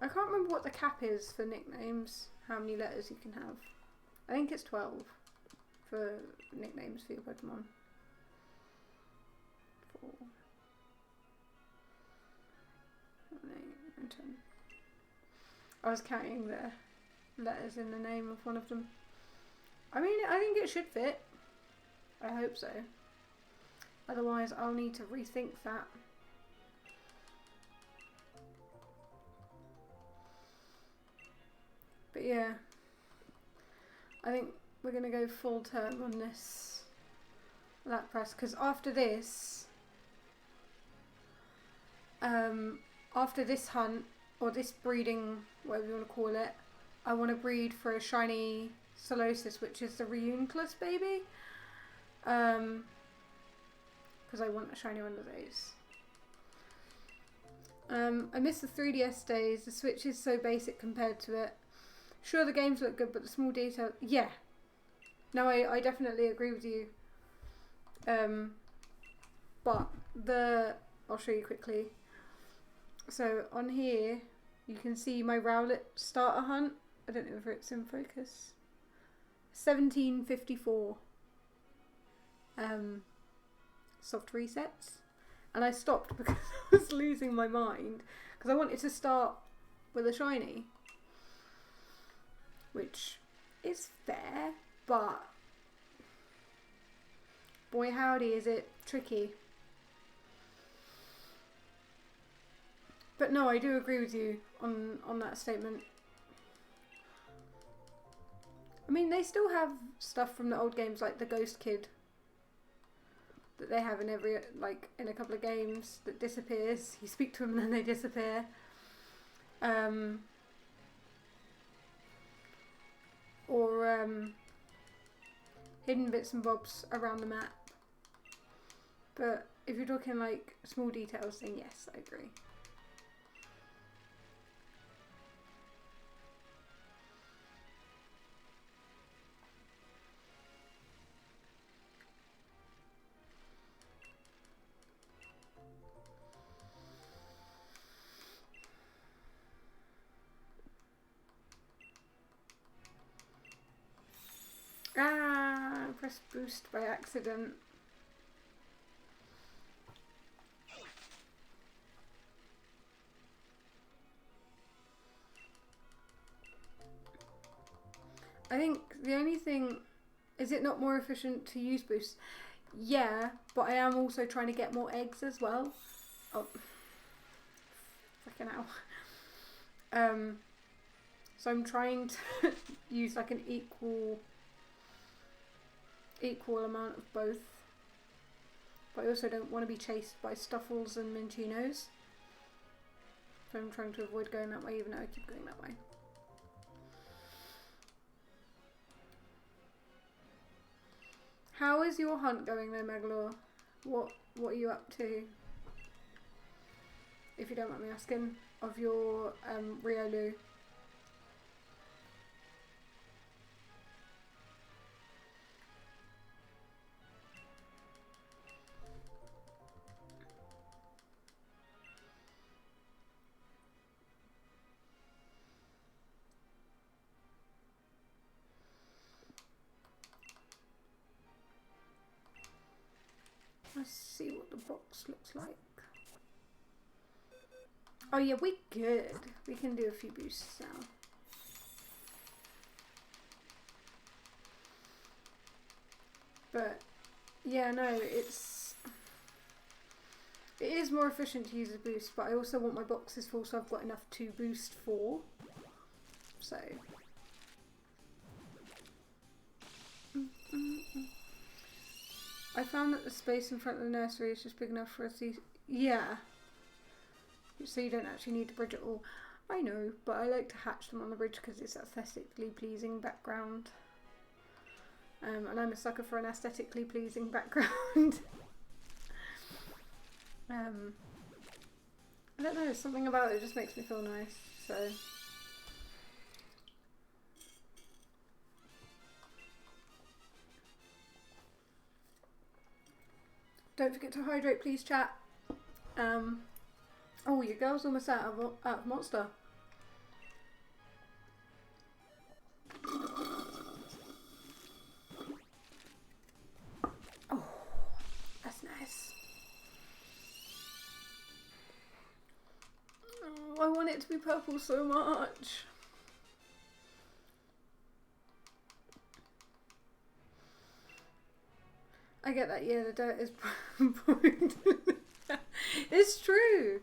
I can't remember what the cap is for nicknames, how many letters you can have. I think it's 12 for nicknames for your Pokemon. 4. 9, 10. I was counting the letters in the name of one of them. I mean, I think it should fit. I hope so. Otherwise, I'll need to rethink that. But yeah, I think we're going to go full term on this lap press, because after this hunt, or this breeding, whatever you want to call it, I want to breed for a shiny Solosis, which is the Reuniclus baby, because I want a shiny one of those. I miss the 3DS days. The Switch is so basic compared to it. Sure, the games look good, but the small detail... Yeah. No, I definitely agree with you. But I'll show you quickly. So, on here, you can see my Rowlet starter hunt. I don't know if it's in focus. 1754. Soft resets. And I stopped because I was losing my mind. Because I wanted to start with a shiny. Which is fair, but boy howdy is it tricky. But no, I do agree with you on that statement. I mean, they still have stuff from the old games, like the Ghost Kid, that they have in in a couple of games, that disappears. You speak to them and then they disappear. Or hidden bits and bobs around the map. But if you're talking like small details, then yes, I agree. Ah, I pressed boost by accident. I think the only thing, is it not more efficient to use boost? Yeah, but I am also trying to get more eggs as well. Oh, freaking hell. So I'm trying to use like an equal amount of both. But I also don't want to be chased by Stuffles and Minchinos. So I'm trying to avoid going that way, even though I keep going that way. How is your hunt going though, Megalore? What are you up to? If you don't mind me asking, of your Riolu. Let's see what the box looks like. Oh yeah, we good. We can do a few boosts now. But yeah, no, it is more efficient to use a boost, but I also want my boxes full, so I've got enough to boost for. So I found that the space in front of the nursery is just big enough for us to... Yeah. So you don't actually need to bridge it all. I know, but I like to hatch them on the bridge because it's aesthetically pleasing background. And I'm a sucker for an aesthetically pleasing background. I don't know, something about it just makes me feel nice, so... Don't forget to hydrate, please, chat. Oh, your girl's almost out of Monster. Oh, that's nice. Oh, I want it it to be purple so much. I get that, yeah, the dirt is It's true.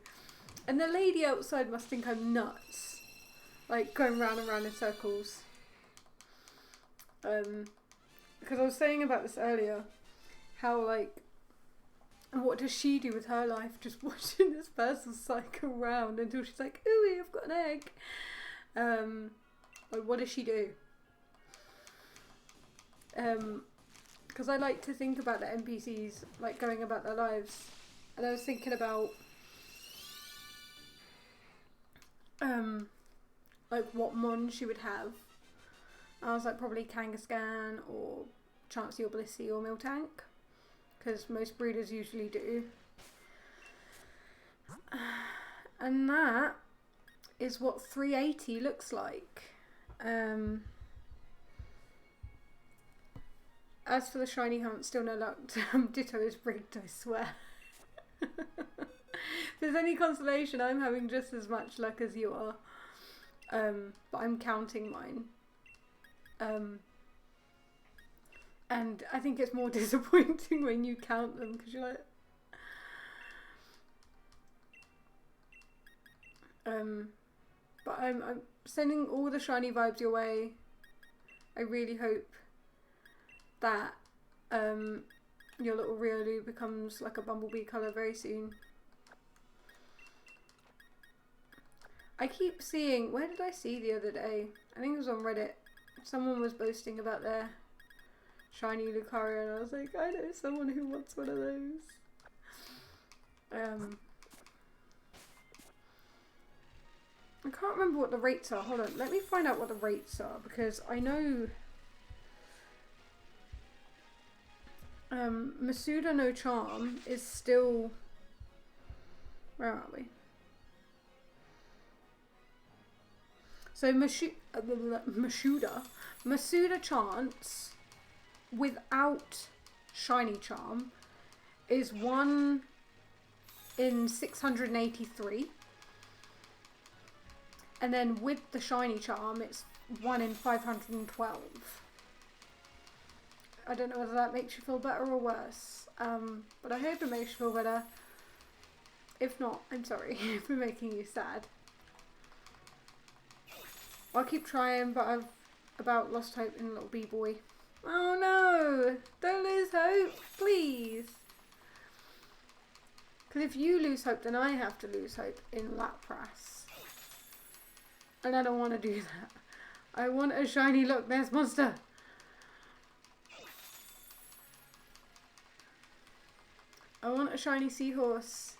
And the lady outside must think I'm nuts. Like, going round and round in circles. Because I was saying about this earlier. How, like, what does she do with her life? Just watching this person cycle round until she's like, ooh, I've got an egg. Like, what does she do? Because I like to think about the NPCs, like, going about their lives. And I was thinking about, like, what mon she would have. I was like, probably Kangaskhan or Chansey or Blissey or Miltank. Because most breeders usually do. And that is what 380 looks like. As for the shiny hunt, still no luck. Ditto is rigged, I swear. If there's any consolation, I'm having just as much luck as you are. But I'm counting mine. And I think it's more disappointing when you count them because you're like, but I'm sending all the shiny vibes your way. I really hope that your little Riolu becomes like a bumblebee colour very soon. I keep seeing, where did I see the other day? I think it was on Reddit. Someone was boasting about their shiny Lucario and I was like, I know someone who wants one of those. I can't remember what the rates are. Hold on, let me find out what the rates are because I know Masuda no Charm is still, where are we? So Masuda Chance without shiny charm is 1 in 683. And then with the shiny charm it's 1 in 512. I don't know whether that makes you feel better or worse. But I hope it makes you feel better. If not, I'm sorry for making you sad. I'll keep trying, but I've about lost hope in little B-boy. Oh no! Don't lose hope, please. Because if you lose hope, then I have to lose hope in Lapras. And I don't want to do that. I want a shiny Loch Ness monster. I want a shiny seahorse.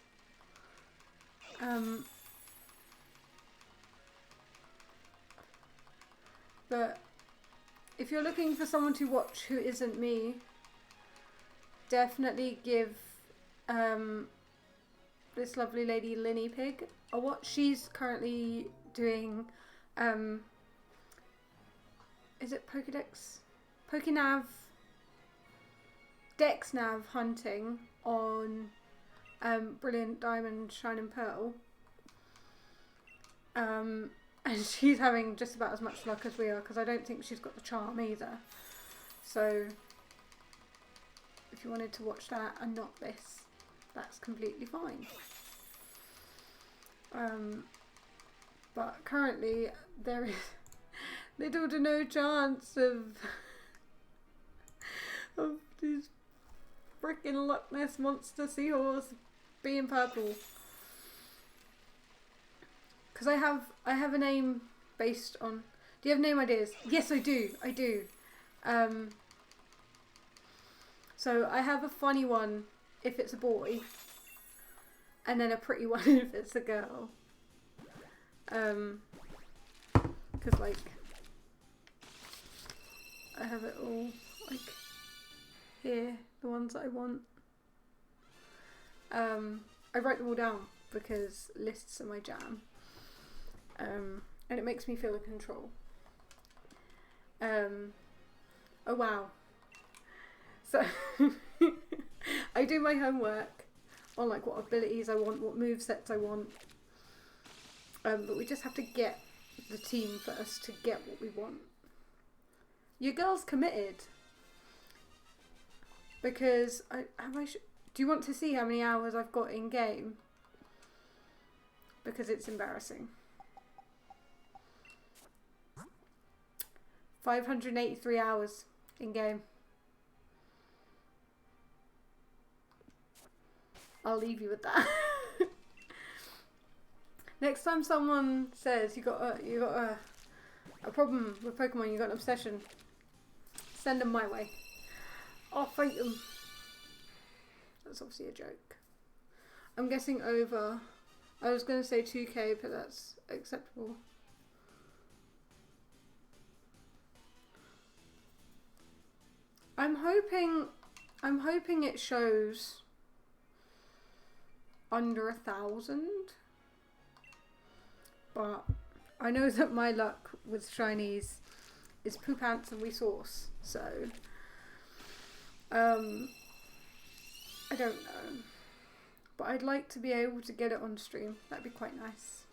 But if you're looking for someone to watch who isn't me, definitely give this lovely lady Linny Pig a watch. She's currently doing is it Pokedex? Pokenav DexNav hunting on Brilliant Diamond Shining Pearl. And she's having just about as much luck as we are because I don't think she's got the charm either. So if you wanted to watch that and not this, that's completely fine. But currently there is little to no chance of these freaking Loch Ness monster seahorse being purple. Because I have a name based on... Do you have name ideas? Yes, I do. I do. So I have a funny one if it's a boy. And then a pretty one if it's a girl. Because, like... I have it all, like... Here. The ones that I want. I write them all down because lists are my jam. And it makes me feel in control. Oh wow. So I do my homework on like what abilities I want, what movesets I want. But we just have to get the team first to get what we want. Your girl's committed. Because do you want to see how many hours I've got in game? Because it's embarrassing. 583 hours in game. I'll leave you with that. Next time someone says you got a problem with Pokemon, you got an obsession, send them my way. I'll fight them. That's obviously a joke. I'm guessing over. I was going to say 2k, but that's acceptable. I'm hoping it shows under 1,000. But I know that my luck with shinies is poop ants and resource, so I don't know. But I'd like to be able to get it on stream. That'd be quite nice.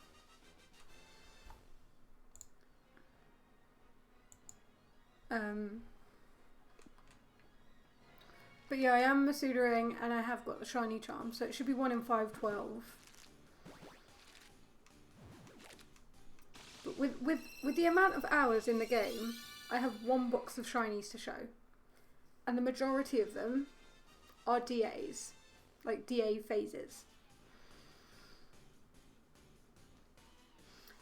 But yeah, I am Masudering and I have got the shiny charm, so it should be 1 in 512. But with the amount of hours in the game, I have 1 box of shinies to show. And the majority of them are DAs. Like DA phases.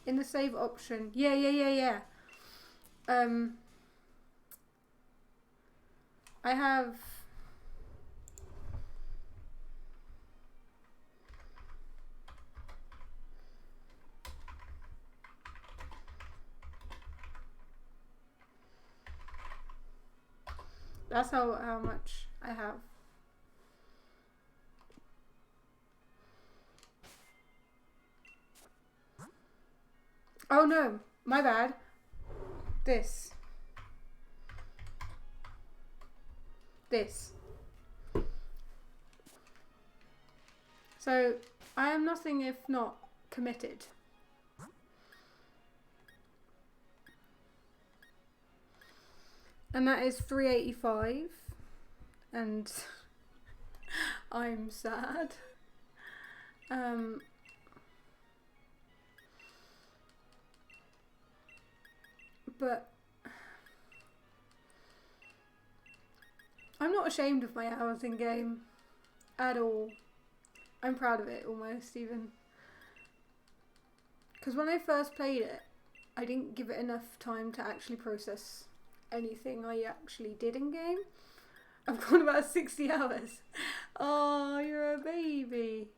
In the save option, yeah. I have that's how much I have. Oh no, my bad. This. So, I am nothing if not committed. And that is 385. And I'm sad. But I'm not ashamed of my hours in game at all. I'm proud of it almost even. Because when I first played it, I didn't give it enough time to actually process anything I actually did in game. I've gone about 60 hours. Oh, you're a baby.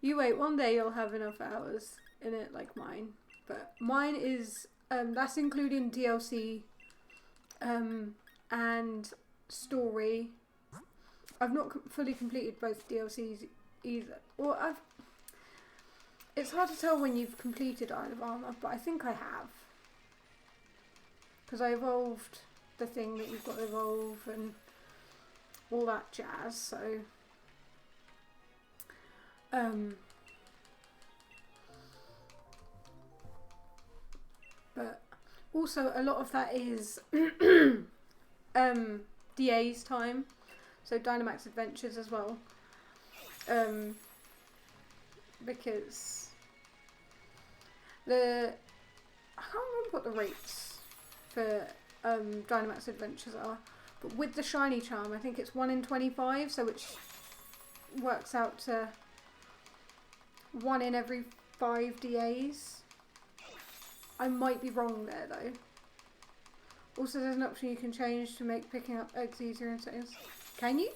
You wait, one day you'll have enough hours in it like mine. But mine is, that's including DLC and story. I've not fully completed both DLCs either. Well, it's hard to tell when you've completed Isle of Armor, but I think I have. Because I evolved the thing that you've got to evolve and all that jazz, so but also a lot of that is DA's time, so Dynamax Adventures as well, because I can't remember what the rates for Dynamax Adventures are, but with the shiny charm I think it's 1 in 25, so which works out to 1 in every 5 DAs. I might be wrong there though. Also there's an option you can change to make picking up eggs easier in settings. Can you?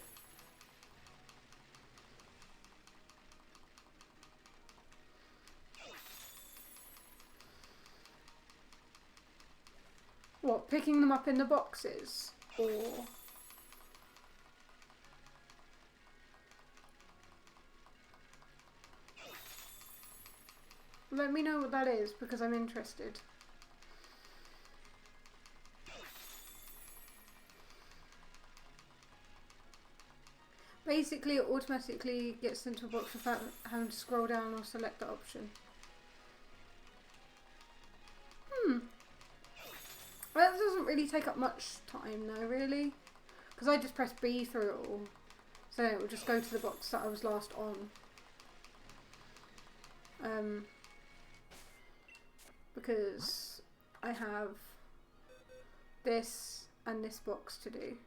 What, picking them up in the boxes? Or... Let me know what that is, because I'm interested. Basically, it automatically gets into a box without having to scroll down or select the option. really take up much time though, really. Because I just press B through it all. So it will just go to the box that I was last on. Because I have this and this box to do.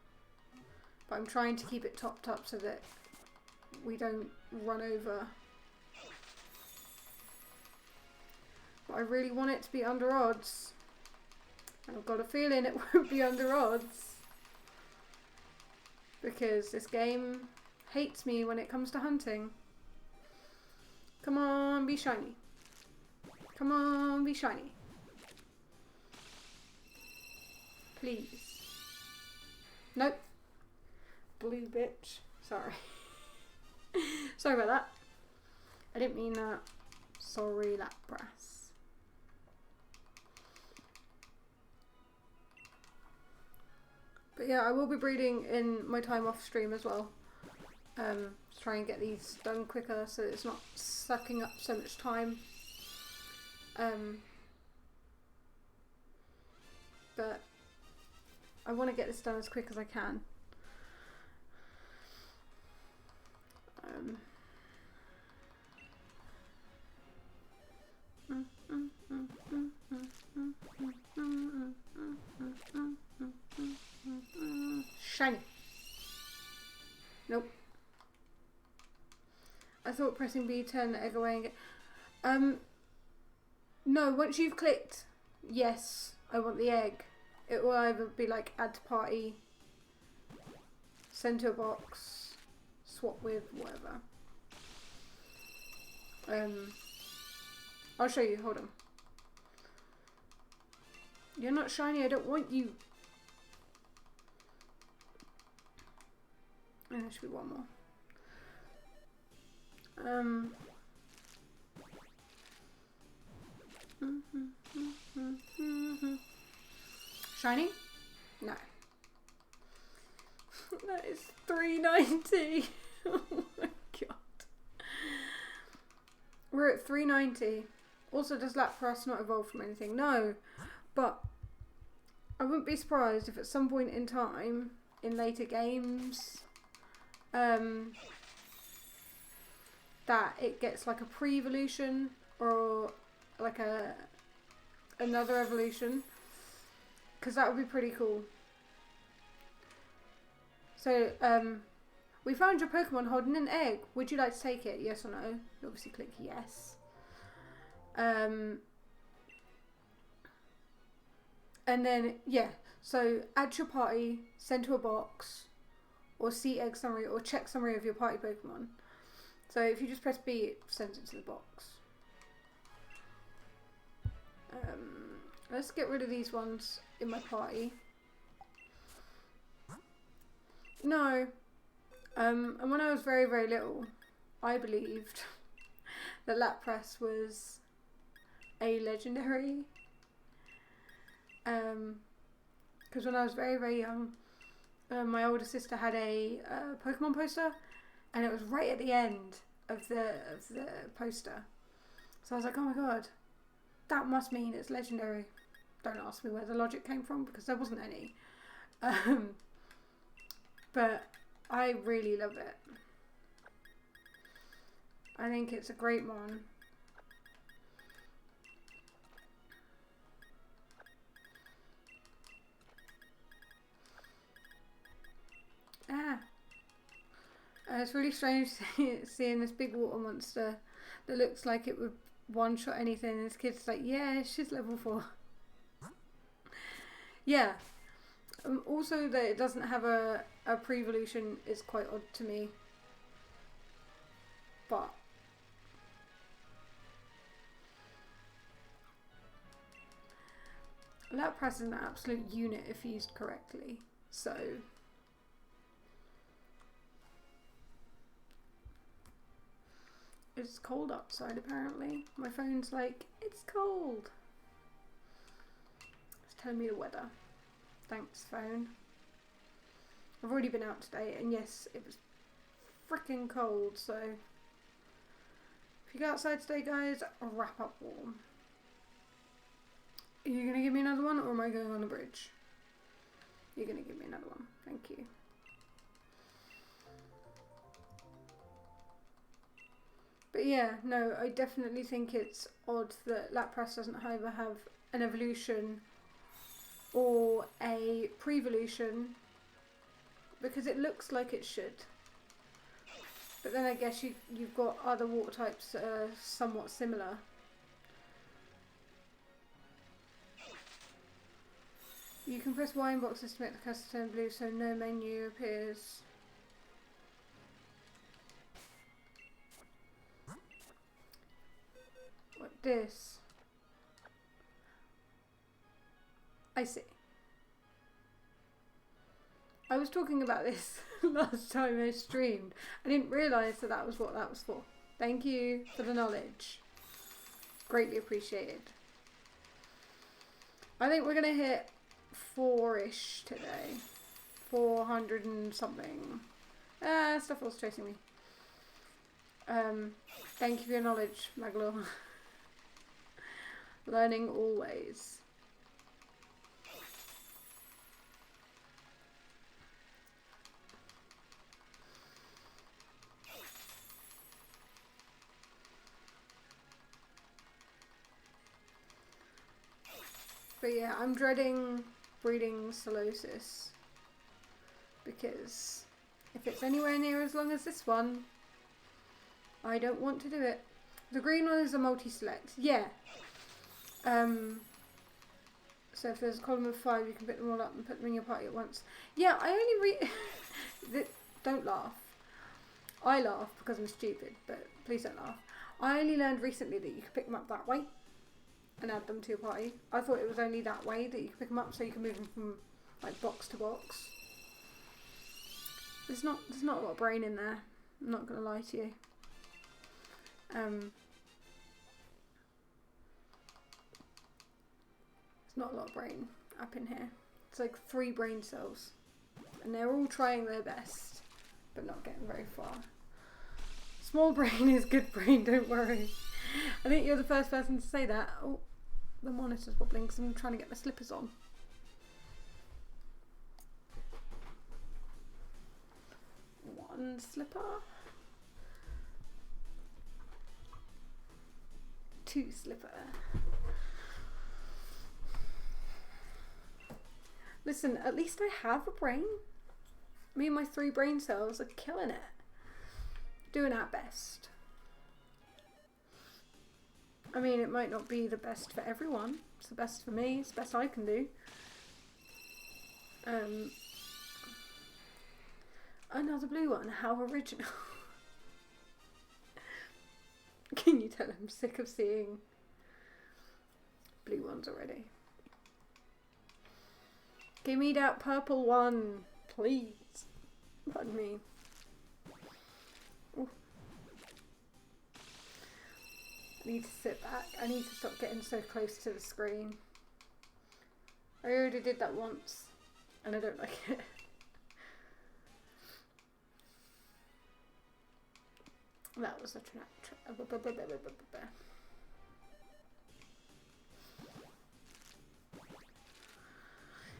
But I'm trying to keep it topped up so that we don't run over. But I really want it to be under odds. And I've got a feeling it won't be under odds. Because this game hates me when it comes to hunting. Come on, be shiny. Come on, be shiny. Please. Nope. Blue bitch. Sorry. Sorry about that. I didn't mean that. Sorry, Lapras. But yeah, I will be breeding in my time off stream as well. To try and get these done quicker so it's not sucking up so much time. But I want to get this done as quick as I can. Shiny. Nope. I thought pressing B turned the egg away and get... no, once you've clicked yes, I want the egg, it will either be like add to party, send to a box, swap with, whatever. I'll show you, hold on. You're not shiny, I don't want you. And there should be one more. Shiny? No. That is $3.90. Oh my god. We're at $3.90. Also, does Lapras not evolve from anything? No. But I wouldn't be surprised if at some point in time, in later games, that it gets like a pre-evolution or like another evolution, because that would be pretty cool. So we found your Pokemon holding an egg. Would you like to take it? Yes or no? You obviously click yes. And then yeah, so add to your party, send to a box, or see egg summary, or check summary of your party Pokemon. So if you just press B, it sends it to the box. Let's get rid of these ones in my party. No. And when I was very, very little, I believed that Lapras was a legendary. Because when I was very, very young, my older sister had a Pokemon poster, and it was right at the end of the poster. So I was like, oh my god, that must mean it's legendary. Don't ask me where the logic came from, because there wasn't any. But I really love it. I think it's a great one. It's really strange seeing this big water monster that looks like it would one-shot anything, and this kid's like, yeah, she's level 4. Yeah. Also that it doesn't have a pre-evolution is quite odd to me. But Lapras is an absolute unit if used correctly. So it's cold outside apparently. My phone's like, it's cold. It's telling me the weather. Thanks, phone. I've already been out today, and yes, it was freaking cold, so if you go outside today, guys, wrap up warm. Are you going to give me another one, or am I going on the bridge? You're going to give me another one. Thank you. But yeah, no, I definitely think it's odd that Lapras doesn't either have an evolution or a pre-evolution, because it looks like it should. But then I guess you've got other water types that are somewhat similar. You can press Y in boxes to make the cursor turn blue so no menu appears. What, this? I see. I was talking about this last time I streamed. I didn't realise that that was what that was for. Thank you for the knowledge. Greatly appreciated. I think we're going to hit 4-ish today. 400 and something. Stuff was chasing me. Thank you for your knowledge, Maglor. Learning always. But yeah, I'm dreading breeding Solosis, because if it's anywhere near as long as this one, I don't want to do it. The green one is a multi-select. Yeah. So if there's a column of 5, you can pick them all up and put them in your party at once. Yeah, I only don't laugh. I laugh because I'm stupid, but please don't laugh. I only learned recently that you can pick them up that way and add them to your party. I thought it was only that way that you can pick them up, so you can move them from like box to box. There's not a lot of brain in there. I'm not gonna lie to you. There's not a lot of brain up in here. It's like 3 brain cells, and they're all trying their best, but not getting very far. Small brain is good brain. Don't worry. I think you're the first person to say that. Oh. The monitor's wobbling because I'm trying to get my slippers on. One slipper. 2 slipper. Listen, at least I have a brain. Me and my 3 brain cells are killing it. Doing our best. I mean, it might not be the best for everyone. It's the best for me. It's the best I can do. Another blue one. How original. Can you tell I'm sick of seeing blue ones already? Give me that purple one, please. Pardon me. Ooh. I need to sit back. I need to stop getting so close to the screen. I already did that once, and I don't like it. That was a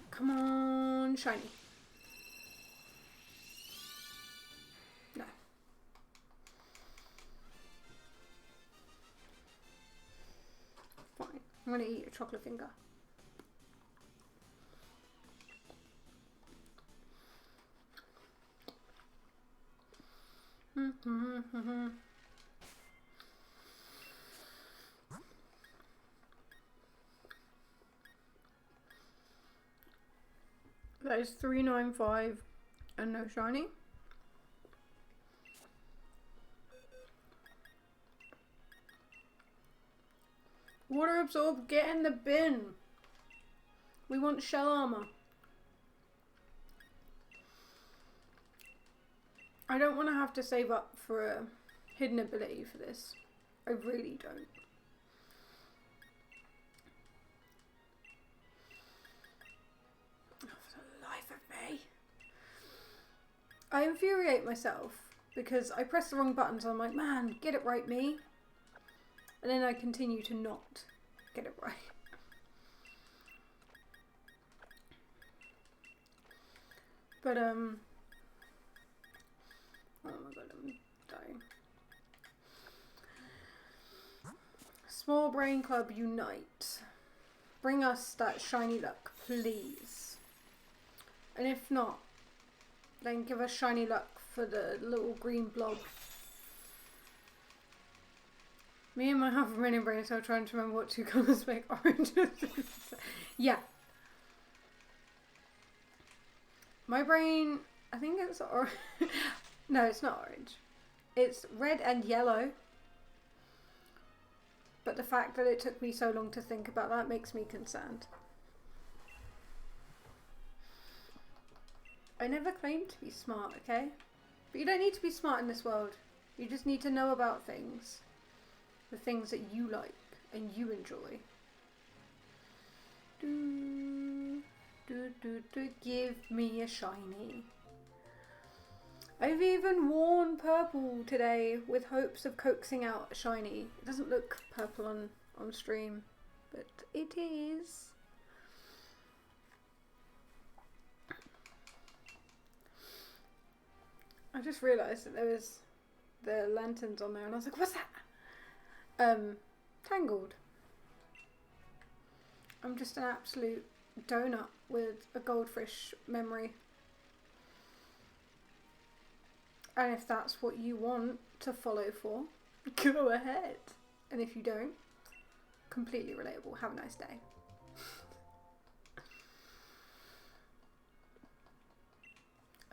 Come on, shiny. No. Fine. I'm gonna eat a chocolate finger. That is 395 and no shiny. Water absorb, get in the bin. We want shell armor. I don't want to have to save up for a hidden ability for this. I really don't. Oh, for the life of me. I infuriate myself because I press the wrong buttons and I'm like, man, get it right, me. And then I continue to not get it right. But oh my god, I'm dying. Small Brain Club unite. Bring us that shiny luck, please. And if not, then give us shiny luck for the little green blob. Me and my half a million brains are trying to remember what two colours make orange. Yeah. My brain, I think it's orange. No, it's not orange. It's red and yellow. But the fact that it took me so long to think about that makes me concerned. I never claimed to be smart, okay? But you don't need to be smart in this world. You just need to know about things. The things that you like and you enjoy. Give me a shiny. I've even worn purple today with hopes of coaxing out a shiny. It doesn't look purple on stream, but it is. I just realised that there was the lanterns on there and I was like, what's that? Tangled. I'm just an absolute donut with a goldfish memory. And if that's what you want to follow for, go ahead. And if you don't, completely relatable. Have a nice day.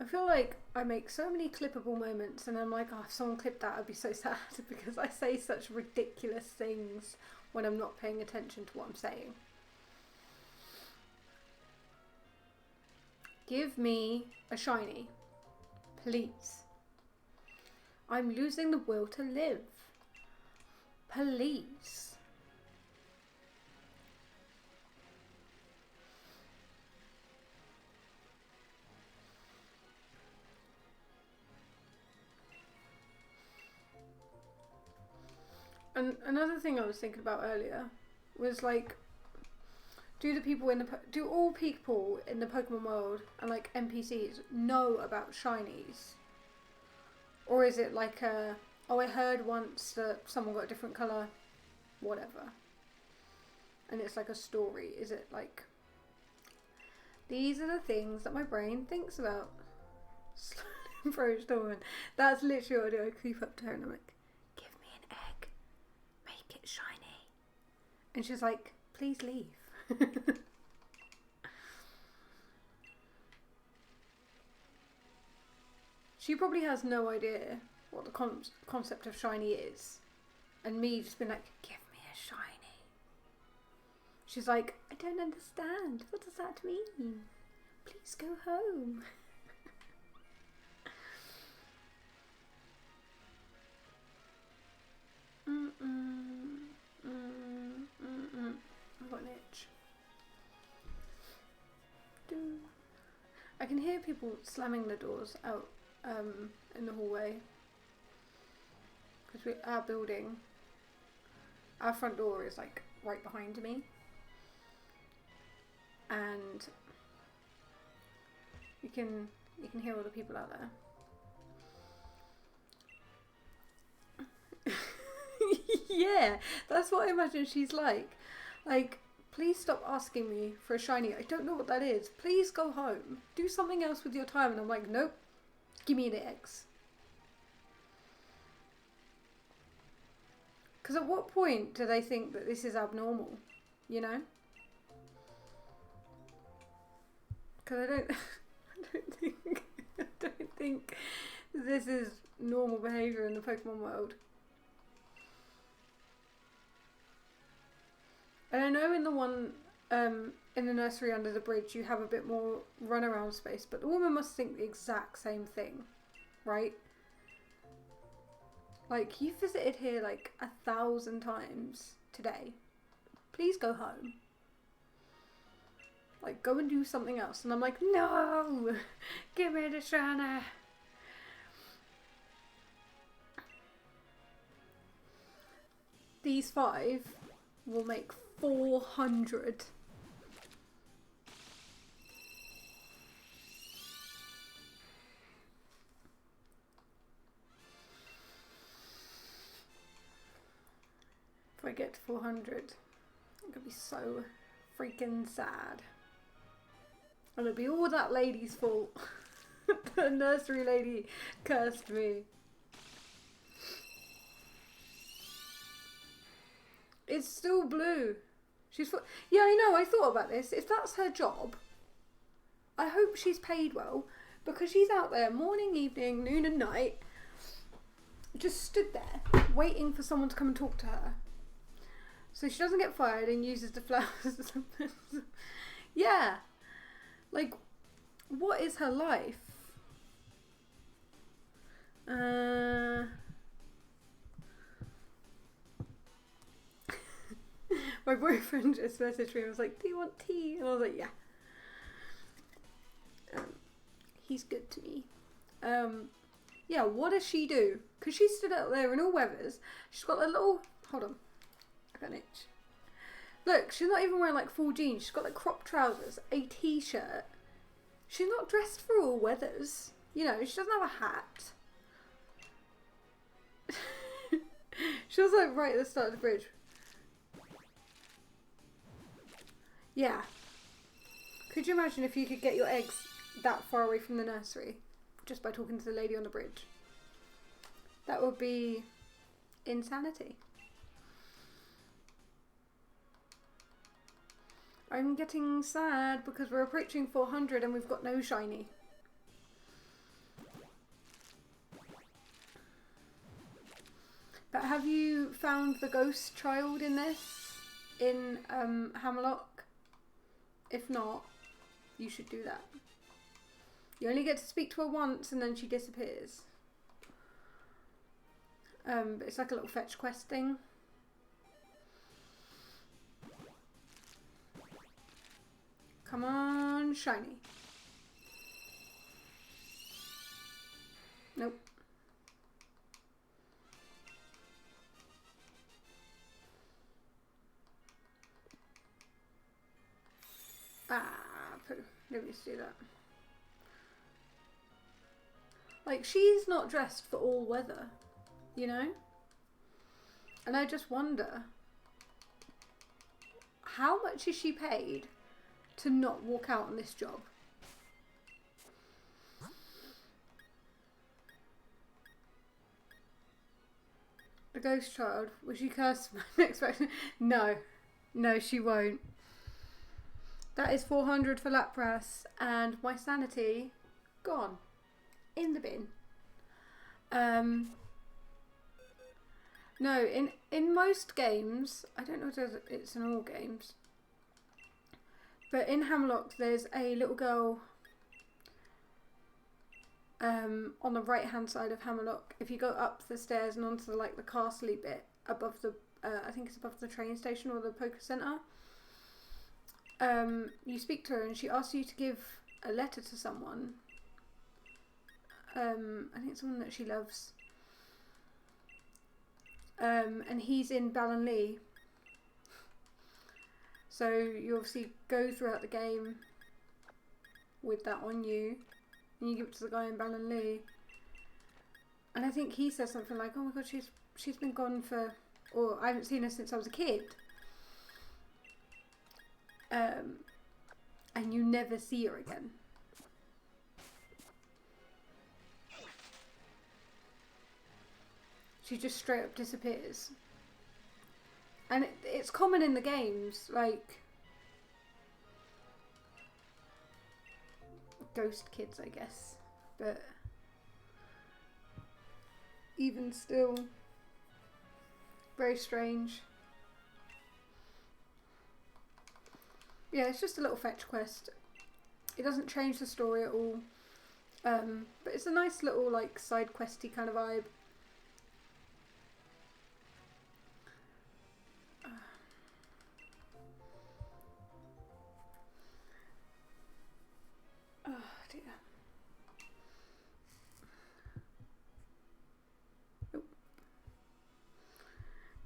I feel like I make so many clippable moments and I'm like, oh, if someone clipped that, I'd be so sad because I say such ridiculous things when I'm not paying attention to what I'm saying. Give me a shiny, please. I'm losing the will to live. Please. And another thing I was thinking about earlier was like, do all people in the Pokemon world and like NPCs know about shinies? Or is it like oh, I heard once that someone got a different colour, whatever. And it's like a story. Is it like, these are the things that my brain thinks about. Slowly approach the woman. That's literally what I do. I creep up to her and I'm like, give me an egg. Make it shiny. And she's like, please leave. She probably has no idea what the concept of shiny is. And me just being like, give me a shiny. She's like, I don't understand. What does that mean? Please go home. I've got an itch. I can hear people slamming the doors out in the hallway. Because our building, our front door is like right behind me. And you can hear all the people out there. Yeah, that's what I imagine she's like. Like, please stop asking me for a shiny. I don't know what that is. Please go home. Do something else with your time. And I'm like, nope. Give me the eggs. Because at what point do they think that this is abnormal? You know? Because I don't think this is normal behaviour in the Pokemon world. And I know in the one in the nursery under the bridge you have a bit more runaround space, but the woman must think the exact same thing, right? Like, you visited here like 1,000 times today. Please go home. Like, go and do something else. And I'm like, no! Give me the shiny! These 5 will make 400. If I get to 400, I'm gonna be so freaking sad. And it'll be all that lady's fault. The nursery lady cursed me. It's still blue. Yeah, I know, I thought about this. If that's her job, I hope she's paid well, because she's out there morning, evening, noon and night, just stood there waiting for someone to come and talk to her. So she doesn't get fired and uses the flowers. Yeah. Like, what is her life? My boyfriend just messaged me and was like, do you want tea? And I was like, yeah. He's good to me. Yeah, what does she do? Because she stood out there in all weathers. She's got a little... Hold on. I got an itch. Look, she's not even wearing like full jeans. She's got like crop trousers, a t-shirt. She's not dressed for all weathers. You know, she doesn't have a hat. She was like right at the start of the bridge. Yeah. Could you imagine if you could get your eggs that far away from the nursery just by talking to the lady on the bridge? That would be insanity. I'm getting sad because we're approaching 400 and we've got no shiny. But have you found the ghost child in this? In Hammerlock? If not, you should do that. You only get to speak to her once and then she disappears. But it's like a little fetch quest thing. Come on, shiny. Nope. Ah, poo. Nobody used to do that. Like, she's not dressed for all weather, you know? And I just wonder, how much is she paid to not walk out on this job? The ghost child, will she curse my next question? No. No, she won't. That is 400 for Lapras and my sanity gone. In the bin. No, in most games, I don't know if it's in all games, but in Hammerlock there's a little girl on the right hand side of Hammerlock. If you go up the stairs and onto the castle-y bit above the, I think it's above the train station or the poker centre, you speak to her and she asks you to give a letter to someone. I think it's someone that she loves. And he's in Ballinlee. So you obviously go throughout the game with that on you. And you give it to the guy in Ballinlee. And I think he says something like, oh my god, she's been gone for... Or I haven't seen her since I was a kid. And you never see her again. She just straight up disappears. And it's common in the games, like... Ghost kids, I guess. But... even still... very strange. Yeah, it's just a little fetch quest. It doesn't change the story at all. But it's a nice little, side questy kind of vibe. Oh dear. Oh.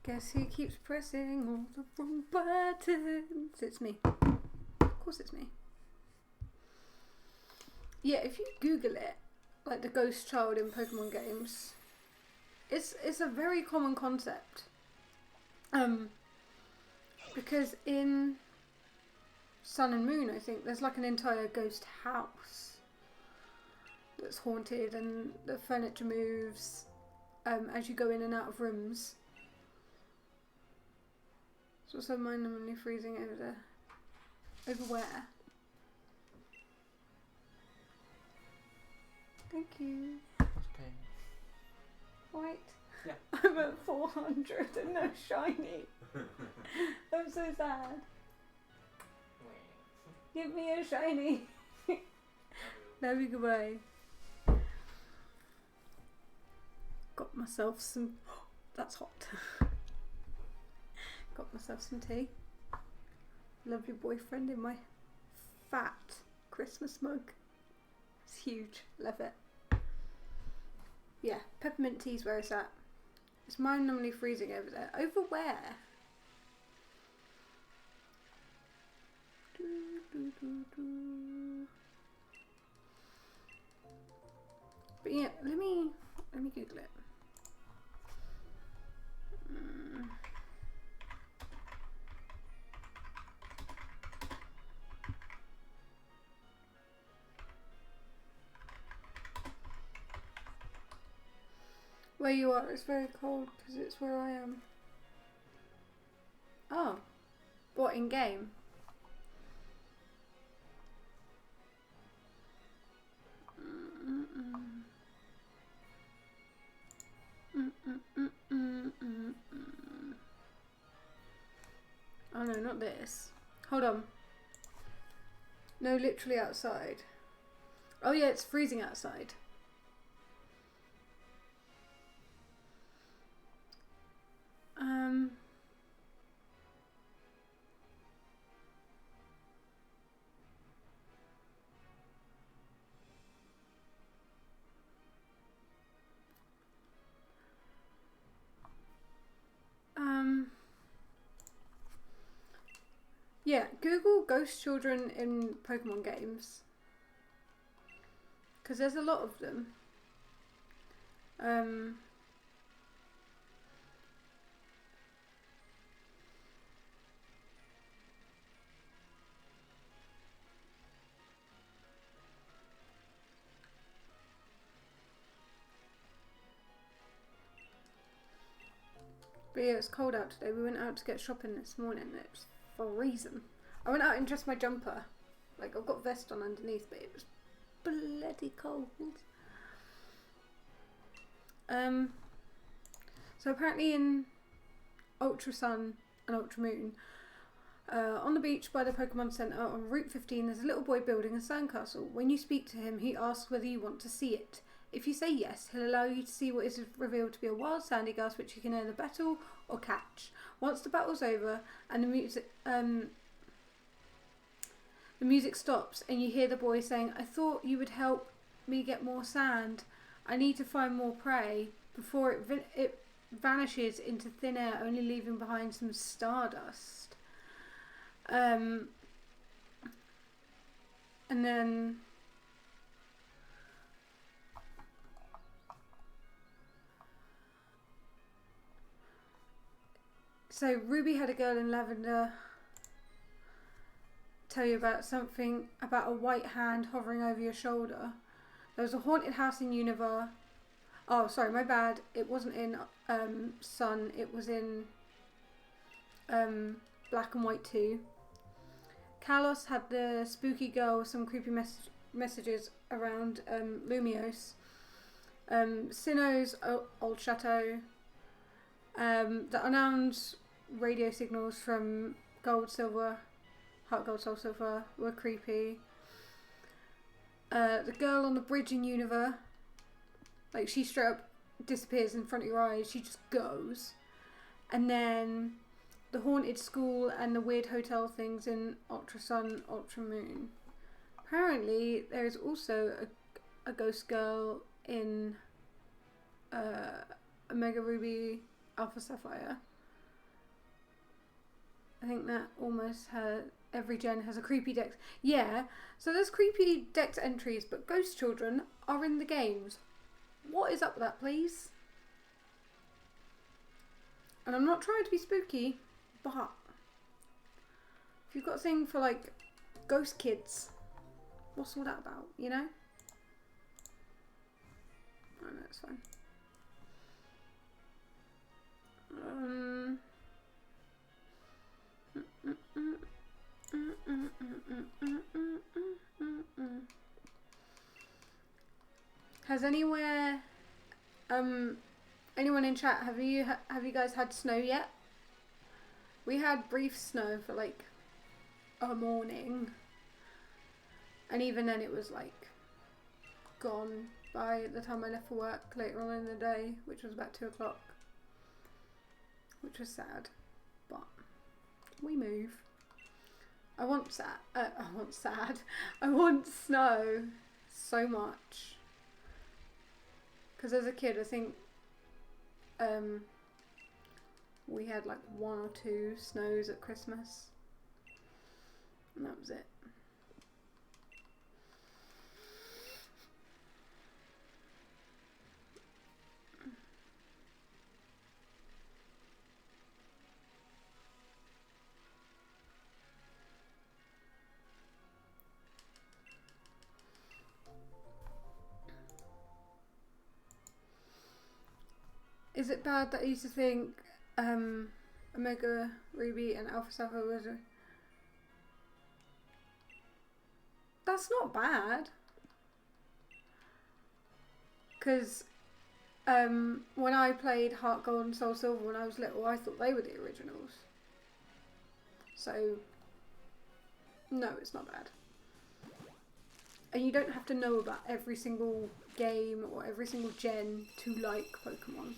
Guess who keeps pressing all the wrong buttons? It's me. Of course it's me. Yeah, if you Google it, like the ghost child in Pokemon games, it's a very common concept. Because in Sun and Moon, I think, there's like an entire ghost house that's haunted and the furniture moves as you go in and out of rooms. It's also mind-numbingly freezing over there. Over where? Thank you. Okay. White. Yeah. I'm at 400 and no shiny. I'm so sad. Give me a shiny. Love you, goodbye. Got myself some. That's hot. Got myself some tea. Lovely boyfriend in my fat Christmas mug. It's huge. Love it. Yeah, peppermint tea's where it's at. It's mind-numbingly freezing over there. Over where? But yeah, let me Google it. Where you are, it's very cold because it's where I am. Oh, what, in game? Oh no, not this. Hold on. No, literally outside. Oh yeah, it's freezing outside. Yeah, Google ghost children in Pokemon games. Because there's a lot of them. But yeah, it's cold out today. We went out to get shopping this morning. It was freezing. I went out in just my jumper. Like, I've got a vest on underneath, but it was bloody cold. So apparently in Ultra Sun and Ultra Moon, on the beach by the Pokemon Center on Route 15, there's a little boy building a sandcastle. When you speak to him, he asks whether you want to see it. If you say yes, he'll allow you to see what is revealed to be a wild Sandygast, which you can either battle or catch. Once the battle's over and the music stops and you hear the boy saying, "I thought you would help me get more sand. I need to find more prey," before it vanishes into thin air, only leaving behind some stardust. And then so Ruby had a girl in lavender tell you about something about a white hand hovering over your shoulder. There was a haunted house in Unova. Oh, sorry, my bad. It wasn't in Sun. It was in Black and White 2. Kalos had the spooky girl with some creepy messages around Lumiose. Sinnoh's old chateau. The unannounced radio signals from Gold, Silver, Heart Gold, Soul Silver were creepy. The girl on the bridge in Unova, like, she straight up disappears in front of your eyes. She just goes. And then the haunted school and the weird hotel things in Ultra Sun, Ultra Moon. Apparently, there is also a ghost girl in Omega Ruby Alpha Sapphire. I think that almost every gen has a creepy dex. Yeah, so there's creepy dex entries, but ghost children are in the games. What is up with that, please? And I'm not trying to be spooky, but if you've got a thing for like ghost kids, what's all that about, you know? Oh no, it's fine. Has anyone in chat, have you guys had snow yet? We had brief snow for like a morning, and even then it was like gone by the time I left for work later on in the day, which was about 2 o'clock, which was sad, but we move. I want snow so much, because as a kid I think we had like 1 or 2 snows at Christmas, and that was it. Is it bad that I used to think Omega Ruby and Alpha Sapphire was a... That's not bad. Because when I played Heart Gold and Soul Silver when I was little, I thought they were the originals. So, no, it's not bad. And you don't have to know about every single game or every single gen to like Pokemon.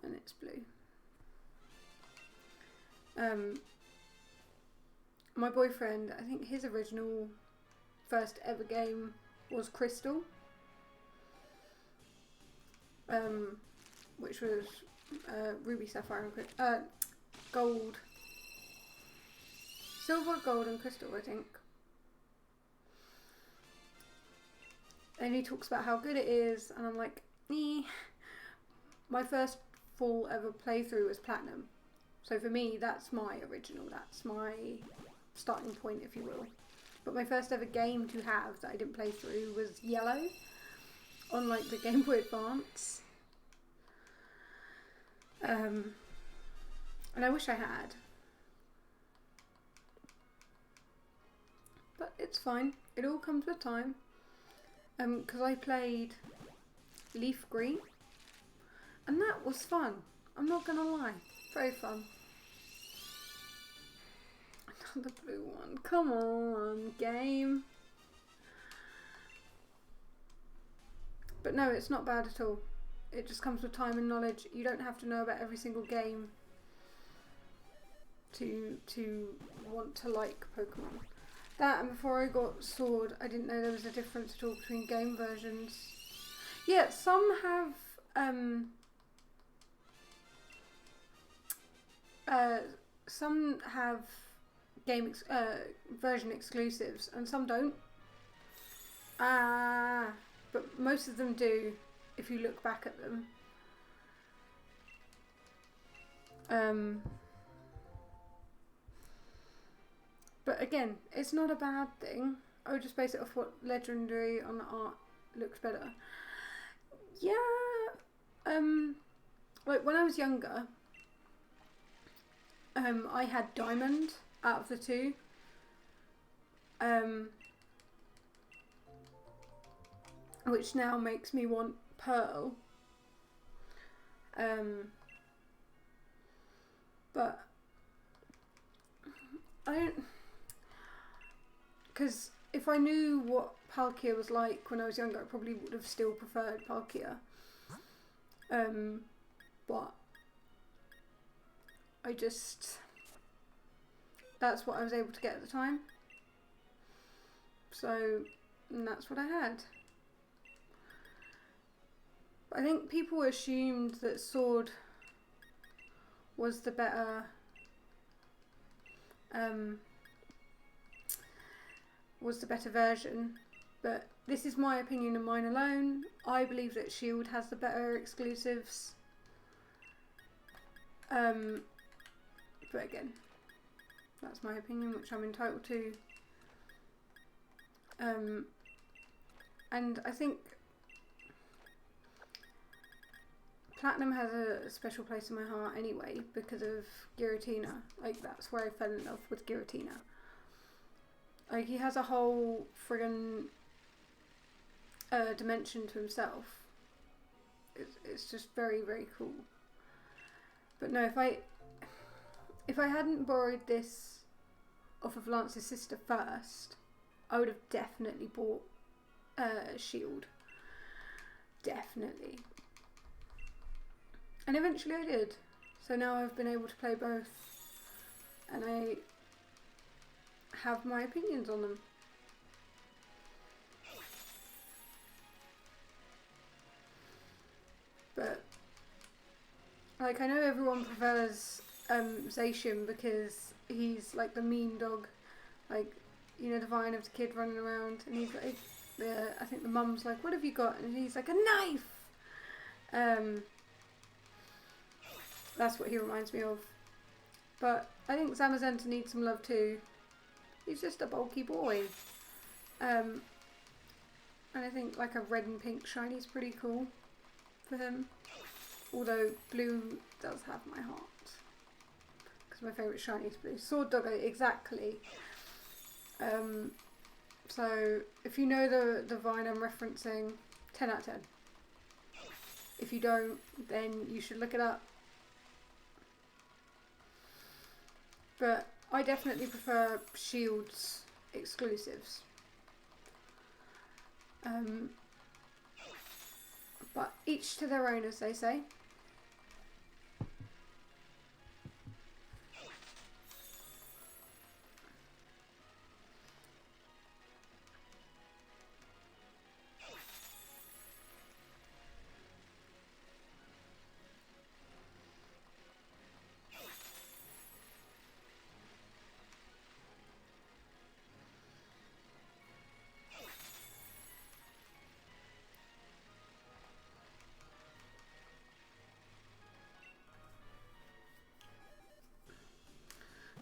And it's blue. My boyfriend, I think his original first ever game was Crystal, which was Ruby, Sapphire and Gold, Silver, Gold and Crystal, I think. And he talks about how good it is, and I'm like, eh. My first full ever playthrough was Platinum. So for me, that's my original, that's my starting point, if you will. But my first ever game to have that I didn't play through was Yellow, on like the Game Boy Advance. And I wish I had. But it's fine, it all comes with time. Because I played Leaf Green, and that was fun. I'm not gonna lie, very fun. Another blue one, come on, game. But no, it's not bad at all. It just comes with time and knowledge. You don't have to know about every single game to want to like Pokemon. That, and before I got Sword, I didn't know there was a difference at all between game versions. Yeah, some have version exclusives, and some don't. But most of them do, if you look back at them. But again, it's not a bad thing. I would just base it off what Legendary on the art looks better. Yeah, like when I was younger, I had Diamond out of the two. Which now makes me want Pearl. But I don't... Because if I knew what Palkia was like when I was younger, I probably would have still preferred Palkia. But I just... That's what I was able to get at the time. So, and that's what I had. I think people assumed that Sword was the better version, but this is my opinion and mine alone. I believe that Shield has the better exclusives. But again, that's my opinion, which I'm entitled to. And I think Platinum has a special place in my heart anyway because of Giratina. Like, that's where I fell in love with Giratina. Like, he has a whole friggin' dimension to himself. It's just very, very cool. But no, if I hadn't borrowed this off of Lance's sister first, I would have definitely bought Shield. Definitely. And eventually I did. So now I've been able to play both. And I have my opinions on them. But, like, I know everyone prefers Zacian because he's like the mean dog. Like, you know, the vine of the kid running around, and he's like, I think the mum's like, what have you got? And he's like, a knife! That's what he reminds me of. But I think Zamazenta needs some love too. He's just a bulky boy. And I think like a red and pink shiny is pretty cool for him. Although blue does have my heart. Because my favourite shiny is blue. Sword Doggo, exactly. So if you know the vine I'm referencing, 10 out of 10. If you don't, then you should look it up. But I definitely prefer Shield's exclusives. But each to their own, as they say.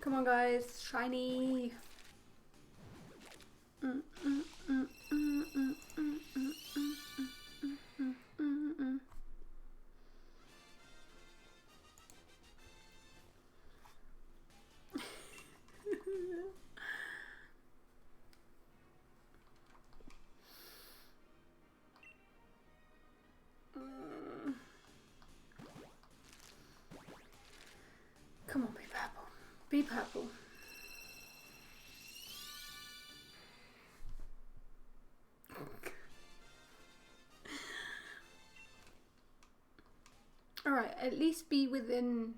Come on, guys, shiny. Come on, be purple. Be purple. Alright, at least be within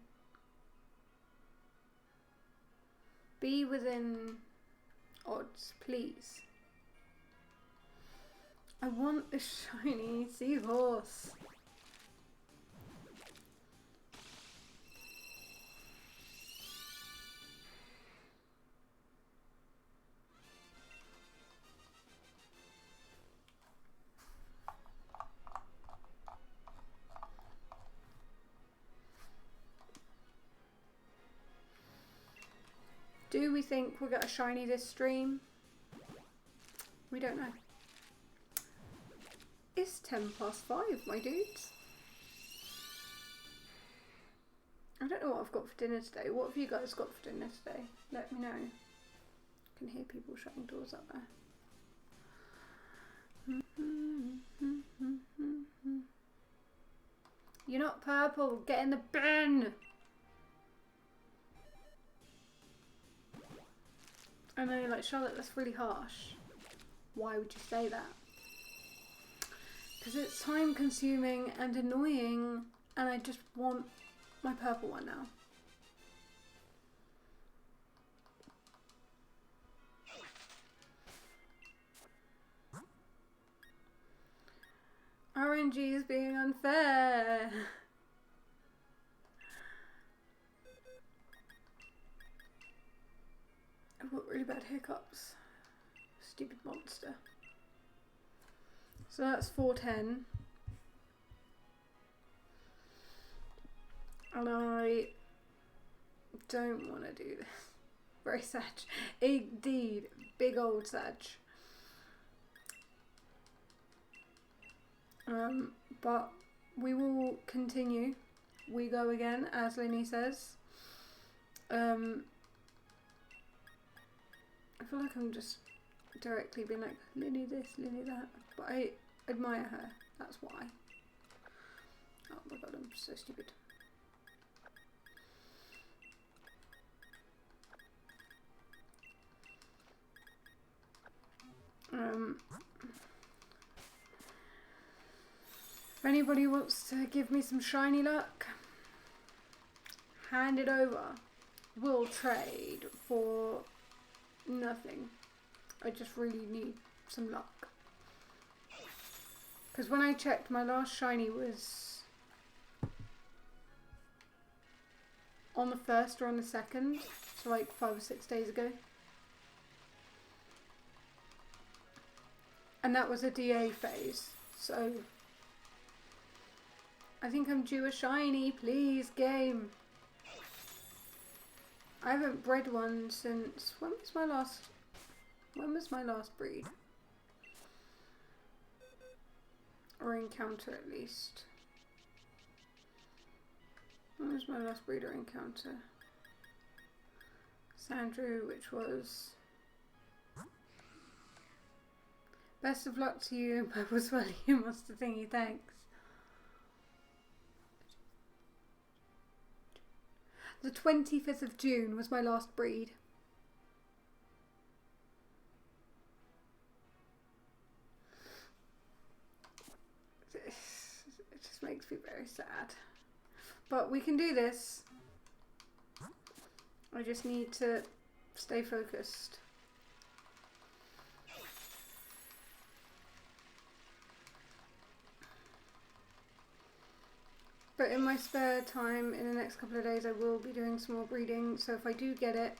odds, please. I want a shiny seahorse. Do we think we'll get a shiny this stream? We don't know. It's 5:10, my dudes. I don't know what I've got for dinner today. What have you guys got for dinner today? Let me know. I can hear people shutting doors up there. You're not purple. Get in the bin. I know, like, Charlotte, that's really harsh. Why would you say that? Because it's time consuming and annoying, and I just want my purple one now. RNG is being unfair. I've got really bad hiccups. Stupid monster. So that's 4:10. And I Don't want to do this. Very sad. Indeed. Big old sad. But we will continue. We go again, as Linny says. I feel like I'm just directly being like, Linny this, Linny that. But I admire her. That's why. Oh my god, I'm so stupid. If anybody wants to give me some shiny luck, hand it over. We'll trade for nothing. I just really need some luck. Because when I checked, my last shiny was on the 1st or on the 2nd. So like 5 or 6 days ago. And that was a DA phase. So I think I'm due a shiny, please, game. I haven't bred one since, when was my last breed? Or encounter at least. When was my last breed or encounter? Sandrew, which was... Best of luck to you and Purple Swelly, you must have thingy, thanks. The 25th of June was my last breed. It just makes me very sad. But we can do this. I just need to stay focused. But in my spare time, in the next couple of days, I will be doing some more breeding. So if I do get it,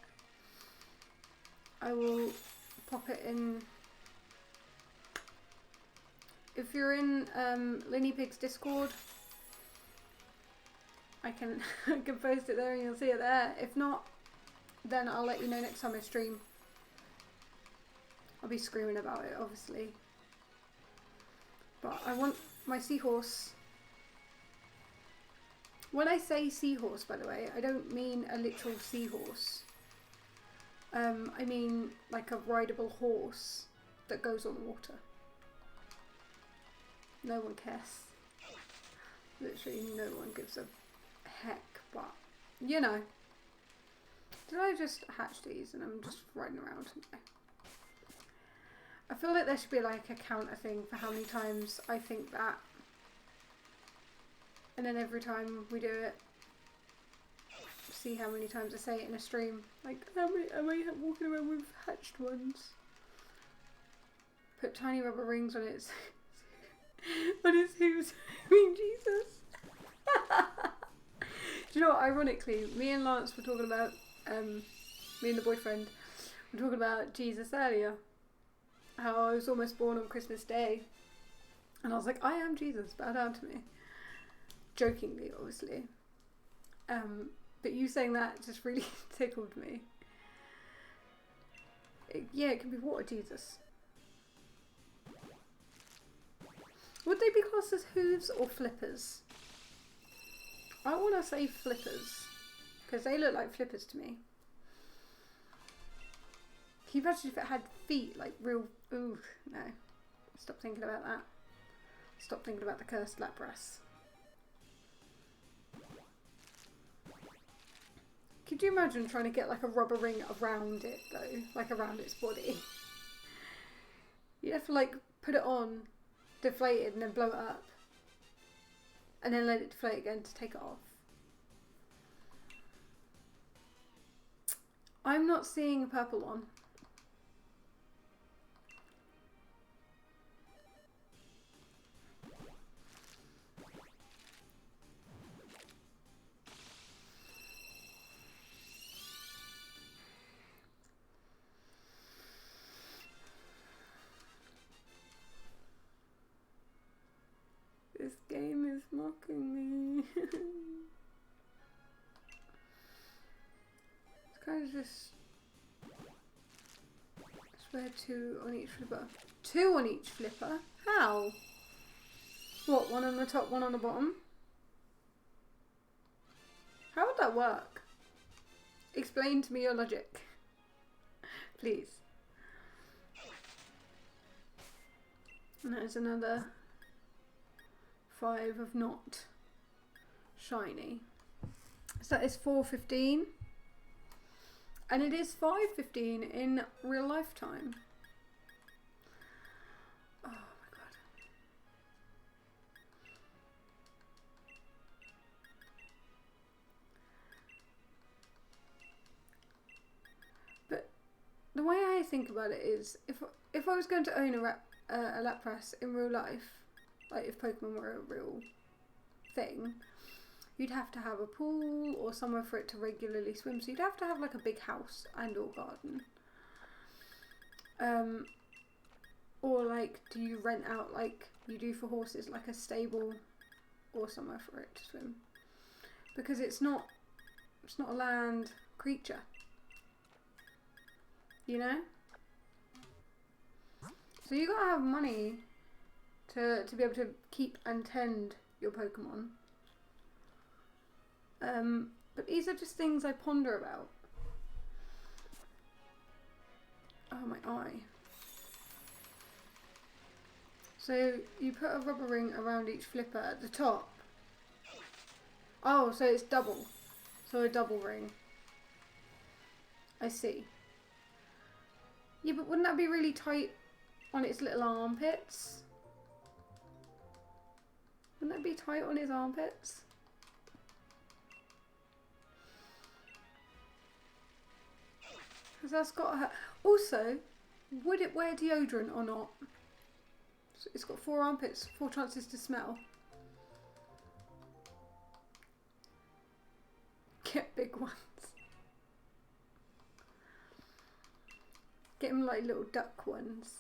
I will pop it in. If you're in Linny Pig's Discord, I can I can post it there and you'll see it there. If not, then I'll let you know next time I stream. I'll be screaming about it, obviously. But I want my seahorse. When I say seahorse, by the way, I don't mean a literal seahorse. I mean like a rideable horse that goes on the water. No one cares. Literally no one gives a heck, but you know. Did I just hatch these and I'm just riding around? No. I feel like there should be like a counter thing for how many times I think that. And then every time we do it, see how many times I say it in a stream. Like, how many am I walking around with hatched ones? Put tiny rubber rings on its hooves. I mean, Jesus. Do you know what? Ironically, me and Lance were talking about, me and the boyfriend were talking about Jesus earlier. How I was almost born on Christmas Day. And I was like, I am Jesus, bow down to me. Jokingly, obviously. But you saying that just really tickled me. Yeah, it can be water Jesus. Would they be classed as hooves or flippers? I want to say flippers. Because they look like flippers to me. Can you imagine if it had feet, like real... Ooh, no. Stop thinking about that. Stop thinking about the cursed Lapras. Could you imagine trying to get like a rubber ring around it though? Like around its body? You'd have to like put it on, deflate it and then blow it up. And then let it deflate again to take it off. I'm not seeing a purple one. This game is mocking me. kind of just swear 2 on each flipper. 2 on each flipper? How? What, 1 on the top, 1 on the bottom? How would that work? Explain to me your logic. Please. And there's another 5 of not shiny. So that is 415. And it is 515 in real life time. Oh my god. But the way I think about it is, if I was going to own a Lapras in real life, like if Pokemon were a real thing, you'd have to have a pool or somewhere for it to regularly swim. So you'd have to have like a big house and or garden. Or like, do you rent out like you do for horses, like a stable or somewhere for it to swim? Because it's not a land creature. You know? So you gotta have money to be able to keep and tend your Pokemon. But these are just things I ponder about. Oh, my eye. So you put a rubber ring around each flipper at the top. Oh, so it's double. So a double ring. I see. Yeah, but wouldn't that be really tight on its little armpits? Wouldn't that be tight on his armpits? Because that's got her. Also, would it wear deodorant or not? So it's got 4 armpits, 4 chances to smell. Get big ones. Get him like little duck ones.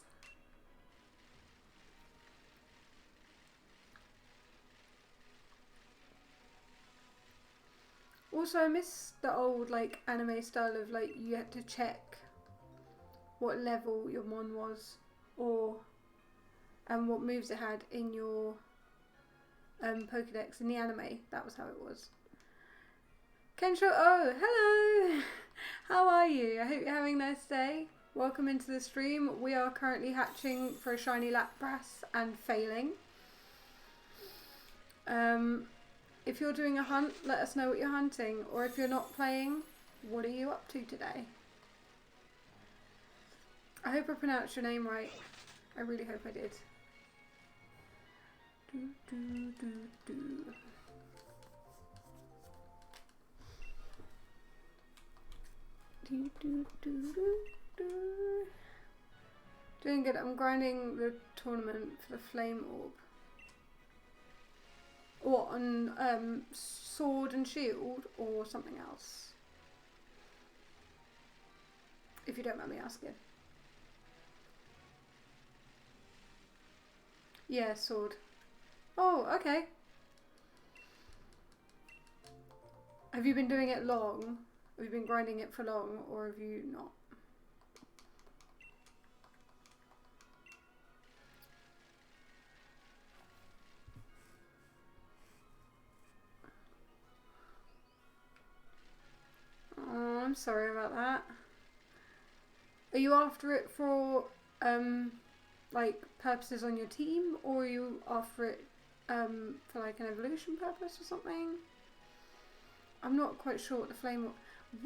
Also, I miss the old like anime style of like you had to check what level your mon was, or what moves it had in your Pokedex in the anime. That was how it was. Kensho, oh, hello! How are you? I hope you're having a nice day. Welcome into the stream. We are currently hatching for a shiny Lapras and failing. If you're doing a hunt, let us know what you're hunting. Or if you're not playing, what are you up to today? I hope I pronounced your name right. I really hope I did. Do, do, do, do. Do, do, do, do, do. Doing good. I'm grinding the tournament for the Flame Orb. What, on Sword and Shield or something else? If you don't mind me asking. Yeah, Sword. Oh, okay. Have you been doing it long? Have you been grinding it for long, or have you not? Oh, I'm sorry about that. Are you after it for like purposes on your team, or are you after it for like an evolution purpose or something? I'm not quite sure what the flame.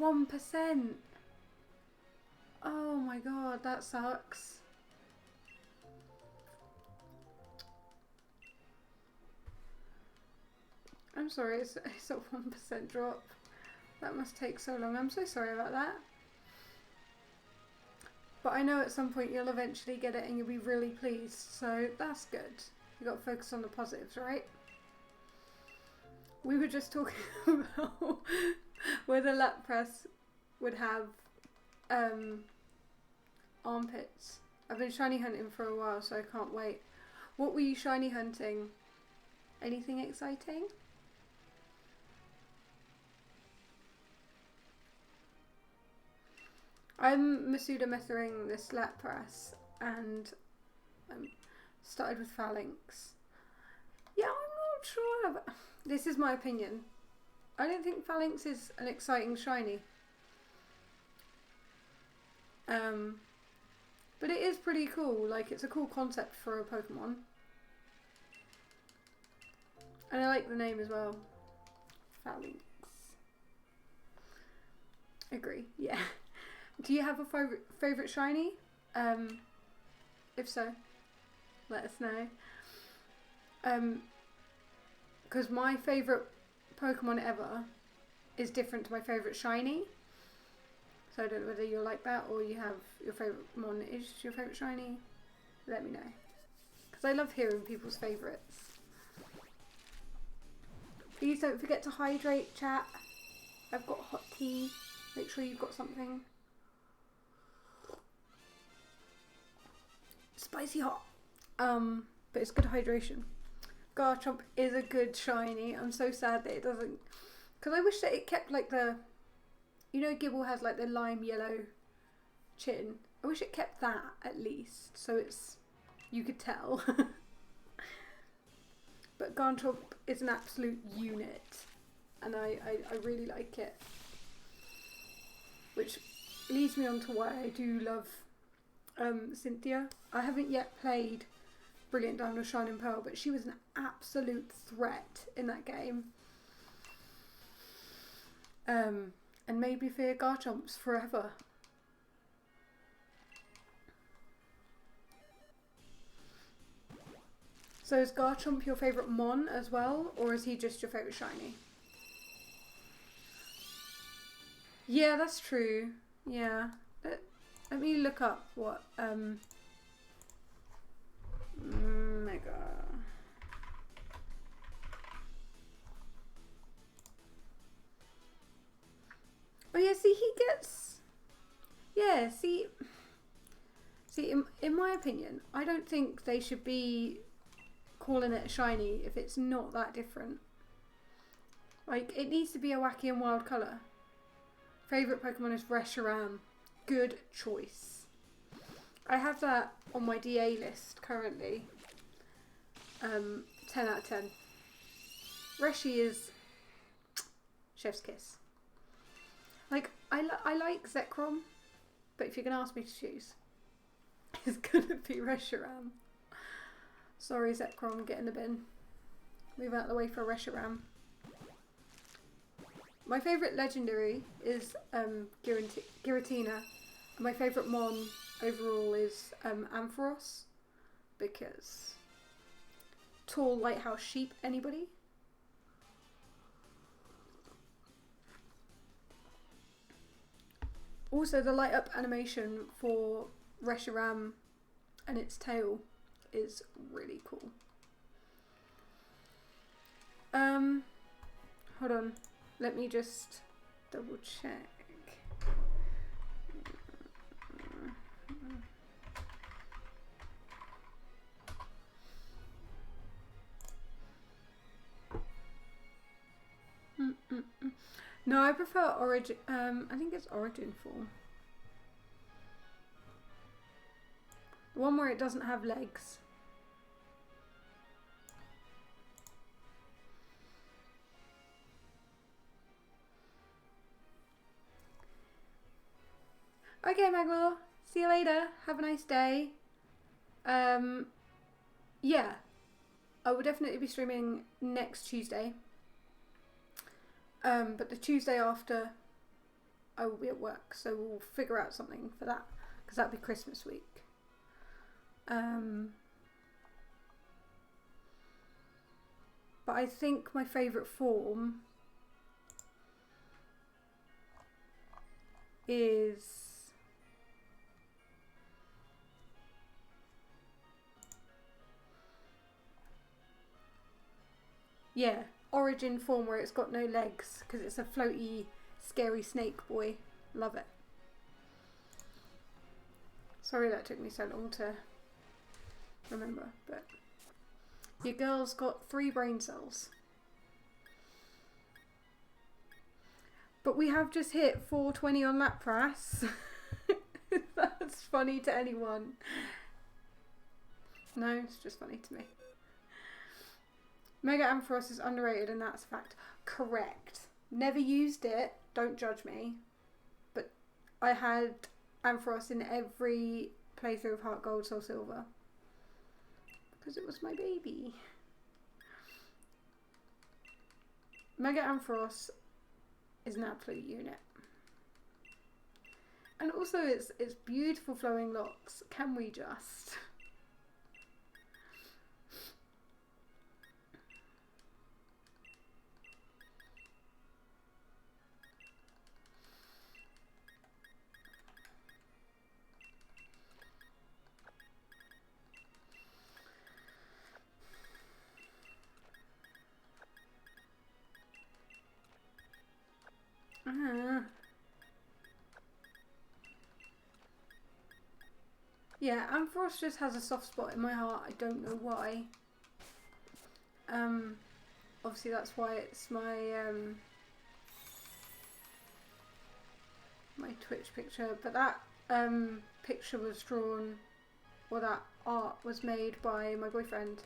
1%. Oh my god, that sucks. I'm sorry, it's a 1% drop. That must take so long. I'm so sorry about that. But I know at some point you'll eventually get it and you'll be really pleased. So that's good. You got to focus on the positives, right? We were just talking about whether Lapras would have armpits. I've been shiny hunting for a while, so I can't wait. What were you shiny hunting? Anything exciting? I'm Masuda Methering this Lapras and started with Phalanx. Yeah, I'm not sure. This is my opinion. I don't think Phalanx is an exciting shiny. But it is pretty cool. Like, it's a cool concept for a Pokemon. And I like the name as well. Phalanx. Agree, yeah. Do you have a favourite shiny? If so, let us know. Because my favourite Pokemon ever is different to my favourite shiny. So I don't know whether you're like that or you have your favourite Mon is your favourite shiny. Let me know. Because I love hearing people's favourites. Please don't forget to hydrate, chat. I've got hot tea. Make sure you've got something. Spicy hot. But it's good hydration. Garchomp is a good shiny. I'm so sad that it doesn't... Because I wish that it kept like the... You know Gible has like the lime yellow chin. I wish it kept that at least. So it's... You could tell. But Garchomp is an absolute unit. And I really like it. Which leads me on to why I do love Cynthia. I haven't yet played Brilliant Diamond or Shining Pearl, but she was an absolute threat in that game. And made me fear Garchomps forever. So is Garchomp your favourite Mon as well, or is he just your favourite shiny? Yeah, that's true. Yeah. Let me look up what Mega. Oh yeah, see he gets... Yeah, see in my opinion, I don't think they should be calling it a shiny if it's not that different. Like, it needs to be a wacky and wild colour. Favourite Pokemon is Reshiram. Good choice. I have that on my DA list currently. 10 out of 10. Reshi is chef's kiss. Like, I like Zekrom, but if you're going to ask me to choose, it's going to be Reshiram. Sorry Zekrom, get in the bin. Move out of the way for Reshiram. My favourite legendary is Giratina. And my favourite Mon overall is Ampharos, because tall lighthouse sheep, anybody? Also, the light up animation for Reshiram and its tail is really cool. Hold on. Let me just double check. No, I prefer Origin. I think it's Origin form. The one where it doesn't have legs. Okay, Maglaw. See you later. Have a nice day. Yeah. I will definitely be streaming next Tuesday. But the Tuesday after, I will be at work. So we'll figure out something for that. Because that'll be Christmas week. But I think my favourite form is... Yeah, Origin form where it's got no legs because it's a floaty, scary snake boy. Love it. Sorry that took me so long to remember, but your girl's got 3 brain cells. But we have just hit 420 on Lapras. that's funny to anyone. No, it's just funny to me. Mega Ampharos is underrated and that's a fact. Correct. Never used it, don't judge me. But I had Ampharos in every playthrough of Heart Gold, Soul Silver. Because it was my baby. Mega Ampharos is an absolute unit. And also it's beautiful flowing locks. Can we just? Yeah, Ampharos just has a soft spot in my heart. I don't know why. Obviously that's why it's my my Twitch picture. But that picture was drawn, or that art was made by my boyfriend.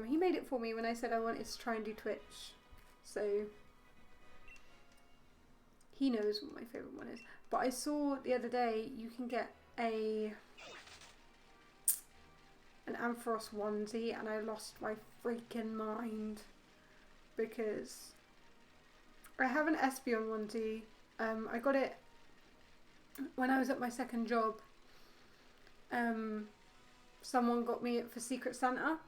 He made it for me when I said I wanted to try and do Twitch. So he knows what my favourite one is. But I saw the other day you can get an Ampharos onesie and I lost my freaking mind because I have an Espeon onesie. I got it when I was at my second job. Someone got me it for Secret Santa.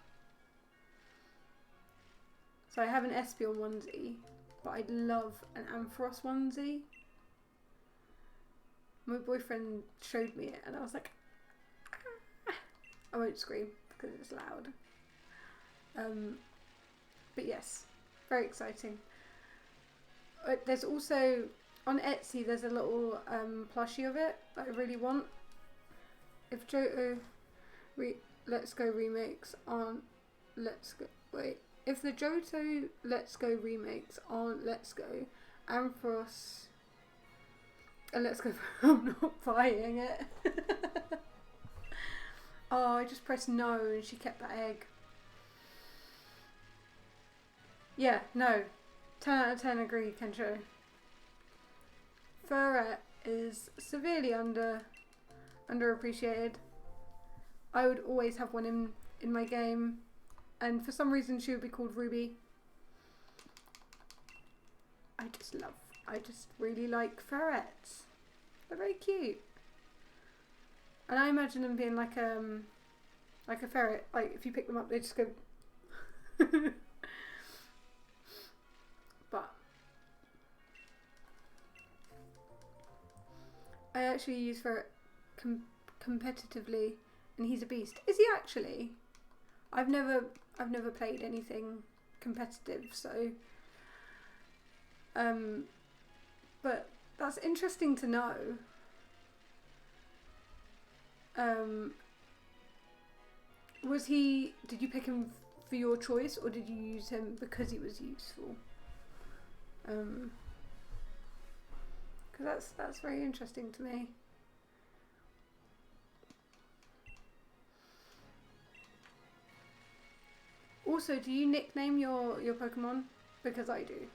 So I have an Espeon onesie, but I'd love an Ampharos onesie. My boyfriend showed me it and I was like, ah. I won't scream because it's loud. But yes, very exciting. There's also, on Etsy, there's a little plushie of it that I really want. If Johto Let's Go remakes on Let's Go, wait. If the Johto Let's Go remakes on Let's Go, Ampharos and Let's Go, I'm not buying it. Oh, I just pressed no and she kept that egg. Yeah, no. 10 out of 10 agree, Kencho. Ferret is severely underappreciated. I would always have one in my game. And for some reason she would be called Ruby. I just really like ferrets. They're very cute. And I imagine them being like a ferret. Like if you pick them up they just go But I actually use ferret competitively and he's a beast. Is he actually? I've never played anything competitive, so but that's interesting to know. Did you pick him for your choice or did you use him because he was useful? Because that's very interesting to me. Also, do you nickname your Pokemon? Because I do.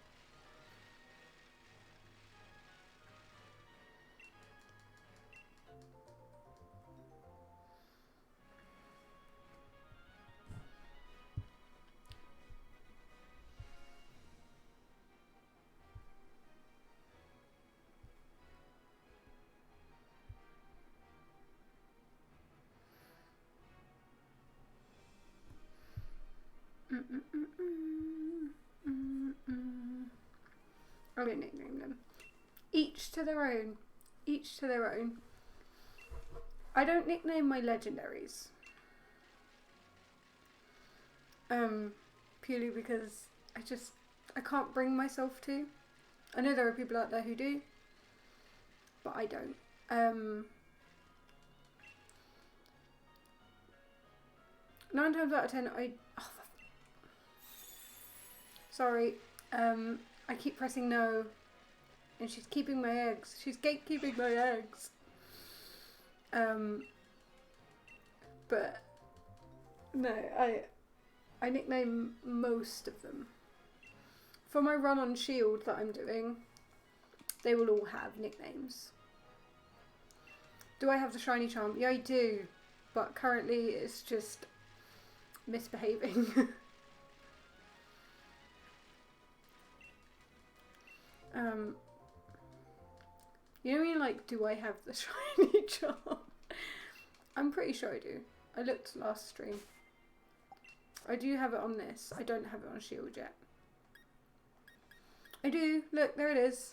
I don't nickname them. Each to their own. Each to their own. I don't nickname my legendaries. Purely because I can't bring myself to. I know there are people out there who do, but I don't. 9 times out of 10, sorry. I keep pressing no, and she's keeping my eggs. She's gatekeeping my eggs. But no, I nickname most of them. For my run on Shield that I'm doing, they will all have nicknames. Do I have the shiny charm? Yeah, I do, but currently it's just misbehaving. You know when you're like, do I have the shiny charm? I'm pretty sure I do. I looked last stream. I do have it on this. I don't have it on Shield yet. I do. Look, there it is.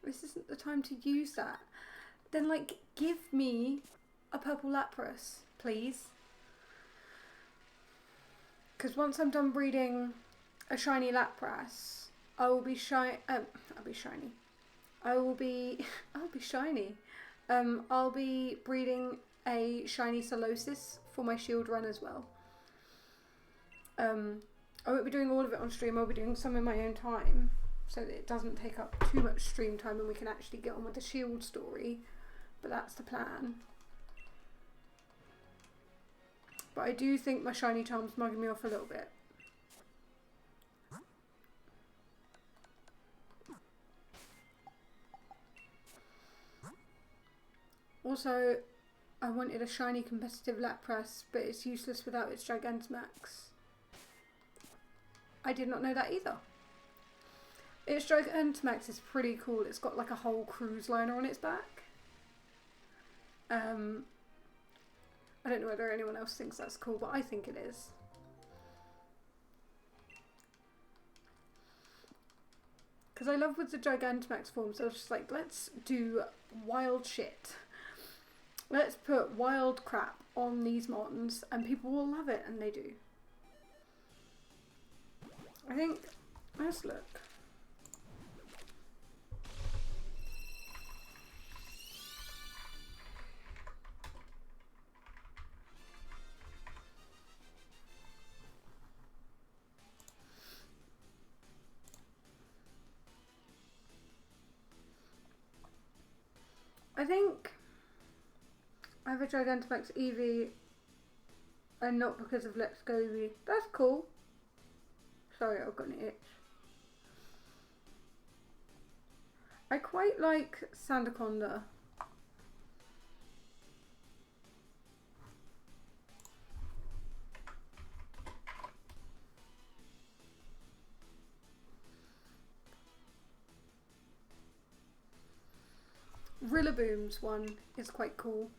This isn't the time to use that. Then, like, give me a purple Lapras, please. Because once I'm done breeding a shiny Lapras, I will be shiny. I'll be shiny. I'll be shiny. I'll be breeding a shiny Solosis for my Shield run as well. I won't be doing all of it on stream. I'll be doing some in my own time, so that it doesn't take up too much stream time and we can actually get on with the Shield story. But that's the plan. But I do think my shiny charm's mugging me off a little bit. Also, I wanted a shiny competitive Lapras, but it's useless without its Gigantamax. I did not know that either. Its Gigantamax is pretty cool. It's got like a whole cruise liner on its back. I don't know whether anyone else thinks that's cool, but I think it is. Because I love with the Gigantamax form, so I was just like, let's do wild shit. Let's put wild crap on these Mons and people will love it, and they do. I think, let's look. I think I have a Gigantamax Eevee and not because of Let's Go Eevee. That's cool. Sorry, I've got an itch. I quite like Sandaconda. Rillaboom's one is quite cool.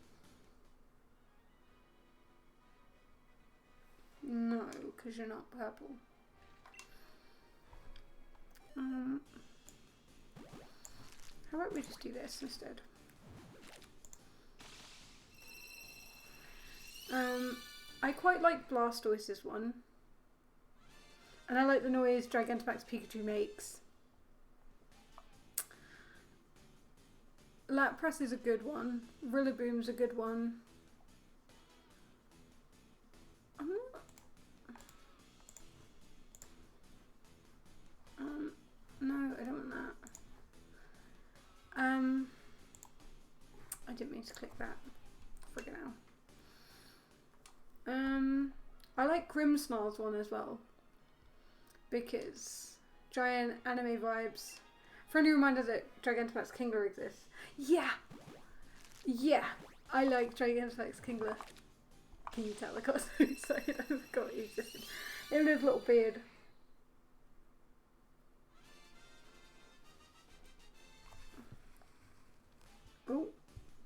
No, because you're not purple. How about we just do this instead? I quite like Blastoise's one. And I like the noise Gigantamax Pikachu makes. Lapras is a good one. Rillaboom's a good one. No, I don't want that. I didn't mean to click that. Friggin' hell. I like Grimmsnarl's one as well. Because giant anime vibes. Friendly reminder that Gigantamax Kingler exists. Yeah! Yeah! I like Gigantamax Kingler. Can you tell? I got so excited I forgot he existed. In his little beard. Oh,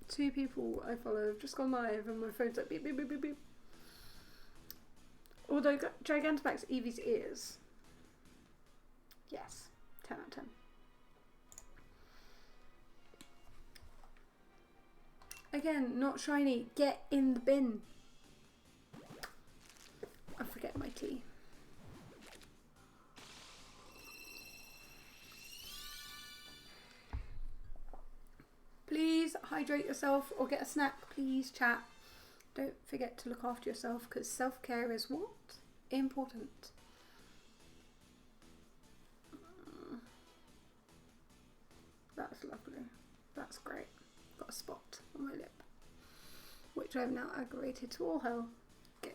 2 people I follow have just gone live and my phone's like beep beep beep beep beep. Although Gigantamax Eevee's ears. Yes, 10 out of 10. Again, not shiny. Get in the bin. I forget my tea. Please hydrate yourself or get a snack. Please, chat. Don't forget to look after yourself because self-care is what? Important. That's lovely. That's great. got a spot on my lip, which I've now aggravated to all hell. Good.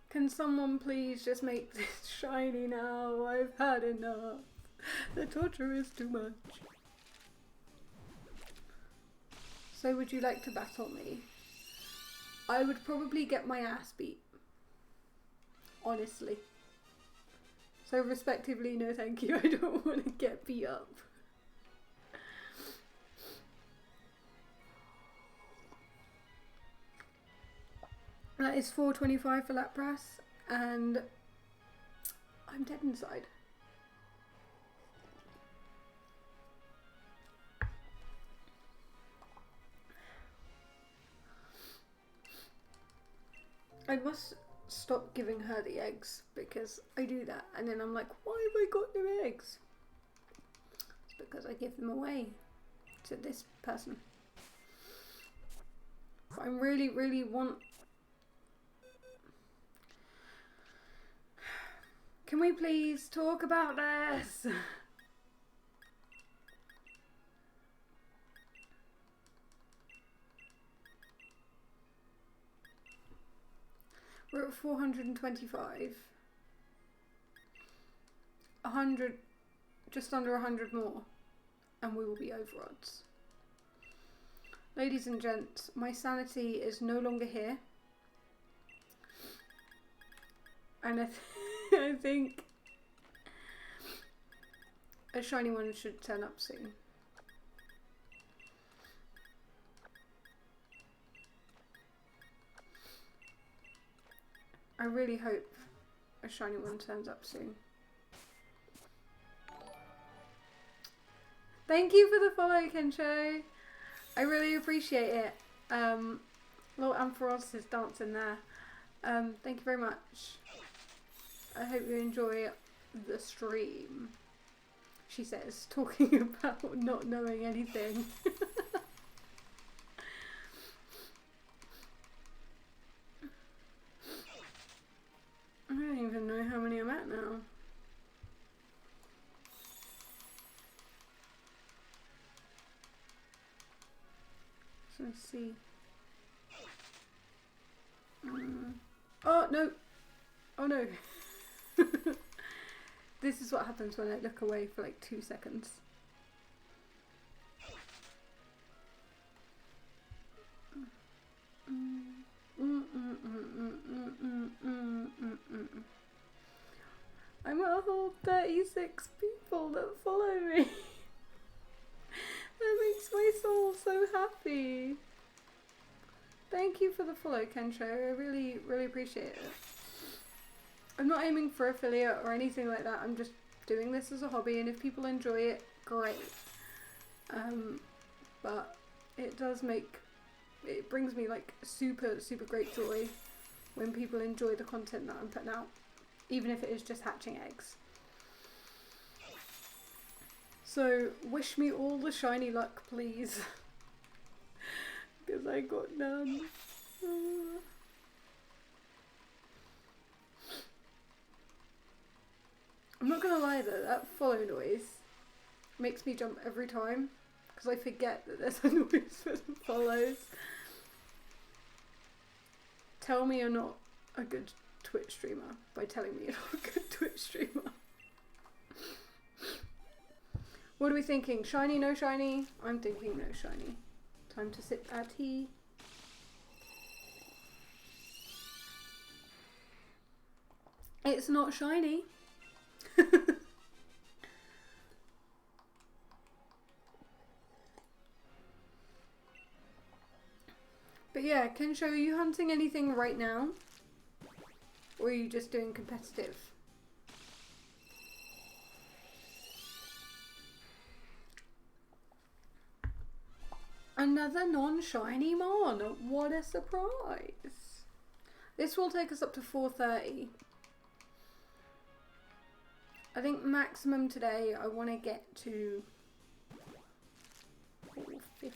Can someone please just make this shiny now? I've had enough. The torture is too much. So would you like to battle me? I would probably get my ass beat. Honestly. So respectively, no thank you. I don't want to get beat up. That is 425 for Lapras, and I'm dead inside. I must stop giving her the eggs because I do that and then I'm like, why have I got no eggs? It's because I give them away to this person. If I really want... Can we please talk about this? We're at 425. 100, just under 100 more, and we will be over odds. Ladies and gents, my sanity is no longer here. And I think a shiny one should turn up soon. I really hope a shiny one turns up soon. Thank you for the follow, Kensho. I really appreciate it. Little Ampharos is dancing there. Thank you very much. I hope you enjoy the stream. She says, talking about not knowing anything. I don't even know how many I'm at now. So let's see. Oh no! Oh no! This is what happens when I look away for like 2 seconds. I'm a whole 36 people that follow me. That makes my soul so happy. Thank you for the follow, Kensho. I really appreciate it. I'm not aiming for affiliate or anything like that. I'm just doing this as a hobby, and if people enjoy it, great. But it does make, it brings me like super great joy when people enjoy the content that I'm putting out, even if it is just hatching eggs. So wish me all the shiny luck, please, because I got none. I'm not gonna lie though, that follow noise makes me jump every time because I forget that there's a noise for the follows. Tell me you're not a good Twitch streamer by telling me you're not a good Twitch streamer. What are we thinking? Shiny, no shiny? I'm thinking no shiny. Time to sip our tea. It's not shiny. But yeah, Kensho, are you hunting anything right now? Or are you just doing competitive? Another non-shiny mon. What a surprise. This will take us up to 4:30. I think maximum today I want to get to 450.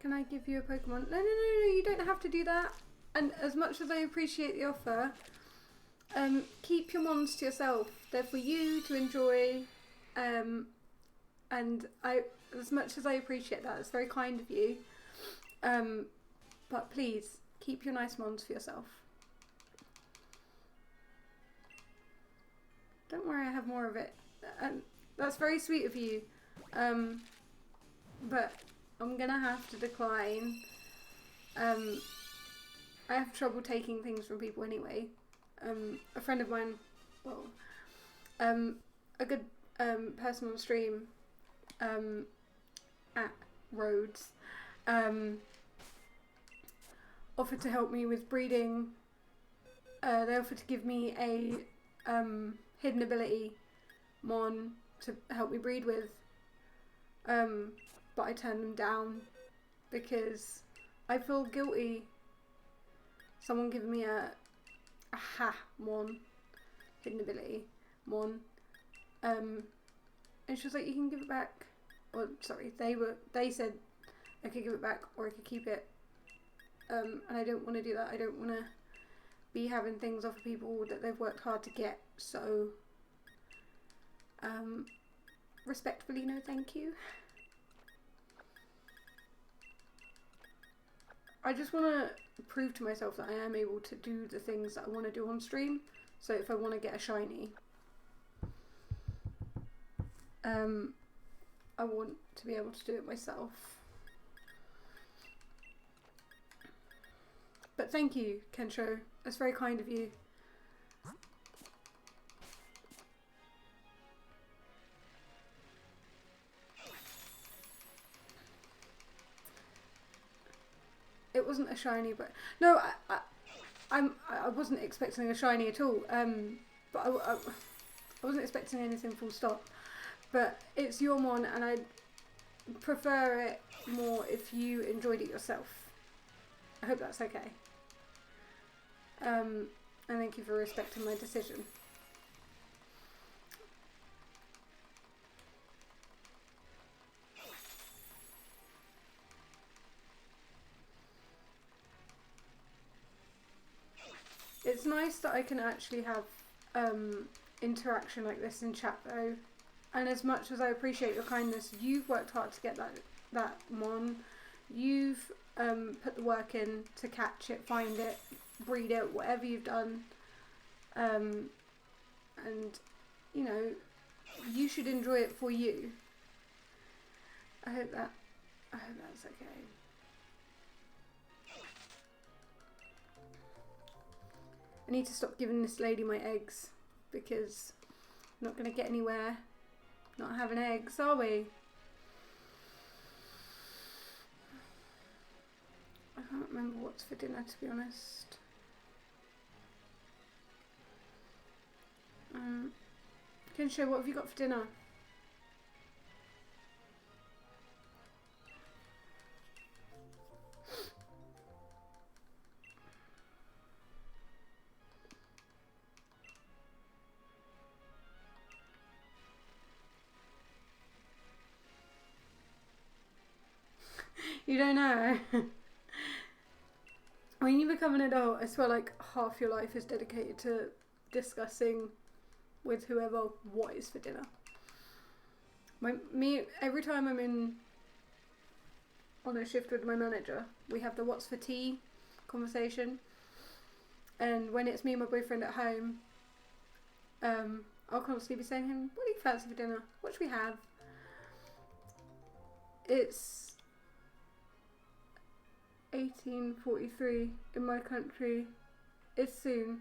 Can I give you a Pokemon? No, you don't have to do that. And as much as I appreciate the offer, keep your mons to yourself. They're for you to enjoy. And as much as I appreciate that, it's very kind of you. But please, keep your nice mons for yourself. Don't worry, I have more of it. And that's very sweet of you. But I'm gonna have to decline. I have trouble taking things from people anyway. A friend of mine, well, a good person on stream, at Rhodes, offered to help me with breeding. They offered to give me a hidden ability mon to help me breed with, but I turned them down because I feel guilty. Someone giving me a mon hidden ability mon, and she was like, you can give it back. Or sorry, they said I could give it back or I could keep it, and I don't want to do that. I don't want to be having things off of people that they've worked hard to get. So, respectfully, no, thank you. I just want to prove to myself that I am able to do the things that I want to do on stream. So if I want to get a shiny, I want to be able to do it myself. But thank you, Kensho. That's very kind of you. It wasn't a shiny, but no, I wasn't expecting a shiny at all. But I wasn't expecting anything full stop. But it's your mon, and I'd prefer it more if you enjoyed it yourself. I hope that's okay. And thank you for respecting my decision. It's nice that I can actually have interaction like this in chat though. And as much as I appreciate your kindness, you've worked hard to get that mon. You've put the work in to catch it, find it, breed it, whatever you've done. And you know, you should enjoy it for you. I hope that's okay. I need to stop giving this lady my eggs because I'm not going to get anywhere not having eggs, are we? I can't remember what's for dinner, to be honest. Kensho, what have you got for dinner? You don't know? When you become an adult, I swear like half your life is dedicated to discussing with whoever what is for dinner. Every time I'm on a shift with my manager, we have the what's for tea conversation. And when it's me and my boyfriend at home, I'll constantly be saying to him, what do you fancy for dinner? What should we have? It's 18:43 in my country. It's soon.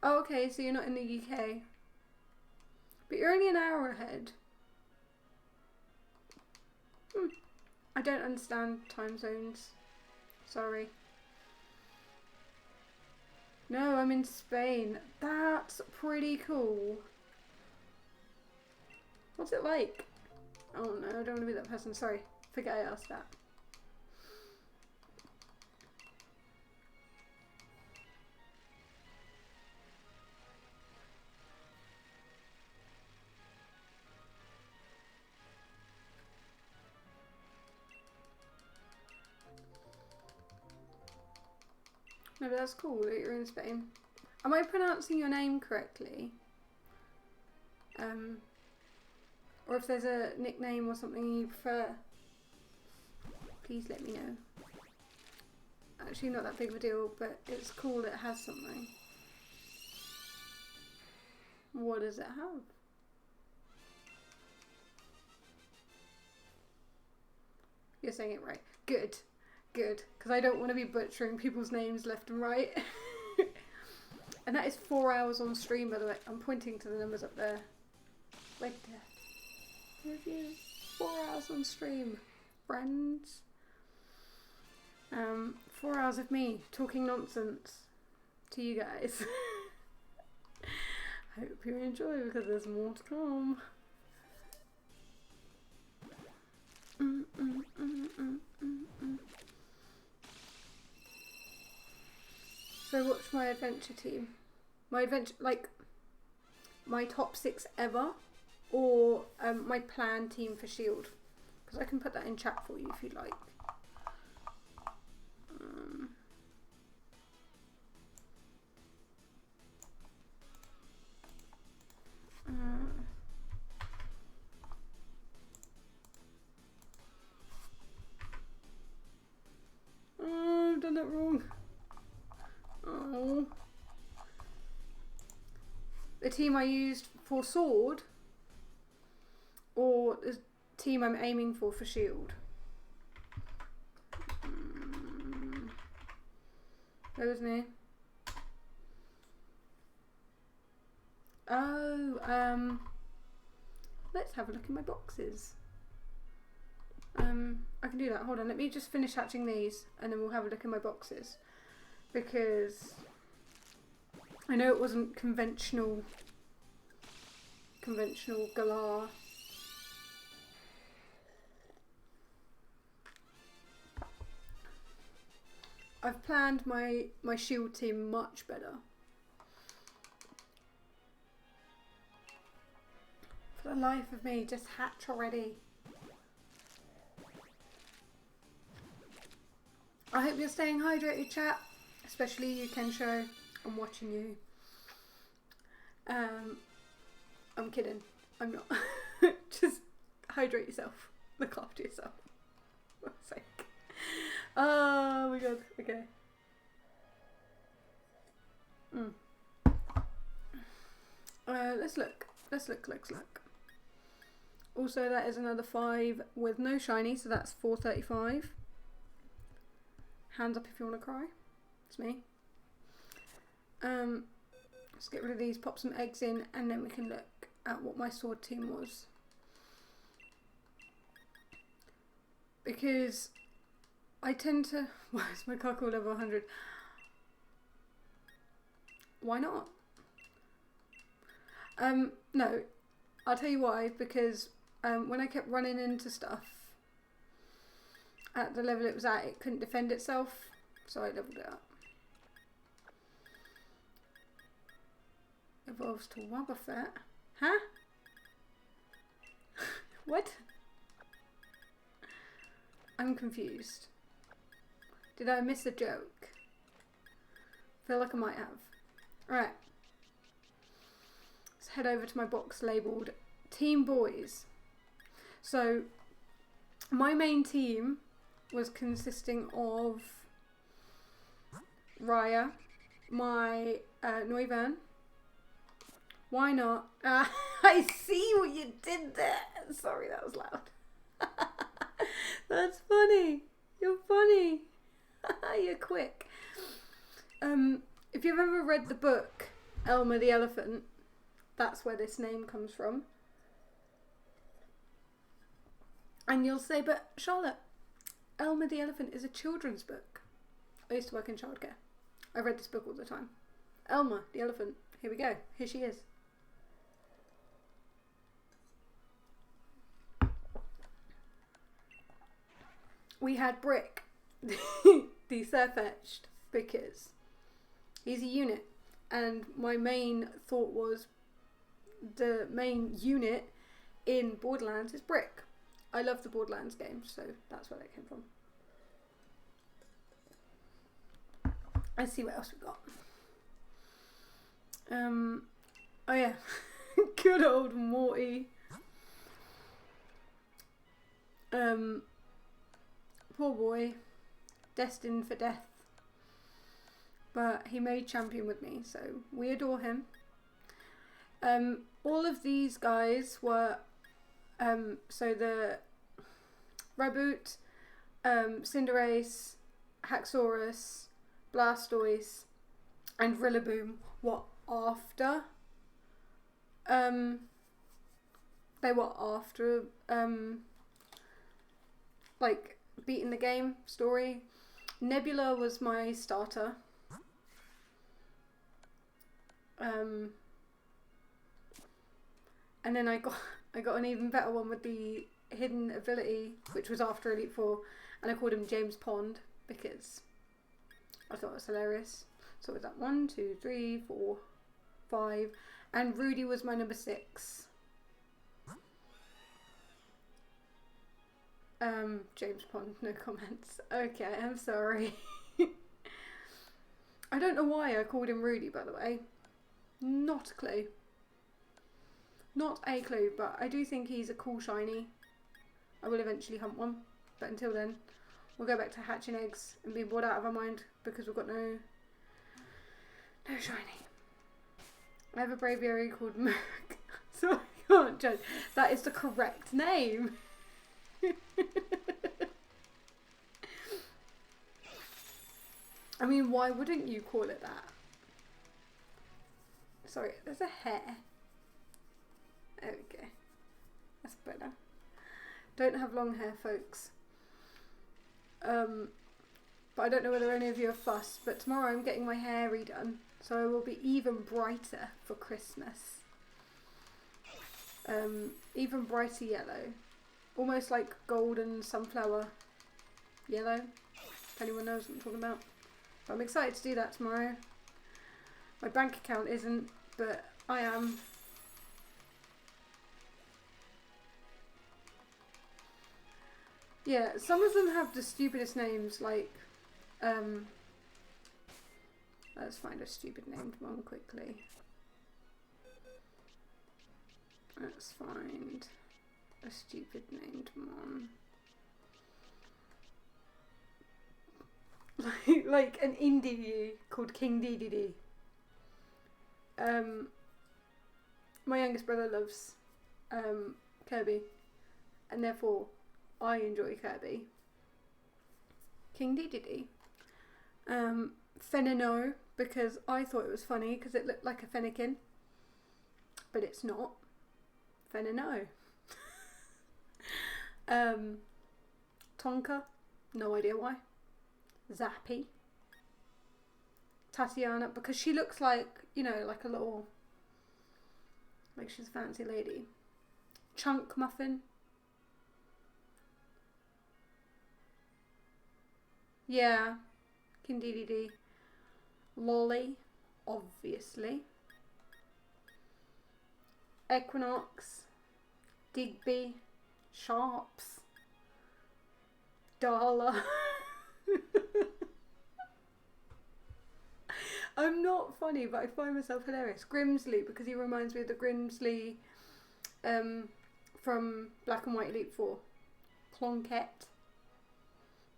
Oh, okay, so you're not in the UK. But you're only an hour ahead. I don't understand time zones. Sorry. No, I'm in Spain. That's pretty cool. What's it like? Oh no, I don't want to be that person. Sorry. Forget I asked that. No, but that's cool that you're in Spain. Am I pronouncing your name correctly? Or if there's a nickname or something you prefer, please let me know. Actually, not that big of a deal, but it's cool that it has something. What does it have? You're saying it right. Good. Good. Because I don't want to be butchering people's names left and right. And that is 4 hours on stream, by the way. I'm pointing to the numbers up there. Right there. Review. 4 hours on stream. Friends. 4 hours of me talking nonsense to you guys. Hope you enjoy because there's more to come. So what's my adventure team? My adventure, like my top 6 ever, or my plan team for Shield? Because I can put that in chat for you if you'd like. Oh, I've done it wrong. Oh. The team I used for Sword, or the team I'm aiming for Shield? That was me. Oh, let's have a look in my boxes. I can do that. Hold on, let me just finish hatching these and then we'll have a look in my boxes. Because I know it wasn't conventional Galar. I've planned my Shield team much better. For the life of me, just hatch already. I hope you're staying hydrated, chat. Especially you, Kensho. I'm watching you. I'm kidding. I'm not. Just hydrate yourself. Look after yourself. For fuck's sake. Oh my god. Okay. Let's look. Let's look. Also, that is another 5 with no shiny, so that's 435. Hands up if you want to cry. It's me. Let's get rid of these, pop some eggs in, and then we can look at what my Sword team was. Because I tend to... Why is my car called level 100? Why not? No. I'll tell you why. Because when I kept running into stuff, at the level it was at, it couldn't defend itself, so I leveled it up. Evolves to Wobbuffet. Huh? What? I'm confused. Did I miss a joke? Feel like I might have. Alright. Let's head over to my box labelled Team Boys. So, my main team was consisting of Raya, my Noivern. Why not? I see what you did there. Sorry, that was loud. That's funny. You're funny. You're quick. If you've ever read the book Elmer the Elephant, that's where this name comes from. And you'll say, but Charlotte, Elmer the Elephant is a children's book. I used to work in childcare. I read this book all the time. Elmer the Elephant. Here we go. Here she is. We had Brick, the Sirfetch'd, because he's a unit. And my main thought was the main unit in Borderlands is Brick. I love the Borderlands games, so that's where that came from. Let's see what else we got. Oh yeah, good old Morty. Poor boy, destined for death. But he made champion with me, so we adore him. All of these guys were, so the Raboot, Cinderace, Haxorus, Blastoise, and Rillaboom were after. They were after, like, beating the game story. Nebula was my starter. And then I got an even better one with the hidden ability, which was after Elite Four, and I called him James Pond because I thought it was hilarious. So it was that 1, 2, 3, 4, 5, and Rudy was my number 6. James Pond, no comments. Okay, I'm sorry. I don't know why I called him Rudy, by the way. Not a clue. Not a clue, but I do think he's a cool shiny. I will eventually hunt one, but until then, we'll go back to hatching eggs and be bored out of our mind because we've got no shiny. I have a braviary called Merc, so I can't judge. That is the correct name. I mean, why wouldn't you call it that? Sorry, there's a hair. There we go. That's better. Don't have long hair, folks. But I don't know whether any of you are fussed, but tomorrow I'm getting my hair redone, so I will be even brighter for Christmas. Even brighter yellow. Almost like golden sunflower yellow, if anyone knows what I'm talking about. But I'm excited to do that tomorrow. My bank account isn't, but I am. Yeah, some of them have the stupidest names, like, let's find a stupid named one quickly. Let's find a stupid named one. Like an indie called King DDD. My youngest brother loves Kirby, and therefore I enjoy Kirby. King Dedede. Fenino, because I thought it was funny because it looked like a fennekin, but it's not. Fenino. Tonka, no idea why. Zappy. Tatiana, because she looks like, you know, like a little, like she's a fancy lady. Chunk Muffin. Yeah, King DDD. Lolly, obviously. Equinox. Digby. Sharps. Darla. I'm not funny, but I find myself hilarious. Grimsley, because he reminds me of the Grimsley from Black and White Elite Four. Clonket.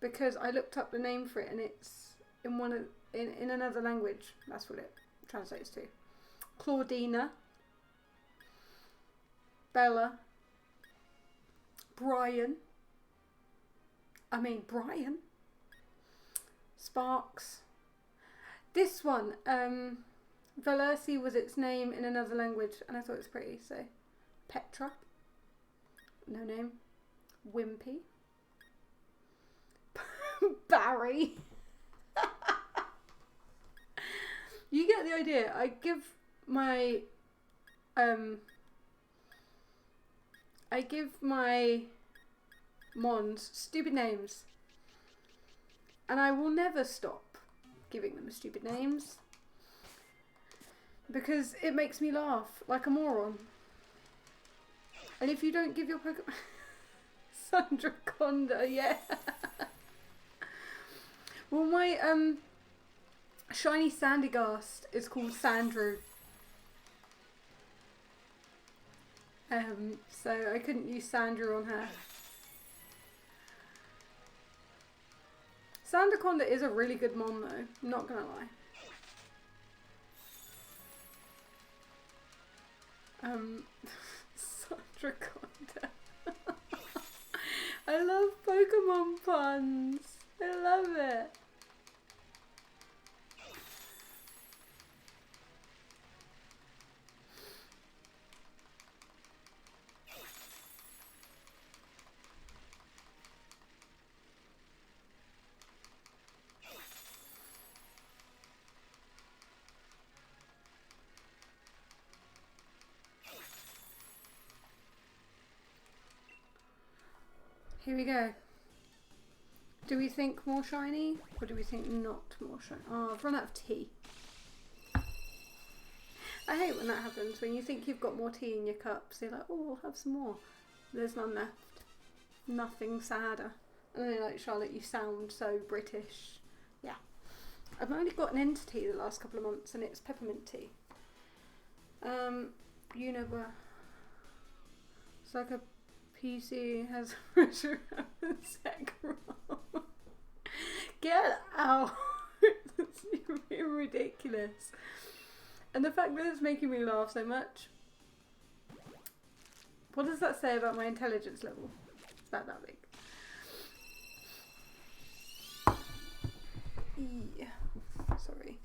Because I looked up the name for it and it's in another language. That's what it translates to. Claudina. Bella. Brian. Sparks. This one, Valersi was its name in another language and I thought it was pretty, so Petra. No name. Wimpy. Barry. You get the idea. I give my Mons stupid names, and I will never stop giving them stupid names because it makes me laugh like a moron. And if you don't give your Pokemon Sandra Conda, yeah. Well, Shiny Sandygast is called Sandrew. So I couldn't use Sandrew on her. Sandaconda is a really good mon though, I'm not gonna lie. Sandraconda. I love Pokemon puns. I love it. Here we go. Do we think more shiny or do we think not more shiny? Oh, I've run out of tea. I hate when that happens, when you think you've got more tea in your cups. You're like, oh, we'll have some more. There's none left. Nothing sadder. And then you're like, Charlotte, you sound so British. Yeah. I've only got an entity the last couple of months and it's peppermint tea. Unova. It's like a PC has pressure on Sekiro. Get out! It's being ridiculous. And the fact that it's making me laugh so much. What does that say about my intelligence level? It's about that big. Sorry.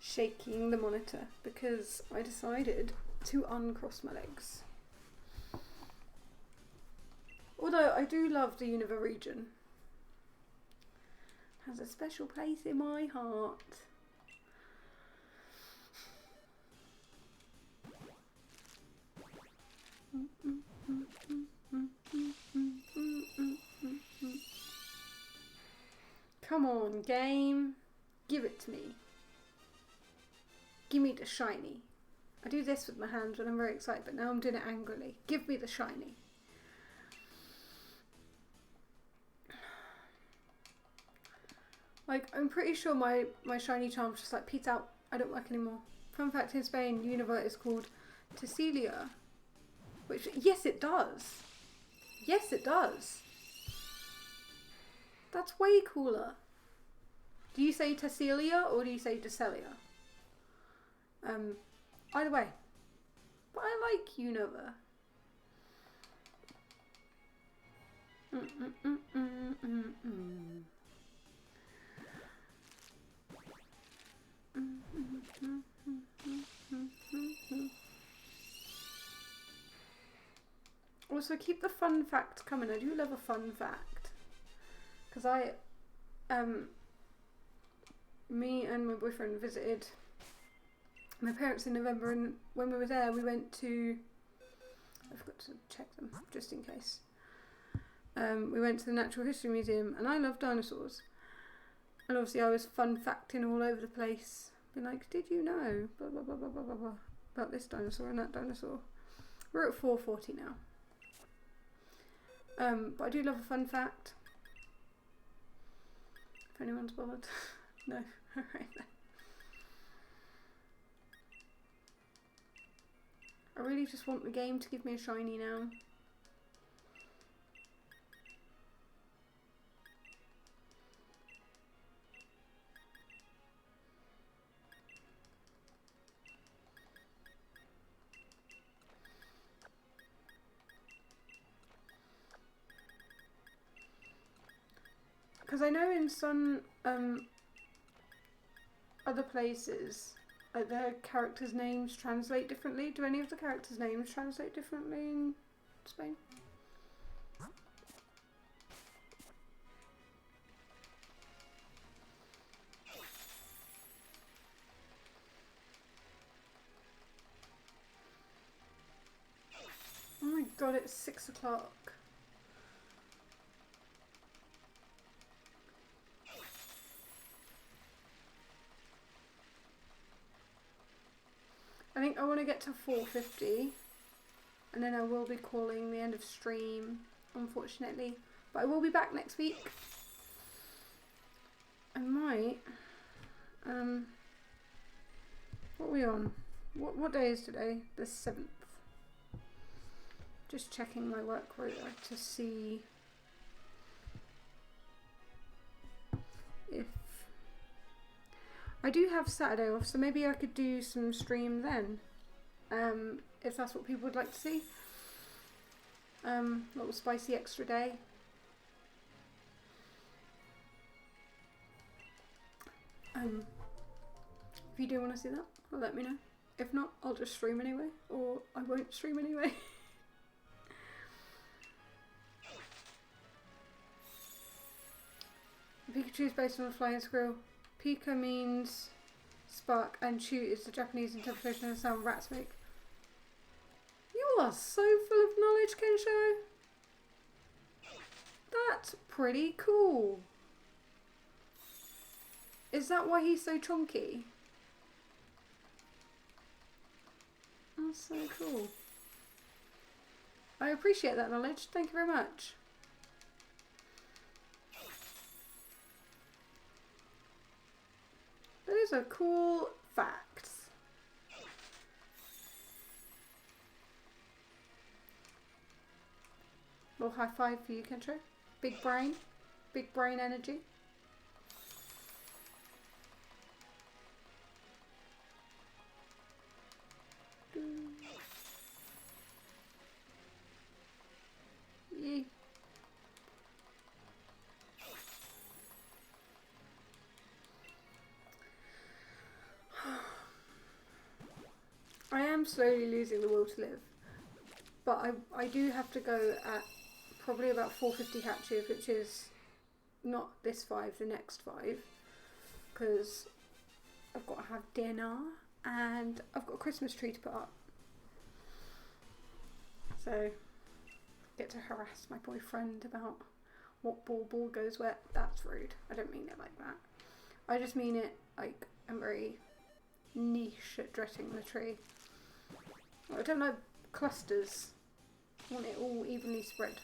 Shaking the monitor because I decided to uncross my legs. Although I do love the Unova region. Has a special place in my heart. Come on, game. Give it to me. Give me the shiny. I do this with my hands when I'm very excited, but now I'm doing it angrily. Give me the shiny. Like, I'm pretty sure my shiny charm's just like, peace out, I don't work anymore. Fun fact, in Spain, Unova is called Tesselia. Which, yes it does. Yes it does. That's way cooler. Do you say Tesselia or do you say Tesselia? Either way. But I like Unova. Also, keep the fun facts coming. I do love a fun fact. Because me and my boyfriend visited my parents in November, and when we were there, we went to, I forgot to check them, just in case. We went to the Natural History Museum, and I love dinosaurs. And obviously I was fun facting all over the place. Being like, did you know, blah, blah, blah, blah, blah, blah, blah, about this dinosaur and that dinosaur. We're at 4:40 now. But I do love a fun fact. If anyone's bothered. No. Alright then. I really just want the game to give me a shiny now. Because I know in some other places, like their characters' names translate differently. Do any of the characters' names translate differently in Spain? Oh my god, it's 6 o'clock. I think I want to get to 4:50 and then I will be calling the end of stream, unfortunately. But I will be back next week. I might What are we on? What day is today? The 7th. Just checking my work rota to see if I do have Saturday off, so maybe I could do some stream then. If that's what people would like to see. Little spicy extra day. If you do want to see that, let me know. If not, I'll just stream anyway, or I won't stream anyway. Pikachu is based on a flying squirrel. Pika means spark, and Chu is the Japanese interpretation of the sound rats make. You are so full of knowledge, Kensho. That's pretty cool. Is that why he's so chunky? That's so cool. I appreciate that knowledge. Thank you very much. Those are cool facts. Little high five for you, Kensho. Big brain. Big brain energy. Yay. I am slowly losing the will to live, but I do have to go at probably about 4:50 hatches, which is not this 5, the next 5, because I've got to have dinner and I've got a Christmas tree to put up. So get to harass my boyfriend about what ball goes where. That's rude. I don't mean it like that. I just mean it like I'm very niche at dressing the tree. I don't like clusters. I want it all evenly spread.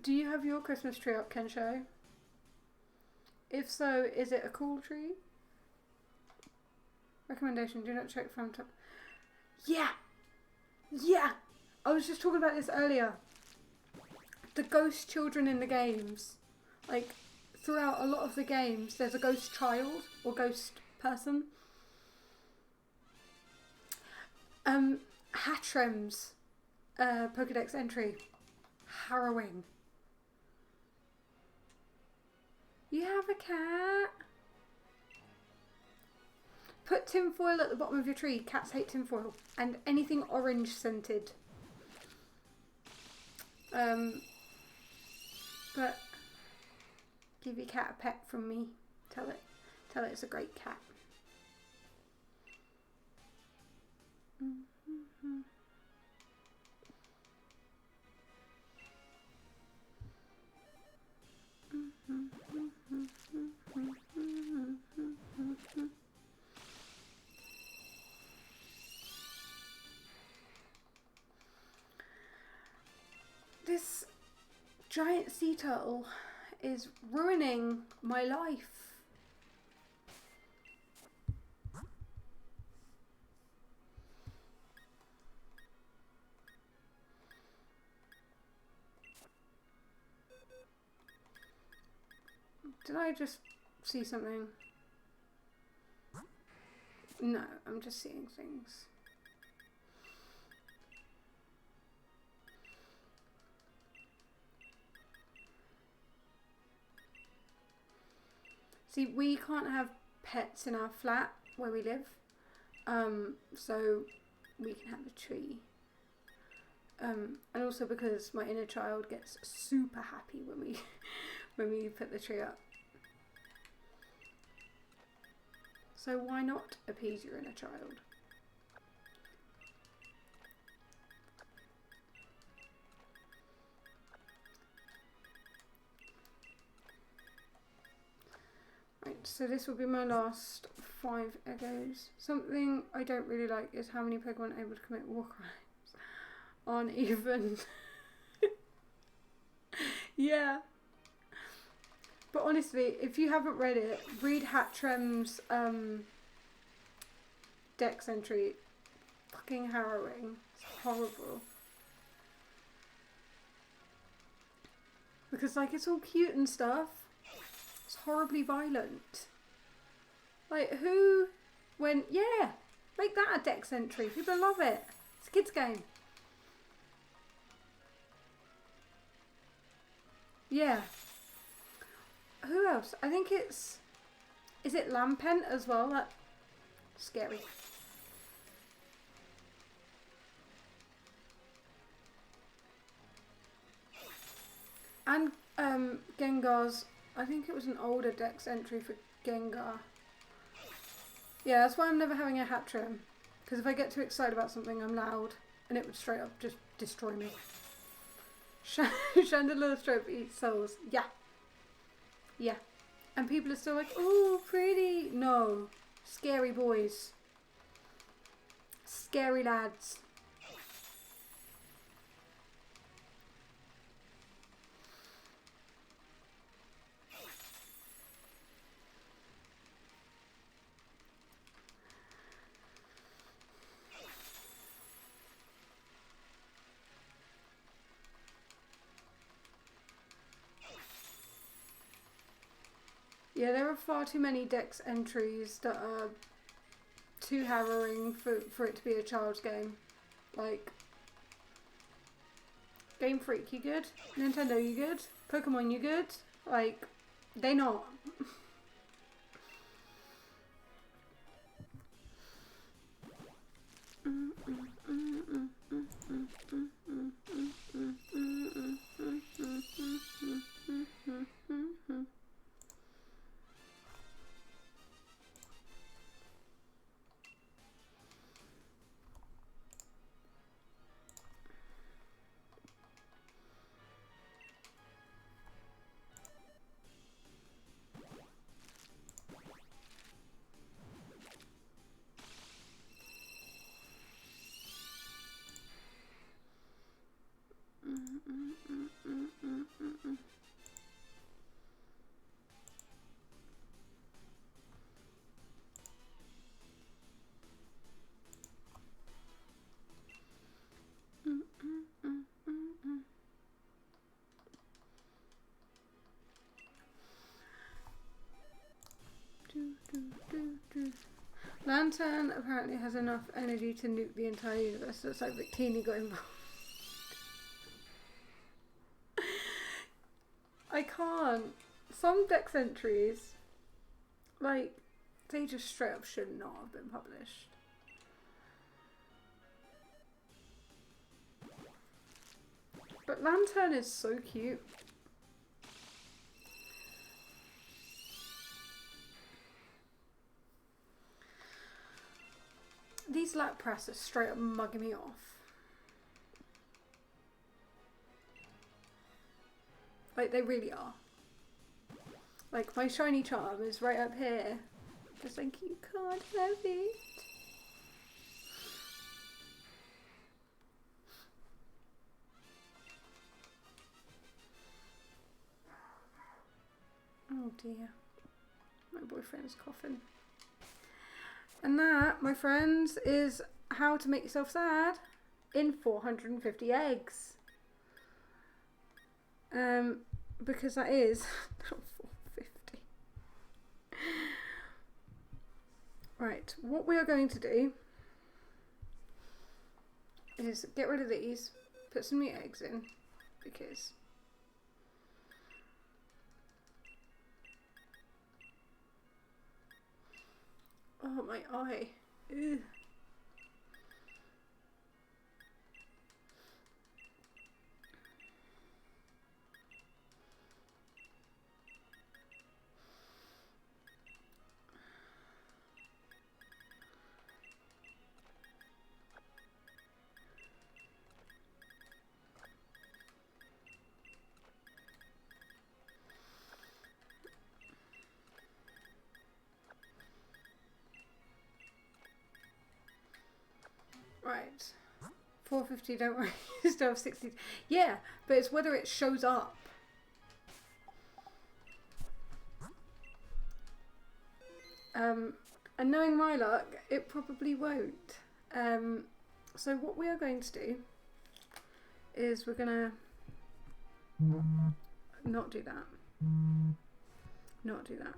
Do you have your Christmas tree up, Kensho? If so, is it a cool tree? Recommendation, do not check from top. Yeah! Yeah! I was just talking about this earlier. The ghost children in the games. Like, throughout a lot of the games, there's a ghost child or ghost person. Hatrem's Pokedex entry. Harrowing. You have a cat? Put tinfoil at the bottom of your tree. Cats hate tinfoil. And anything orange scented. But give your cat a pet from me. Tell it it's a great cat. This giant sea turtle is ruining my life. Did I just see something? No, I'm just seeing things. See, we can't have pets in our flat where we live, so we can have a tree. And also because my inner child gets super happy when we when we put the tree up. So why not appease your inner child? Right, so this will be my last 5 Eggos. Something I don't really like is how many Pokemon are able to commit war crimes aren't even. Yeah. But honestly, if you haven't read it, read Hattrem's Dex entry. Fucking harrowing. It's horrible. Because, like, it's all cute and stuff. It's horribly violent. Like, who went, yeah, make that a Dex entry. People love it. It's a kid's game. Yeah. Who else? I think it's... Is it Lampent as well? That scary. And Gengar's... I think it was an older Dex entry for Gengar. Yeah, that's why I'm never having a Hattrem. Because if I get too excited about something, I'm loud. And it would straight up just destroy me. Chandelure straight up eats souls. Yeah. Yeah. And people are still like, oh, pretty. No. Scary boys. Scary lads. Yeah, there are far too many Dex entries that are too harrowing for it to be a child's game. Like, Game Freak, you good? Nintendo, you good? Pokemon, you good? Like, they not. Lantern apparently has enough energy to nuke the entire universe, so it's like Victini got involved. I can't. Some Dex entries, like, they just straight up should not have been published. But Lantern is so cute. These Lapras are straight up mugging me off. Like, they really are. Like, my shiny charm is right up here. Just like, you can't have it. Oh dear. My boyfriend's coughing. And that, my friends, is how to make yourself sad in 450 eggs. Because that is 450. Right, what we are going to do is get rid of these, put some new eggs in, because oh, my eye. Ew. Right. 450, don't worry. You still have 60. Yeah, but it's whether it shows up. And knowing my luck, it probably won't. So what we are going to do is we're gonna not do that. Not do that.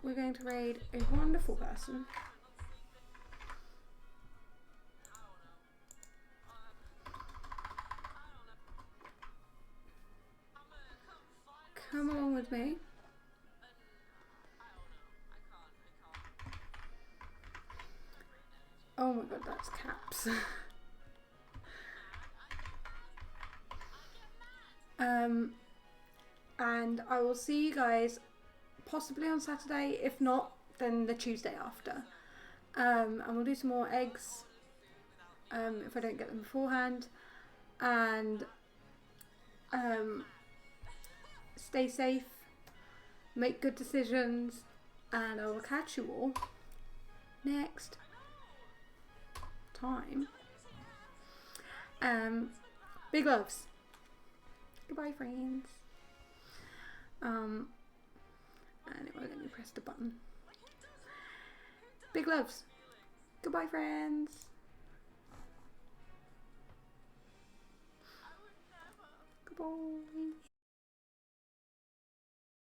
We're going to raid a wonderful person. Come along with me. Oh my god, that's caps. And I will see you guys possibly on Saturday. If not, then the Tuesday after. And we'll do some more eggs if I don't get them beforehand. And stay safe, make good decisions, and I will catch you all next time. Big loves. Goodbye, friends. And it won't let me press the button. Big loves. Goodbye, friends. Goodbye.